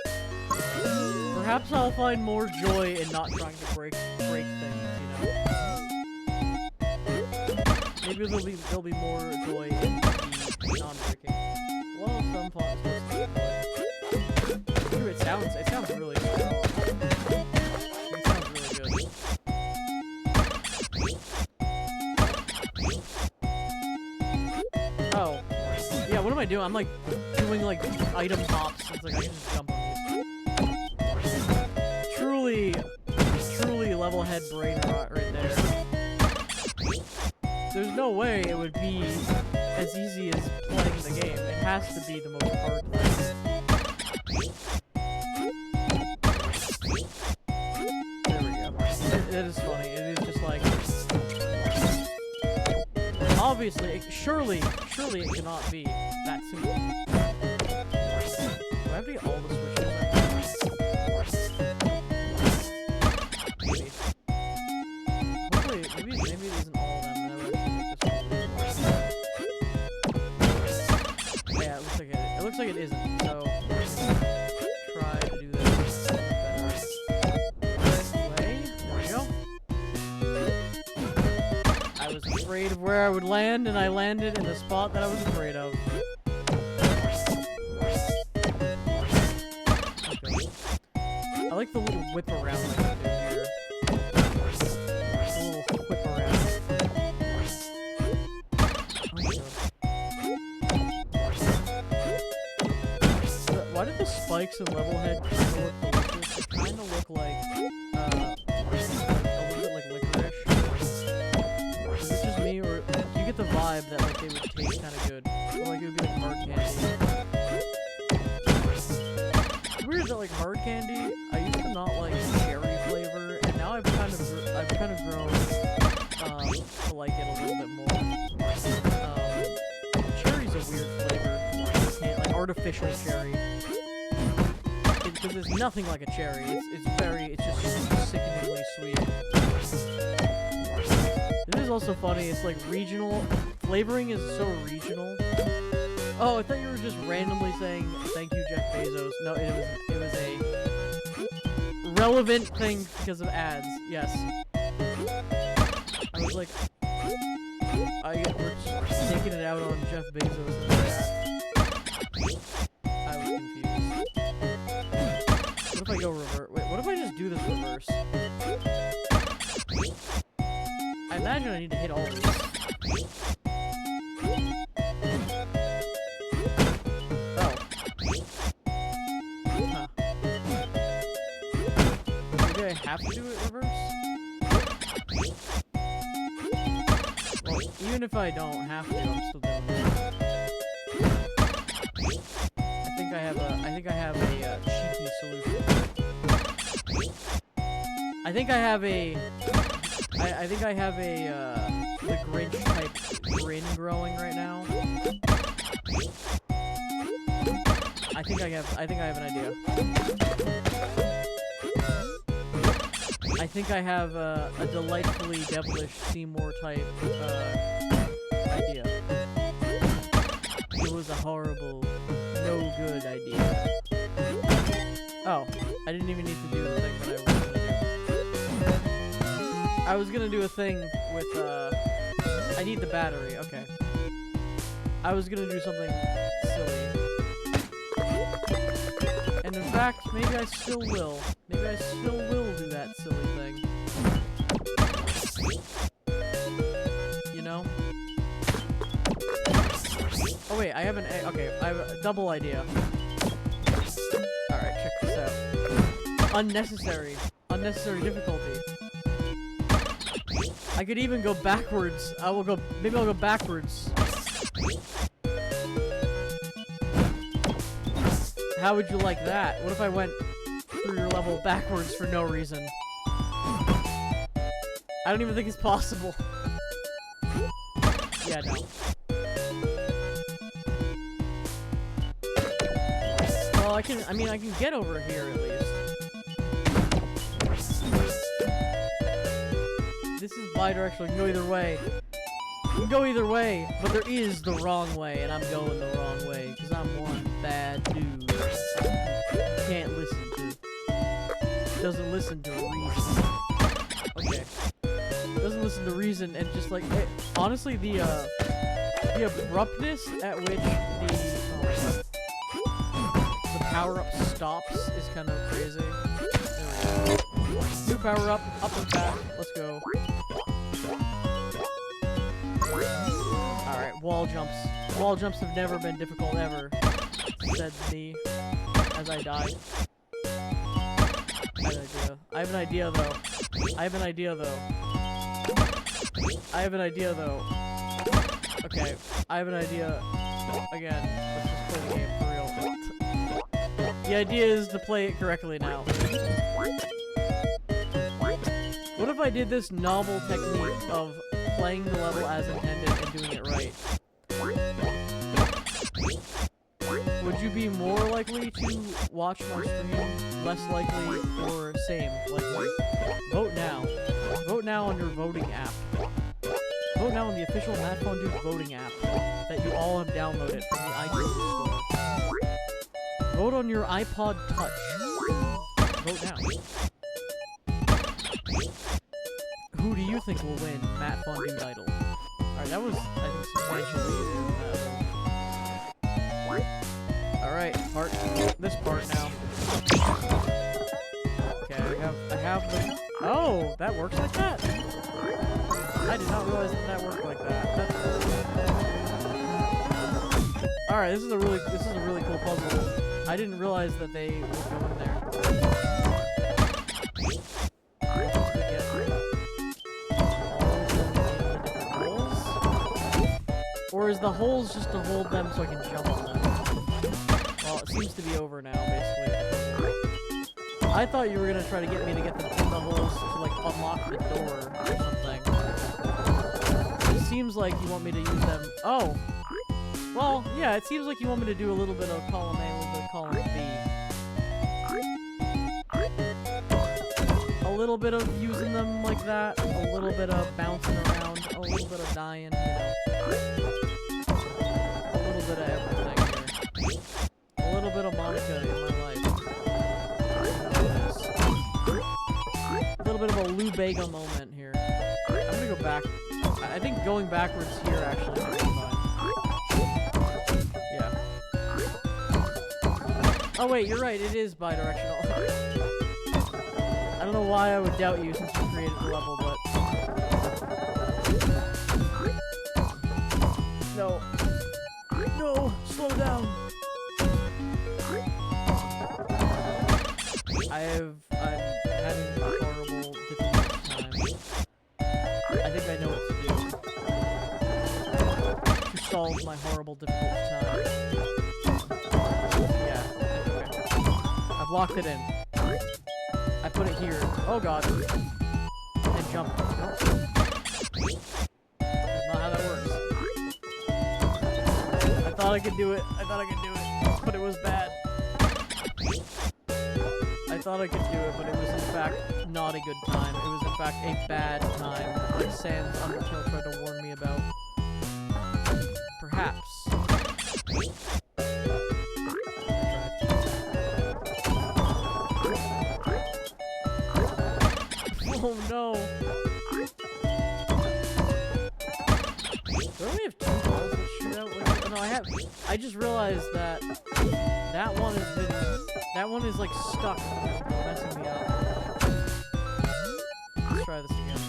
Perhaps I'll find more joy in not trying to break things, you know. Maybe there'll be more joy in the non-breaking. Well, some fonts must be, but true, it sounds really strong. It sounds really good. Oh, yeah. What am I doing? I'm like doing like item hops. It's like I can just jump on these. Truly LevelHead brain rot right there. There's no way it would be as easy as playing the game. It has to be the most hard thing. There we go. It is funny. It is just like... Obviously, surely it cannot be that simple. Do I have to get all the switches? Maybe. Hopefully, maybe it isn't all of them. Yeah, it looks like it isn't, so try to do this better. This way. There we go. I was afraid of where I would land, and I landed in the spot that I was afraid of. Okay. I like the little whip around like I do here. The little whip around. Why did the spikes in LevelHead kind of look delicious? They kind of look like, a little bit like licorice. Is it just me, or do you get the vibe that like they would taste kind of good, or like it would be like hard candy? It's weird that like hard candy, I used to not like cherry flavor, and now I've kind of grown to like it a little bit more. Cherry's a weird flavor, like artificial cherry. Because there's nothing like a cherry. It's just sickeningly sweet. It is also funny. It's like regional. Flavoring is so regional. Oh, I thought you were just randomly saying thank you, Jeff Bezos. No, it was a relevant thing because of ads. Yes. I was like, We're just taking it out on Jeff Bezos in the chat. I was confused. What if I go reverse? Wait, what if I just do this reverse? I imagine I need to hit all these. Oh. Huh. Maybe I have to do it reverse? Well, even if I don't have to, I'm still doing it. I think I have a cheeky solution. I think I have a the Grinch type grin growing right now. I think I have an idea. I think I have a delightfully devilish Seymour type idea. It was a horrible, no good idea. Oh, I didn't even need to do the thing that I was gonna do. I was gonna do a thing with I need the battery, okay. I was gonna do something silly. And in fact, maybe I still will. Maybe I still will do that silly thing. You know? Oh wait, I have okay, I have a double idea. Alright, check this out. Unnecessary difficulty. I could even go backwards. Maybe I'll go backwards. How would you like that? What if I went through your level backwards for no reason? I don't even think it's possible. Yeah, no. Well, I can get over here at least. This is bi-directional, you can go either way. You can go either way, but there is the wrong way, and I'm going the wrong way, because I'm one bad dude. Can't listen to. Doesn't listen to reason. Okay. Doesn't listen to reason, and just like, honestly, the abruptness at which the power-up stops is kind of crazy. There we go. New power-up, up and back. Let's go. Alright, wall jumps. Wall jumps have never been difficult ever, said me, as I died. I have an idea though. Okay, I have an idea. Again, let's just play the game for real. The idea is to play it correctly now. What if I did this novel technique of playing the level as intended and doing it right? Would you be more likely to watch my stream, less likely, or same likely? Vote now. Vote now on your voting app. Vote now on the official Matt Fondue voting app that you all have downloaded from the iTunes store. Vote on your iPod Touch. Vote now. Who do you think will win Matt Fondue Idol? Alright, that was, I think, substantially easier than that. Alright, this part now. Okay, I have the... Oh, that works like that? I did not realize that worked like that. Alright, this is a really cool puzzle. I didn't realize that they would go in there. Or is the holes just to hold them so I can jump on them? Well, it seems to be over now, basically. I thought you were gonna try to get me to get the holes to, like, unlock the door or something. It seems like you want me to use them. Oh! Well, yeah, it seems like you want me to do a little bit of column A, a little bit of column B. A little bit of using them like that, a little bit of bouncing around, a little bit of dying, you know. A little bit of everything here. A little bit of Monica in my life. A little bit of a Lou Bega moment here. I'm gonna go back. I think going backwards here actually might be fine. Yeah. Oh wait, you're right, it is bidirectional. I don't know why I would doubt you since you created the level, but... No. No! Slow down! I'm having a horrible, difficult time. I think I know what to do. To solve my horrible, difficult time. Yeah, okay. I've locked it in. I put it here. Oh god. And jump. Nope. That's not how that works. I thought I could do it. I thought I could do it. But it was bad. I thought I could do it, but it was in fact not a good time. It was in fact a bad time, like Sans Undertale tried to warn me about. Perhaps. Oh no! Do I only have 2 balls that shoot out? Like, no, I just realized that that one has been... That one is like stuck, messing me up. Let's try this again.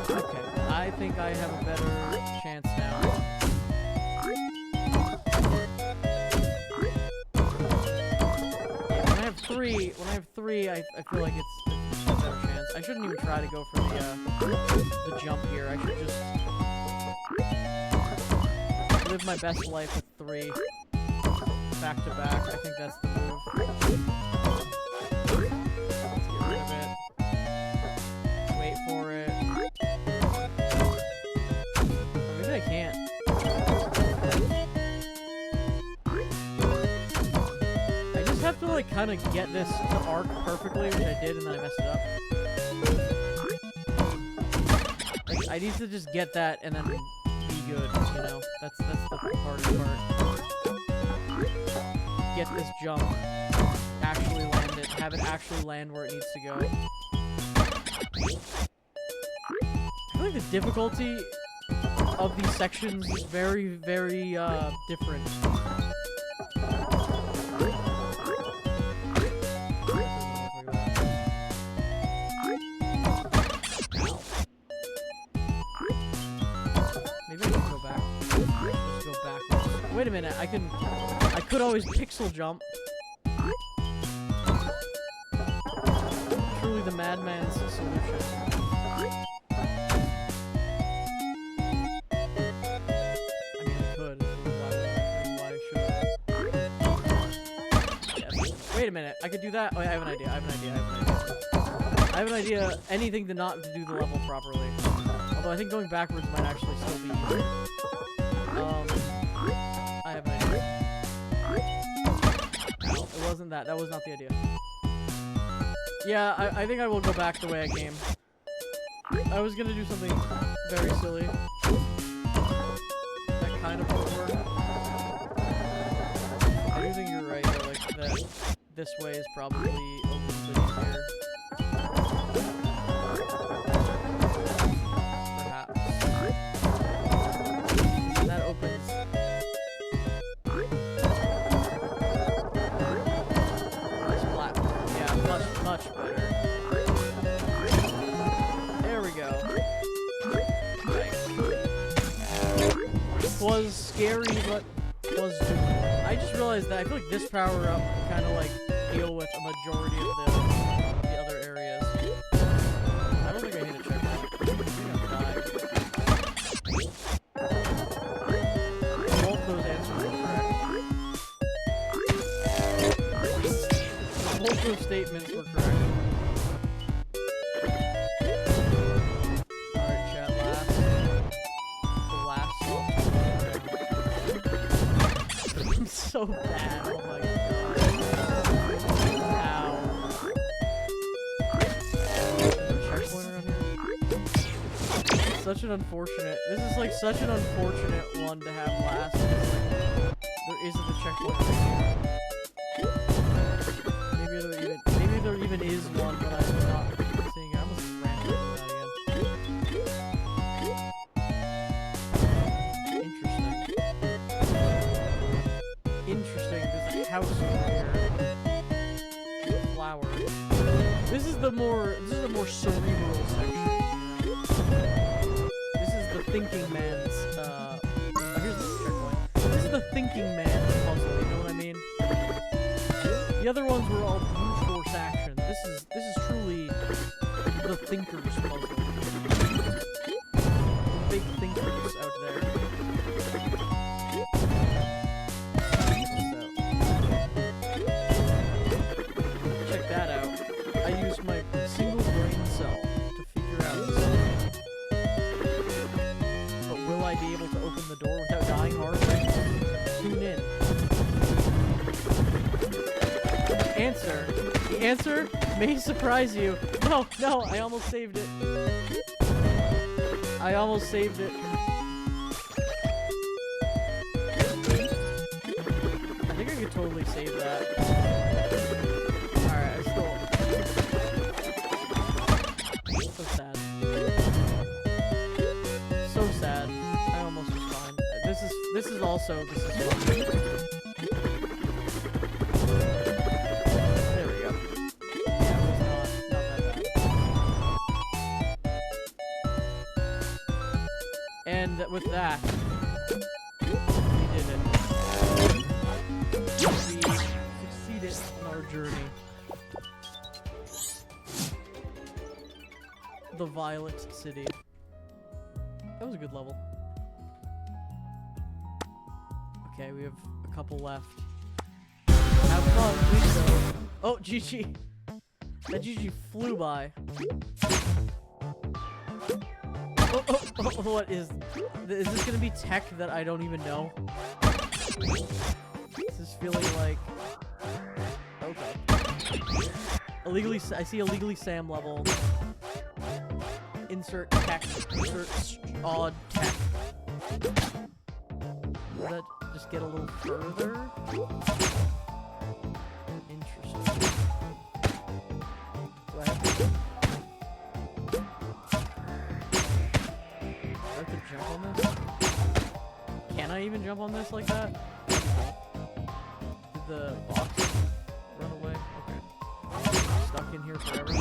Okay, I think I have a better chance now. Yeah, when I have three, I feel like it's a better chance. I shouldn't even try to go for the jump here. I should just live my best life with 3. Back to back, I think that's the move. Let's get rid of it. Wait for it. Or maybe I can't. I just have to like kind of get this to arc perfectly, which I did, and then I messed it up. Like, I need to just get that and then be good, you know? That's the hardest part. Get this jump, actually land it, have it actually land where it needs to go. I feel like the difficulty of these sections is very, very, different. Maybe I can go back. Just go backwards. Wait a minute, I could always pixel jump. Truly the madman's solution. I mean, I could. Why should I? Yes. Wait a minute, I could do that? Oh, yeah, I have an idea. I have an idea. Anything to not to do the level properly. Although I think going backwards might actually still be easier. I have an idea. No, it wasn't that. That was not the idea. Yeah, I think I will go back the way I came. I was gonna do something very silly. That kind of won't work. I do think you're right, though, like, that this way is probably a little bit easier. Perhaps. And that opens... Much better. There we go. Nice. Was scary, but was doable. I just realized that I feel like this power-up can kind of like deal with a majority of the other areas. I don't think I hit a checkpoint. I think I'm dying. Both those answers were correct. Both those statements were correct. Alright, chat, last I'm so bad, oh my god. Ow. Checkpoint around here? It's such an unfortunate, this is like such an unfortunate one to have last. There isn't a checkpoint right here. Maybe there even is one, but I'm not seeing it. I almost ran into that again. This is the more cerebral section. This is the thinking man's here's the checkpoint. This is the thinking man's puzzle, you know what I mean? The other ones were all brute force action. This is truly the thinker's puzzle. The big thinkers out there. Check that out. I used my single brain cell to figure out this. But will I be able to open the door without dying hard? Tune in. The answer may surprise you. No, I almost saved it. I almost saved it. I think I could totally save that. Alright, I still... So sad. So sad. I almost was fine. This is fun. There we go. Yeah, it was not that bad. And with that, we did it. We succeeded in our journey. The Violet City. That was a good level. Okay, we have a couple left. Have fun, please though. Oh, GG. That GG flew by. Oh, what is this gonna be tech that I don't even know? This is feeling like... Okay. I see illegally Sam level. Insert tech. Insert odd tech. Does that just get a little further? Interesting. Do I have to jump on this? Can I even jump on this like that? Did the box run away? Okay. Stuck in here forever.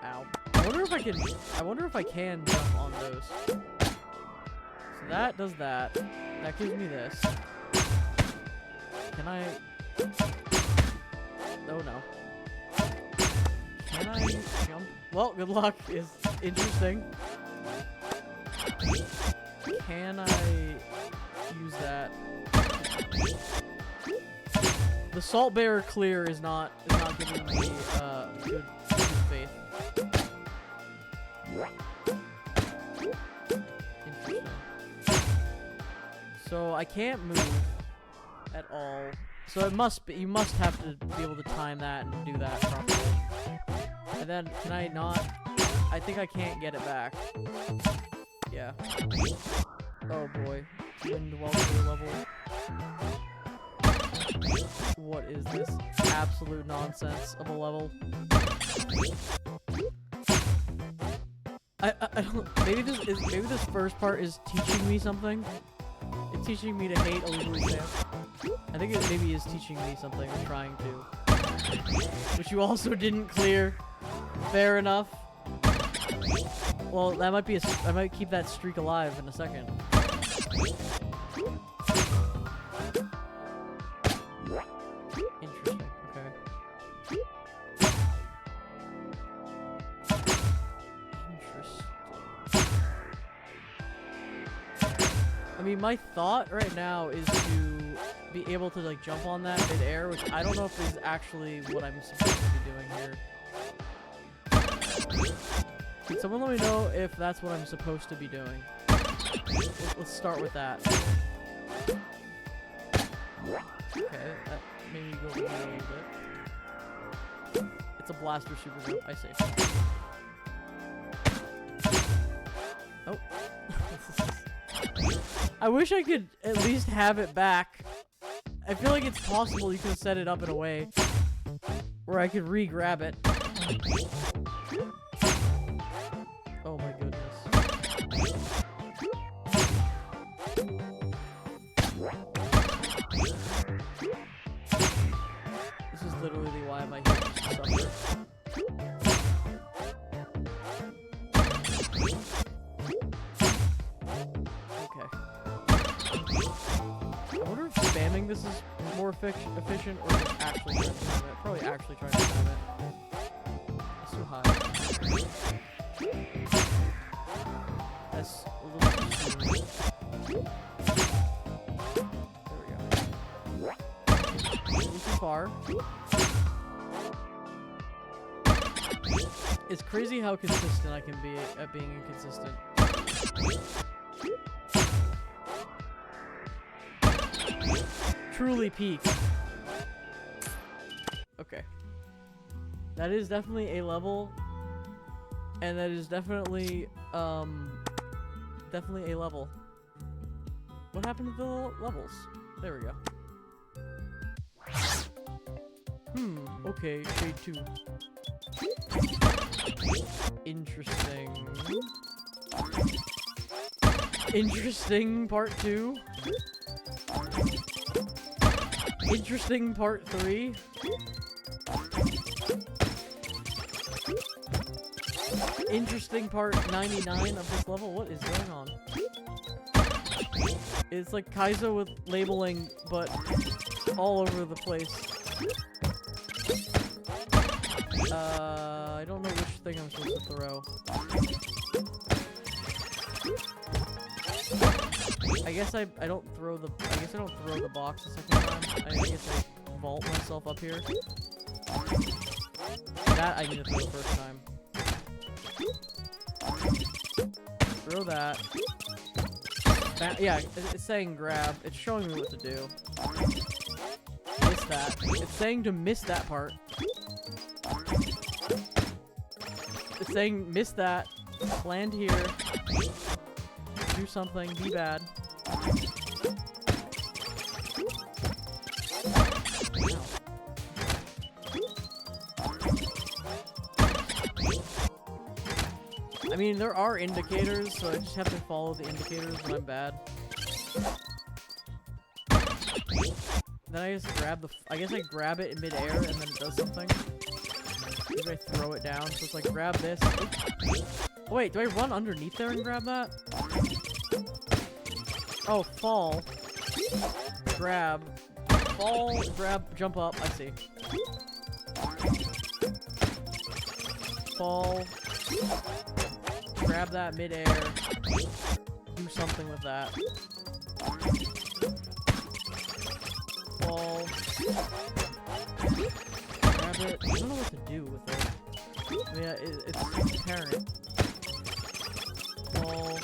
Ow. I wonder if I can jump on those. So that does that. That gives me this. Can I... Oh no. Can I jump? Well, good luck is interesting. Can I use that? The salt bearer clear is not giving me good faith. Interesting. So I can't move at all. So it must be, you must have to be able to time that and do that properly. And then, can I not? I think I can't get it back. Yeah. Oh boy. Wind welcome level. What is this absolute nonsense of a level? I don't, maybe this first part is teaching me something. It's teaching me to hate illegally Sam. I think it maybe is teaching me something or trying to. Which you also didn't clear. Fair enough. Well, that might be I might keep that streak alive in a second. Interesting. Okay. Interesting. I mean, my thought right now is to be able to like jump on that mid-air, which I don't know if is actually what I'm supposed to be doing here. Can someone let me know if that's what I'm supposed to be doing? Let's start with that. Okay, that made me go a little bit. It's a blaster super jump, I see. Oh. I wish I could at least have it back. I feel like it's possible you could set it up in a way where I could re-grab it. Oh my goodness. literally why my head used to suffer. Okay. I wonder if spamming this is more efficient or just actually trying to spam it. Probably actually trying to spam it. It's too high. That's a little too soon. There we go. A little too far. It's crazy how consistent I can be at being inconsistent. Truly peak. Okay. That is definitely a level. And that is definitely, definitely a level. What happened to the levels? There we go. Okay, shade 2. Interesting. Interesting part 2. Interesting part 3. Interesting part 99 of this level. What is going on? It's like Kaizo with labeling, but all over the place. I don't know which thing I'm supposed to throw. I guess I don't throw the box the second time. I guess I vault myself up here. That I need to throw the first time. Throw that. Yeah, it's saying grab. It's showing me what to do. Miss that. It's saying to miss that part. It's saying miss that. Land here. Do something. Be bad. I mean, there are indicators, so I just have to follow the indicators when I'm bad. Then I just grab the... I guess I grab it in midair and then it does something. Maybe I throw it down, so it's like, grab this. Oh, wait, do I run underneath there and grab that? Oh, fall. Grab. Fall, grab, jump up, I see. Fall. Grab that midair. Do something with that. Fall. Grab it. I don't know what to do with it. I mean, it's apparent. Fall.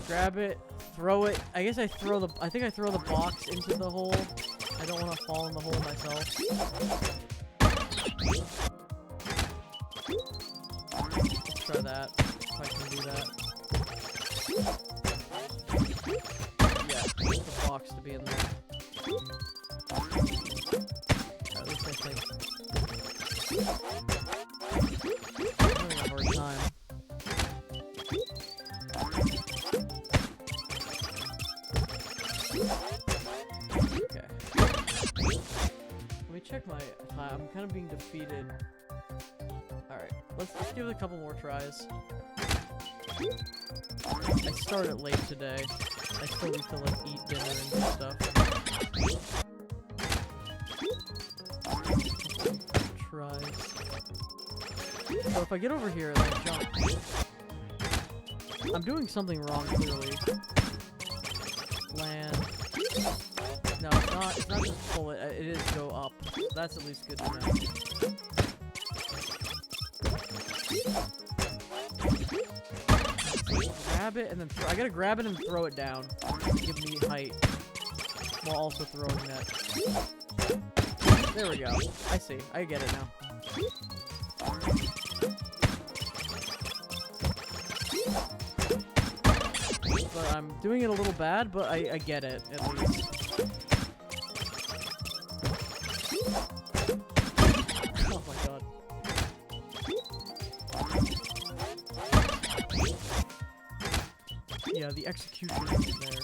Grab it. Throw it. I guess I throw the... I think I throw the box into the hole. I don't want to fall in the hole myself. Let's try that. If I can do that. Yeah, I want the box to be in there. At least I think. I'm having a hard time. Okay. Let me check my time. I'm kind of being defeated. Alright, let's give it a couple more tries. I started late today. I still need to like eat dinner and do stuff. Tries. So if I get over here and I jump, I'm doing something wrong clearly. Land. No, it's not just pull it. It is go up. That's at least good to know. Grab it and then I gotta grab it and throw it down to give me height while also throwing that. There we go. I see. I get it now. But I'm doing it a little bad, but I get it at least. Oh my god. Yeah, the execution is there.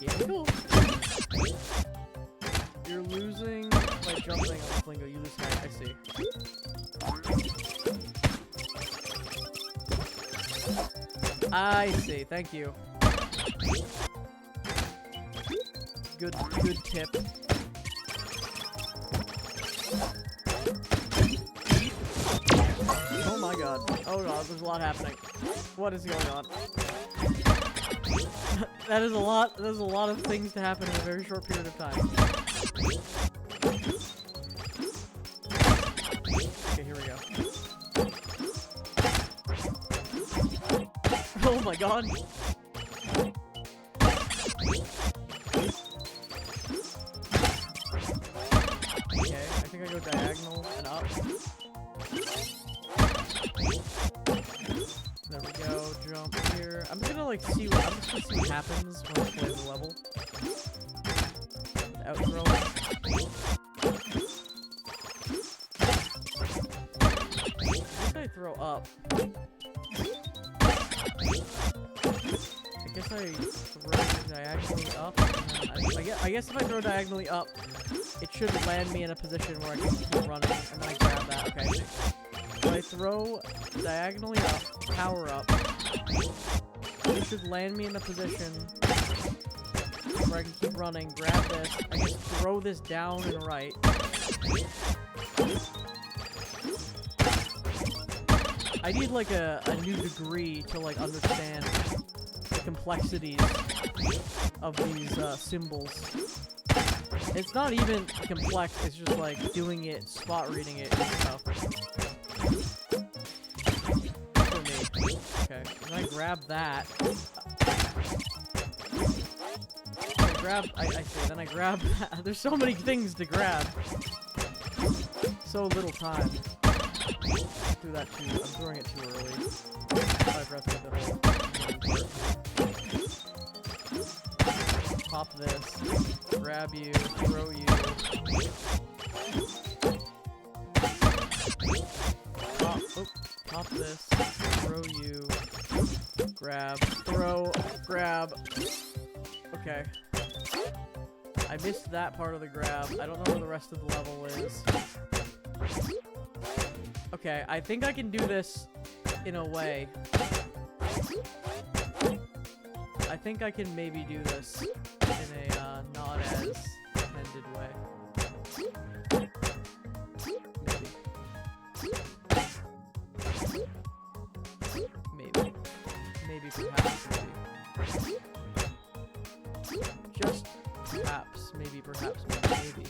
Yeah, cool. You're losing by jumping on the flingo. You lose height. I see. I see. Thank you. Good tip. Oh my god. Oh god, there's a lot happening. What is going on? That is a lot. There's a lot of things to happen in a very short period of time. Okay, here we go. Oh my god. Okay, I think I go diagonal and up. There we go, jump here. I'm just gonna like see what happens when I play the level. Without throwing. I guess I throw up. I guess I throw diagonally up. And then I guess if I throw diagonally up, it should land me in a position where I can keep running, and then I grab that. Okay, so I throw diagonally up, power up. It should land me in a position where I can keep running, grab this, I guess throw this down and right. I need like a new degree to like understand the complexities of these symbols. It's not even complex, it's just like doing it, spot reading it and stuff. For me. Okay, and I grab that. I see, then I grab that. There's so many things to grab. So little time. Do that too. I'm throwing it too early. I forgot to the whole pop this, grab you, throw you. Pop this, throw you, grab, throw, grab. Okay. I missed that part of the grab. I don't know where the rest of the level is. Okay, I think I can do this in a way. I think I can maybe do this in a not as intended way. Maybe. Maybe, perhaps, maybe. Just perhaps, maybe, perhaps, maybe.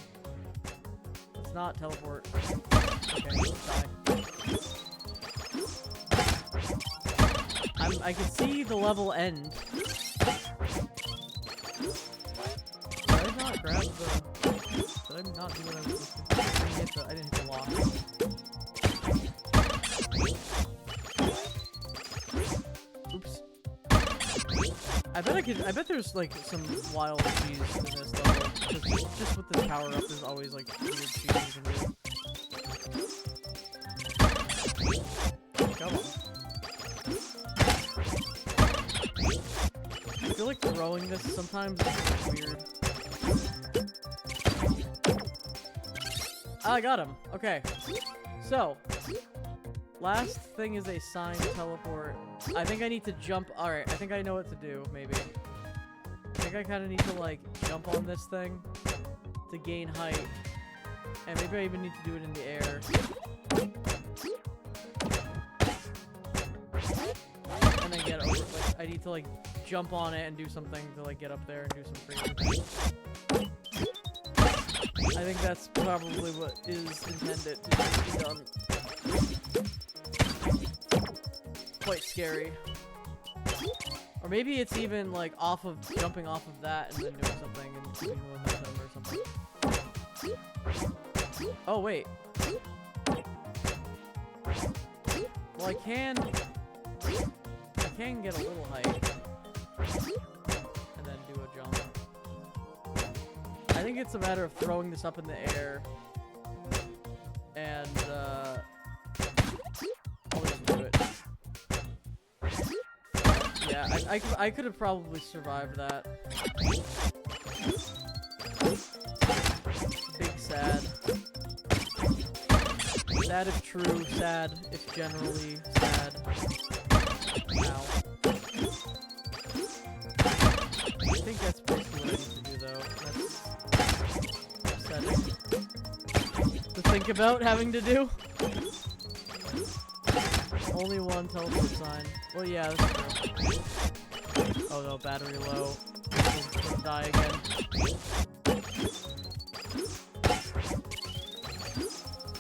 Let's not teleport. Okay, let's die. I can see the level end. Did I not grab the... Did I not do what I was supposed to do? I didn't hit the lock. Oops. I bet there's like some wild cheese in this level. Just with the power up, there's always like weird cheese you can do. Come on. I feel like throwing this sometimes is weird. I got him. Okay. So, last thing is a sign teleport. I think I need to jump. Alright, I think I know what to do, maybe. I think I kind of need to, like, jump on this thing to gain height. And maybe I even need to do it in the air. And then get over it. Like, I need to, like, jump on it and do something to, like, get up there and do some crazy thing. I think that's probably what is intended to be done. Quite scary. Or maybe it's even like jumping off of that and then doing something and keeping momentum or something. Oh wait. Well, I can get a little height and then do a jump. I think it's a matter of throwing this up in the air and I'll just do it. Yeah, I could have probably survived that. Big sad. Sad if true, sad if generally sad. Ow. I think that's basically what I need to do though. That's upsetting to think about having to do. Only one teleport sign. Well, yeah, that's true. Oh no, battery low. Gonna die again.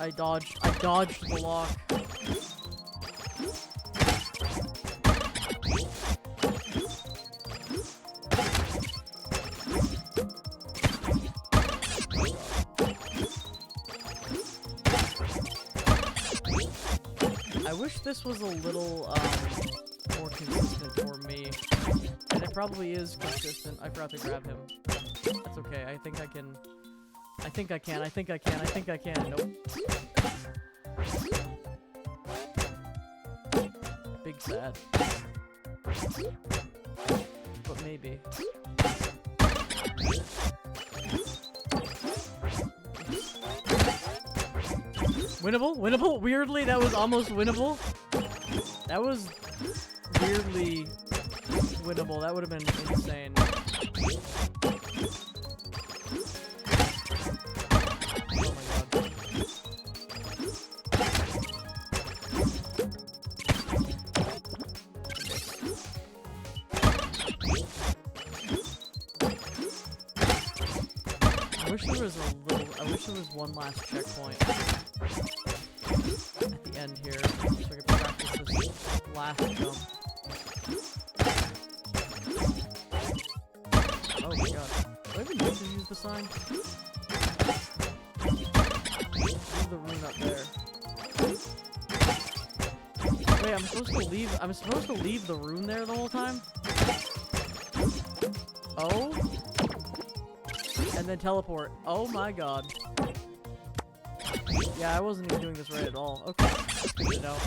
I dodged the lock. I wish this was a little more consistent for me. And it probably is consistent. I forgot to grab him. That's okay. I think I can. Nope. Big sad. But maybe. Winnable? Winnable? Weirdly, that was almost winnable. That was weirdly winnable. That would have been insane. Oh my god. I wish there was one last checkpoint at the end here, so I could practice this last jump. Oh my god. Do I even need to use the sign? Leave the rune up there. Wait, I'm supposed to leave the rune there the whole time? Oh? And then teleport. Oh my god. Yeah, I wasn't even doing this right at all. Okay, that's good to know.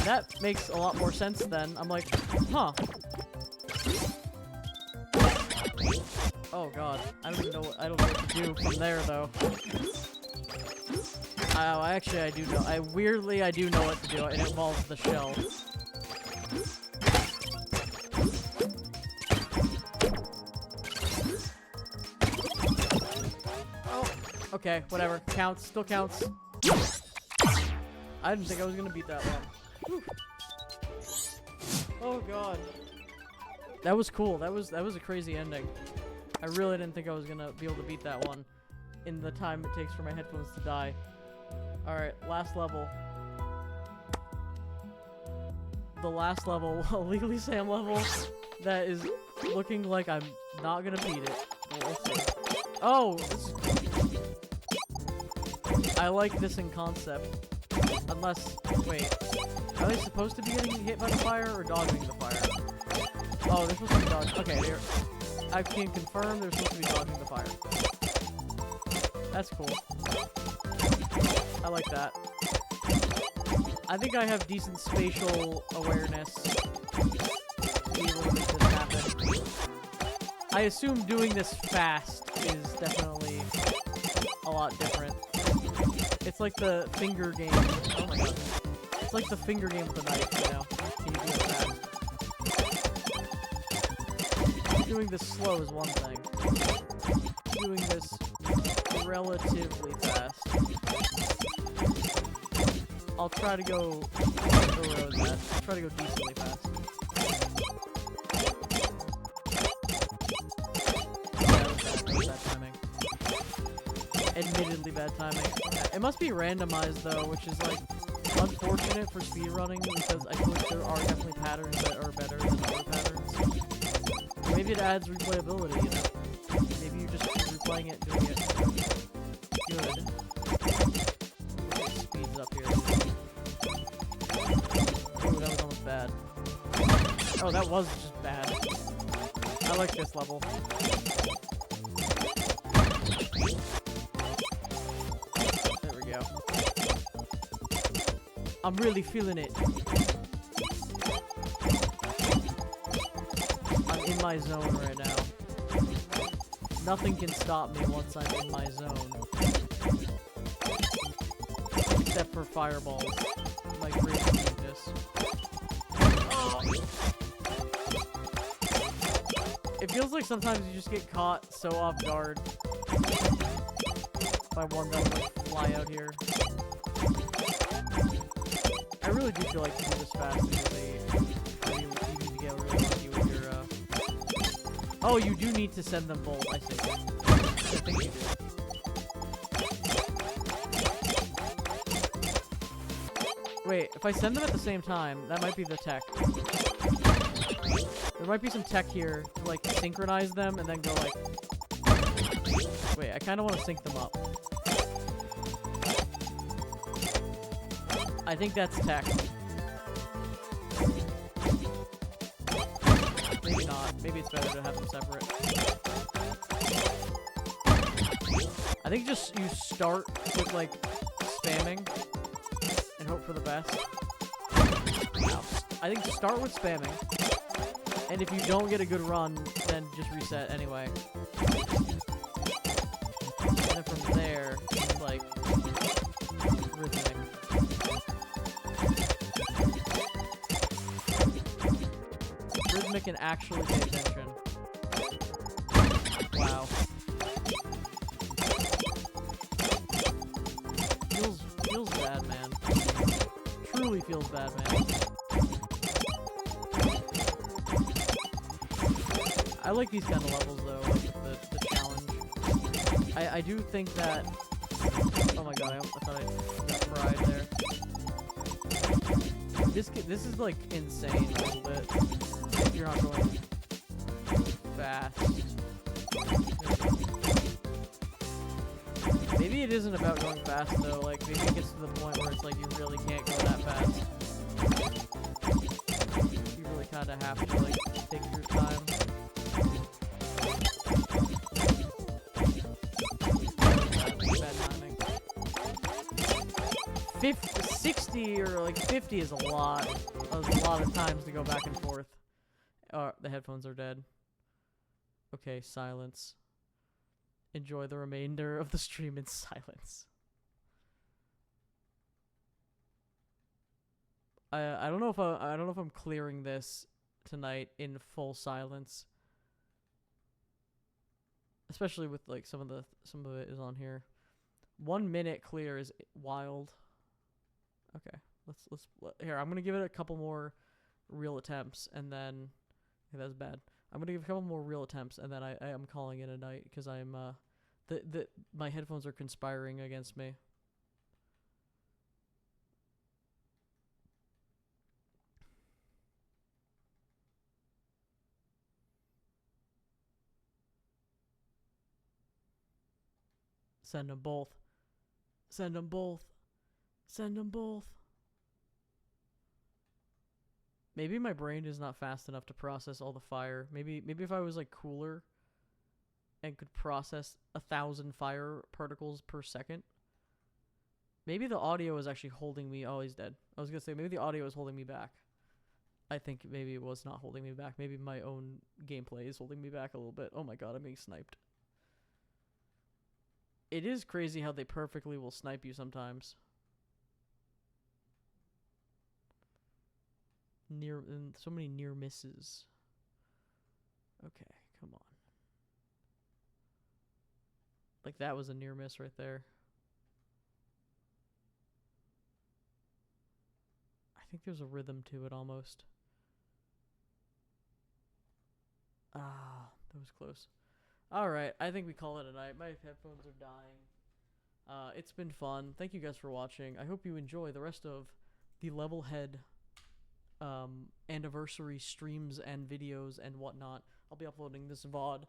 That makes a lot more sense then. I'm like, huh. Oh god, I don't know what to do from there though. Actually I do know. I do know what to do. It involves the shell. Okay, whatever. Counts. Still counts. I didn't think I was gonna beat that one. Whew. Oh god. That was cool. That was a crazy ending. I really didn't think I was gonna be able to beat that one in the time it takes for my headphones to die. Alright, last level. The last level, Legally Sam level, that is looking like I'm not gonna beat it. Well, we'll see. Oh! This is I like this in concept. Unless, wait, are they supposed to be getting hit by the fire or dodging the fire? Oh, they're supposed to be dodging. Okay, I can confirm they're supposed to be dodging the fire. That's cool. I like that. I think I have decent spatial awareness to be able to make this happen. I assume doing this fast is definitely a lot different. It's like the finger game. Oh my god. It's like the finger game with the knife, you know? Can you do it fast? Doing this slow is one thing. Doing this relatively fast. I'll try to go... I'll try to go decently fast. Yeah, that was bad timing. Admittedly bad timing. It must be randomized though, which is like unfortunate for speedrunning because I feel like there are definitely patterns that are better than other patterns. Maybe it adds replayability, you know? Maybe you just keep replaying it and doing it good. It speeds up here. Ooh, that was almost bad. Oh, that was just bad. I like this level. There we go. I'm really feeling it. I'm in my zone right now. Nothing can stop me once I'm in my zone. Except for fireballs. My greatest weakness. It feels like sometimes you just get caught so off guard by one that will like fly out here. I really do feel like to do this fast because you need to get really lucky with your Oh, you do need to send them both, I think. I think you do. Wait, if I send them at the same time, that might be the tech. There might be some tech here to like synchronize them and then go like... Wait, I kind of want to sync them up. I think that's tech. Maybe not. Maybe it's better to have them separate. I think just you start with like spamming and hope for the best. No, I think start with spamming. And if you don't get a good run, then just reset anyway. And then from there, it's like rhythmic. Rhythmic and actually pay attention. Wow. Feels bad, man. Truly feels bad, man. I like these kind of levels though, like the challenge. I do think that. Oh my god! I thought I got fried there. This is like insane a little bit. If you're not going fast. Maybe it isn't about going fast though. Like maybe it gets to the point where it's like you really can't go that fast. You really kind of have to like take your time. Bad timing. 60 or like 50 is a lot. That's a lot of times to go back and forth. The headphones are dead. Okay, silence. Enjoy the remainder of the stream in silence. I don't know if I don't know if I'm clearing this tonight in full silence. Especially with like some of it is on here. 1 minute clear is wild. Okay, let's here. I'm gonna give it a couple more real attempts, and then okay, that's bad. I'm gonna give a couple more real attempts, and then I am calling it a night because I'm my headphones are conspiring against me. Send them both. Send them both. Send them both. Maybe my brain is not fast enough to process all the fire. Maybe if I was like cooler and could process 1,000 fire particles per second. Maybe the audio is actually holding me. Oh, he's dead. I was gonna say maybe the audio is holding me back. I think maybe it was not holding me back. Maybe my own gameplay is holding me back a little bit. Oh my god, I'm being sniped. It is crazy how they perfectly will snipe you sometimes. And so many near misses. Okay, come on. Like that was a near miss right there. I think there's a rhythm to it almost. Ah, that was close. Alright, I think we call it a night. My headphones are dying. It's been fun. Thank you guys for watching. I hope you enjoy the rest of the LevelHead anniversary streams and videos and whatnot. I'll be uploading this VOD.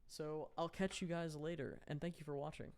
So I'll catch you guys later, and thank you for watching.